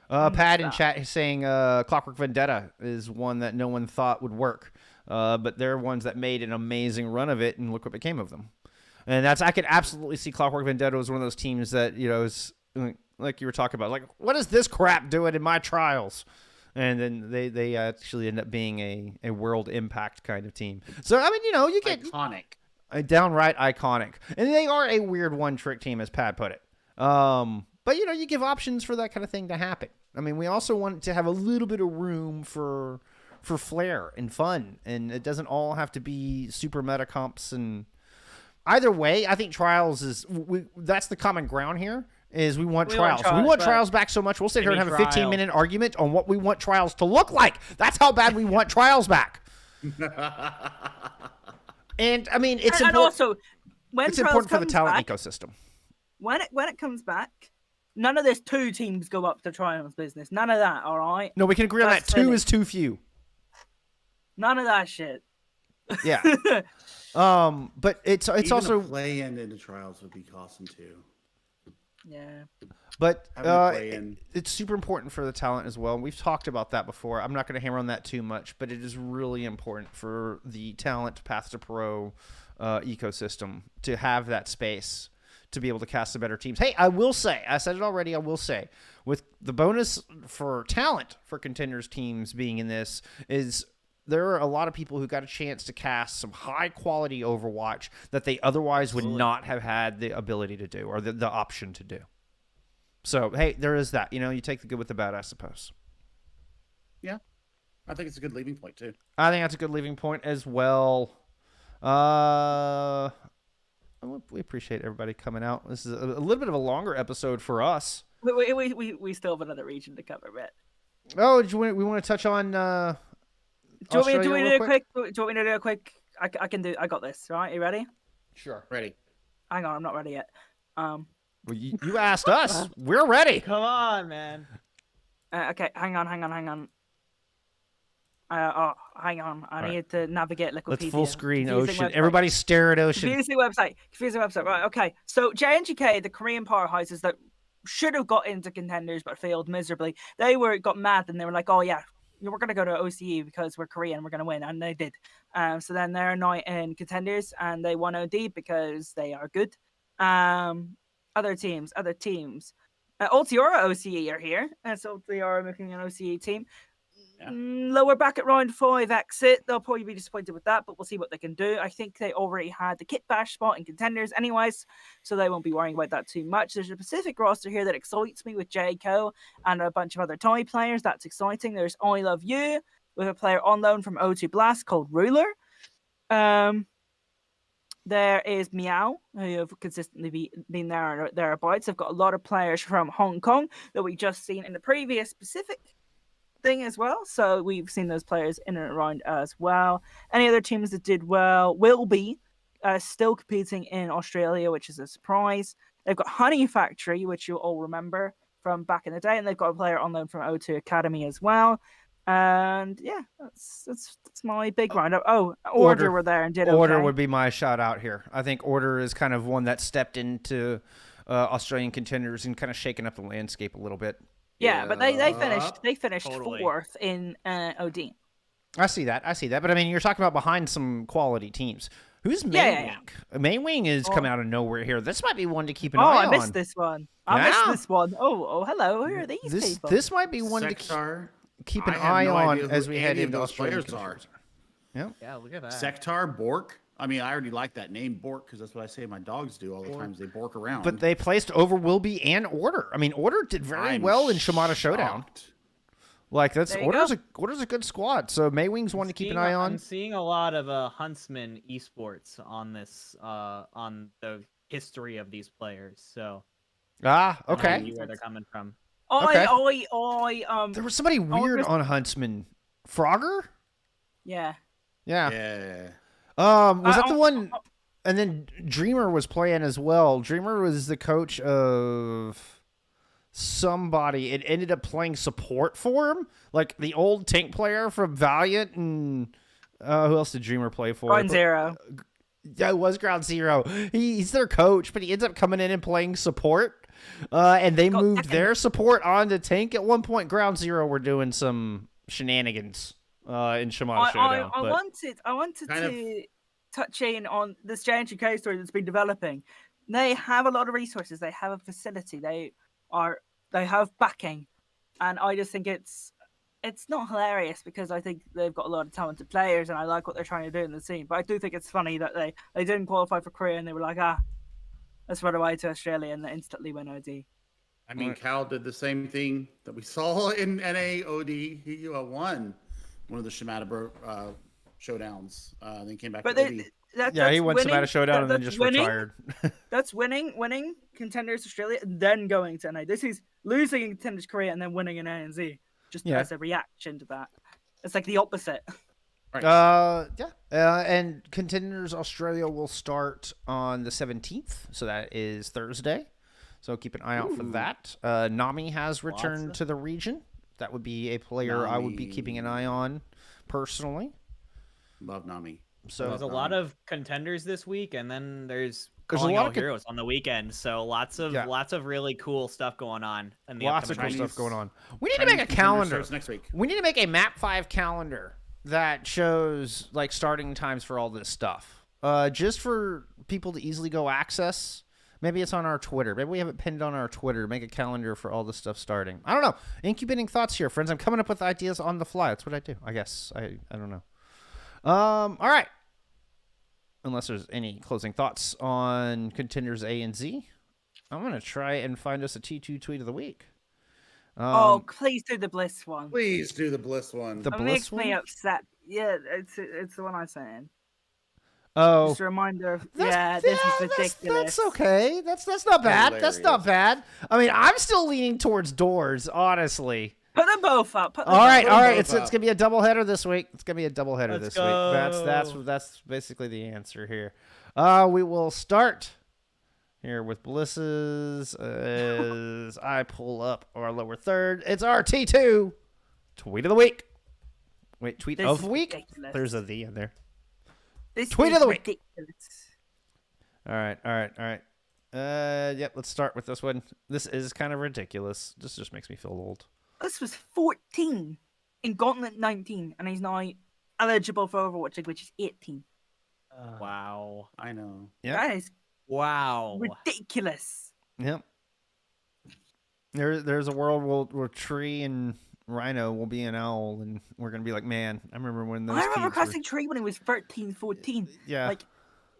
Pat in Stop. chat is saying Clockwork Vendetta is one that no one thought would work, but they're ones that made an amazing run of it, and look what became of them. And I could absolutely see Clockwork Vendetta as one of those teams that, you know, is like you were talking about, like, what is this crap doing in my trials? And then they actually end up being a world impact kind of team. So I mean, you know, you get Iconic. a downright iconic, and they are a weird one trick team, as Pat put it. But you know, you give options for that kind of thing to happen. I mean, we also want to have a little bit of room for flair and fun, and it doesn't all have to be super meta comps. And either way, I think trials that's the common ground here. Is we want trials. We want trials back so much we'll sit here and Give have me a trial. 15-minute argument on what we want trials to look like. That's how bad we want trials back. And I mean, it's and important. also, when It's trials important for the comes talent back, ecosystem. when it comes back, none of this 2 teams go up to trials business. None of that. All right. No, we can agree on that. That's 2 silly. is too few. None of that shit. Yeah. But it's Even also a play-in into trials would be awesome too. Yeah. but Having a play-in. it's super important for the talent as well. We've talked about that before. I'm not going to hammer on that too much, but it is really important for the talent path to pro ecosystem to have that space to be able to cast the better teams. Hey, I will say, I said it already, I will say, with the bonus for talent for contenders teams being in this is there are a lot of people who got a chance to cast some high-quality Overwatch that they otherwise would not have had the ability to do or the option to do. So, hey, there is that. You take the good with the bad, I suppose. Yeah, I think it's a good leaving point too. I think that's a good leaving point as well. We appreciate everybody coming out. This is a little bit of a longer episode for us. We still have another region to cover, but. Oh, we want to touch on Do you want me to Australia do real a quick? quick? Do you want me to do a quick? I got this. Right, you ready? Sure. Ready? Hang on, I'm not ready yet. Well, you asked us. We're ready. Come on, man. Okay, hang on. Hang on. I need to navigate Liquipedia. Let's full screen Confusing Ocean. website. Everybody stare at Ocean. Confusing website. Right, okay. So JNGK, the Korean powerhouses that should have got into contenders but failed miserably, got mad and they were like, oh yeah, we're going to go to OCE because we're Korean, we're going to win, and they did. So then they're now in contenders and they won OD because they are good. Other teams. Altiora OCE are here, and so they are making an OCE team. Yeah. Lower back at round 5 exit. They'll probably be disappointed with that, but we'll see what they can do. I think they already had the Kit Bash spot in contenders anyways, so they won't be worrying about that too much. There's a Pacific roster here that excites me with Jayco and a bunch of other Thai players. That's exciting. There's I Love You with a player on loan from O2 Blast called Ruler. There is Meow, who have consistently been there or thereabouts. They've got a lot of players from Hong Kong that we just seen in the previous Pacific thing as well. So we've seen those players in and around as well. Any other teams that did well will be still competing in Australia, which is a surprise. They've got Honey Factory, which you'll all remember from back in the day, and they've got a player on loan from O2 Academy as well. And yeah, that's my big roundup. Oh, Order were there and did okay. Order would be my shout out here. I think Order is kind of one that stepped into Australian contenders and kind of shaken up the landscape a little bit. Yeah, but they finished Totally. 4th in OD. I see that. But I mean, you're talking about behind some quality teams. Who's Maywing? Maywing is coming out of nowhere here. This might be one to keep an eye on. I missed this one. Oh, hello. Who are these people? This might be one to keep an eye on as we head into Australia. Yeah, look at that. Sectar, Bork. I mean, I already like that name, Bork, because that's what I say my dogs do all the times. They bork around. But they placed over Wilby and Order. I mean, Order did very well in Shimada Showdown. Like Order's a good squad. So Maywing's one to keep an eye on. I'm seeing a lot of Huntsman esports on this on the history of these players. So okay. I see where they're coming from. There was somebody weird on Huntsman. Frogger? Yeah. Was that the one? And then Dreamer was playing as well. Dreamer was the coach of somebody. It ended up playing support for him, like the old tank player from Valiant. And who else did Dreamer play for? Ground Zero. Yeah, it was Ground Zero. He's their coach, but he ends up coming in and playing support. And they moved their support onto tank at one point. Ground Zero were doing some shenanigans in Shimada Showdown. I wanted to touch in on this JNGK story that's been developing. They have a lot of resources. They have a facility. They have backing, and I just think it's not hilarious because I think they've got a lot of talented players, and I like what they're trying to do in the scene. But I do think it's funny that they didn't qualify for Korea, and they were like, let's run away to Australia and instantly win OD. I mean, Cal did the same thing that we saw in NA OD. He won one of the Shimada showdowns. Then came back to OD. He went Shimada Showdown and then just retired. That's winning Contenders Australia, and then going to NA. This is losing in Contenders Korea and then winning in ANZ. Just as a reaction to that. It's like the opposite. Right. And Contenders Australia will start on the 17th, so that is Thursday. So keep an eye out for that. Nami has returned to the region. That would be a player I would be keeping an eye on personally. Love Nami. So there's a lot of contenders this week, and then there's a calling lot all of heroes on the weekend. So lots of really cool stuff going on. Lots of cool stuff going on. We need to make a calendar next week. We need to make a Map 5 calendar that shows like starting times for all this stuff. Just for people to easily go access. Maybe it's on our Twitter. Maybe we have it pinned on our Twitter. Make a calendar for all this stuff starting. I don't know. Incubating thoughts here, friends. I'm coming up with ideas on the fly. That's what I do, I guess. I don't know. All right. Unless there's any closing thoughts on contenders A and Z, I'm going to try and find us a T2 tweet of the week. Oh, please do the Bliss one. Please do the Bliss one. The It Bliss makes one? me upset. Yeah, it's the one I sent in. Oh, Just a reminder of, That's- this is that's- ridiculous. That's okay. That's not bad. That's not bad. I mean, I'm still leaning towards doors, honestly. Put them both up. Put them All right, both all up. right. It's gonna be a doubleheader this week. It's gonna be a doubleheader Let's this week. That's basically the answer here. We will start here with Bliss's as I pull up our lower third. It's our T2 tweet of the week. Wait, tweet This of is the week. ridiculous. There's a "the" in there. This tweet is of the week. ridiculous. All right. Yep. Let's start with this one. This is kind of ridiculous. This just makes me feel old. This was 14 in Gauntlet 19, and he's now eligible for Overwatch League, which is 18. Wow. I know. Yep. That is Wow. ridiculous. Yep. There's a world where Tree and Rhino will be an owl, and we're gonna be like, man, I remember when those. I remember kids were-" casting Tree when he was 13, 14. Yeah. Like,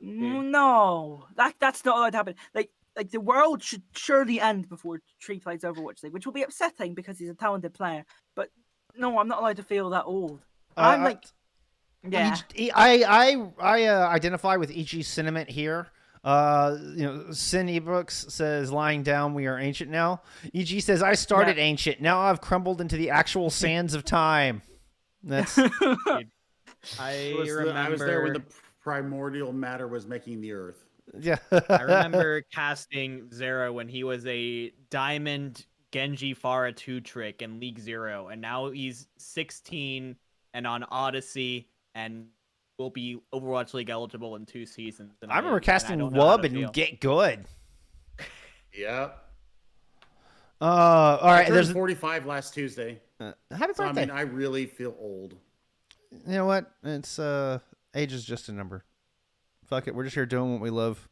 no, that's not allowed to happen. Like the world should surely end before Tree plays Overwatch League, which will be upsetting because he's a talented player. But no, I'm not allowed to feel that old. I'm like, yeah. I identify with EG's sentiment here. Sin eBooks says, lying down, we are ancient now. EG says, I started ancient. Now I've crumbled into the actual sands of time. That's I I was there when the primordial matter was making the earth. yeah. I remember casting Zero when he was a diamond Genji Pharah 2 trick in League Zero, and now he's 16 and on Odyssey and will be Overwatch League eligible in 2 seasons. I remember casting don't know how Wub to and feel. Get Good. Yep. All I right. turned There's 45 last Tuesday. happy So, I birthday. mean, I really feel old. You know what? It's age is just a number. Fuck it. We're just here doing what we love.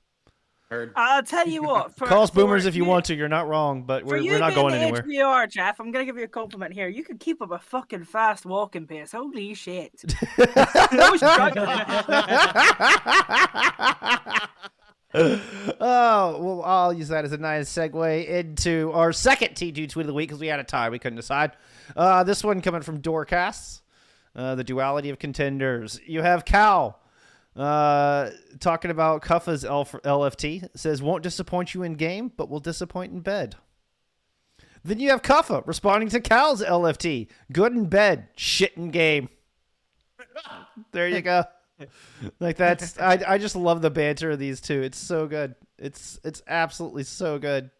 Heard. I'll tell you what. Call us boomers if you want to. You're not wrong, but we're not going anywhere. For you being the HBR, I'm gonna give you a compliment here. You can keep up a fucking fast walking pace. Holy shit! I was Oh, well, I'll use that as a nice segue into our second T2 tweet of the week because we had a tie. We couldn't decide. This one coming from Doorcasts, the duality of contenders. You have Cal talking about Kuffa's LFT. Says, won't disappoint you in game, but will disappoint in bed. Then you have Kuffa responding to Cal's LFT. Good in bed, shit in game. There you go. Like that's I just love the banter of these two. It's so good. It's absolutely so good.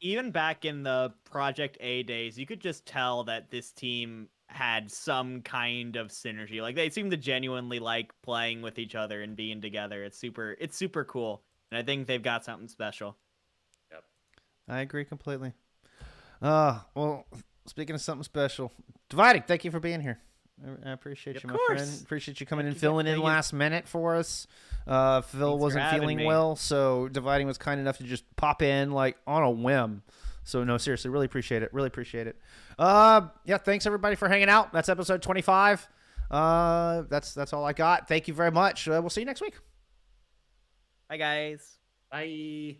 Even back in the Project A days, you could just tell that this team had some kind of synergy. Like they seem to genuinely like playing with each other and being together. It's super cool. And I think they've got something special. I agree completely. Well, speaking of something special, Dividing, thank you for being here. I appreciate you, my friend. Appreciate you coming in, filling in last minute for us. Phil wasn't feeling well, so Dividing was kind enough to just pop in like on a whim. So no, seriously, really appreciate it. Really appreciate it. Yeah, thanks everybody for hanging out. That's episode 25. That's all I got. Thank you very much. We'll see you next week. Bye guys. Bye.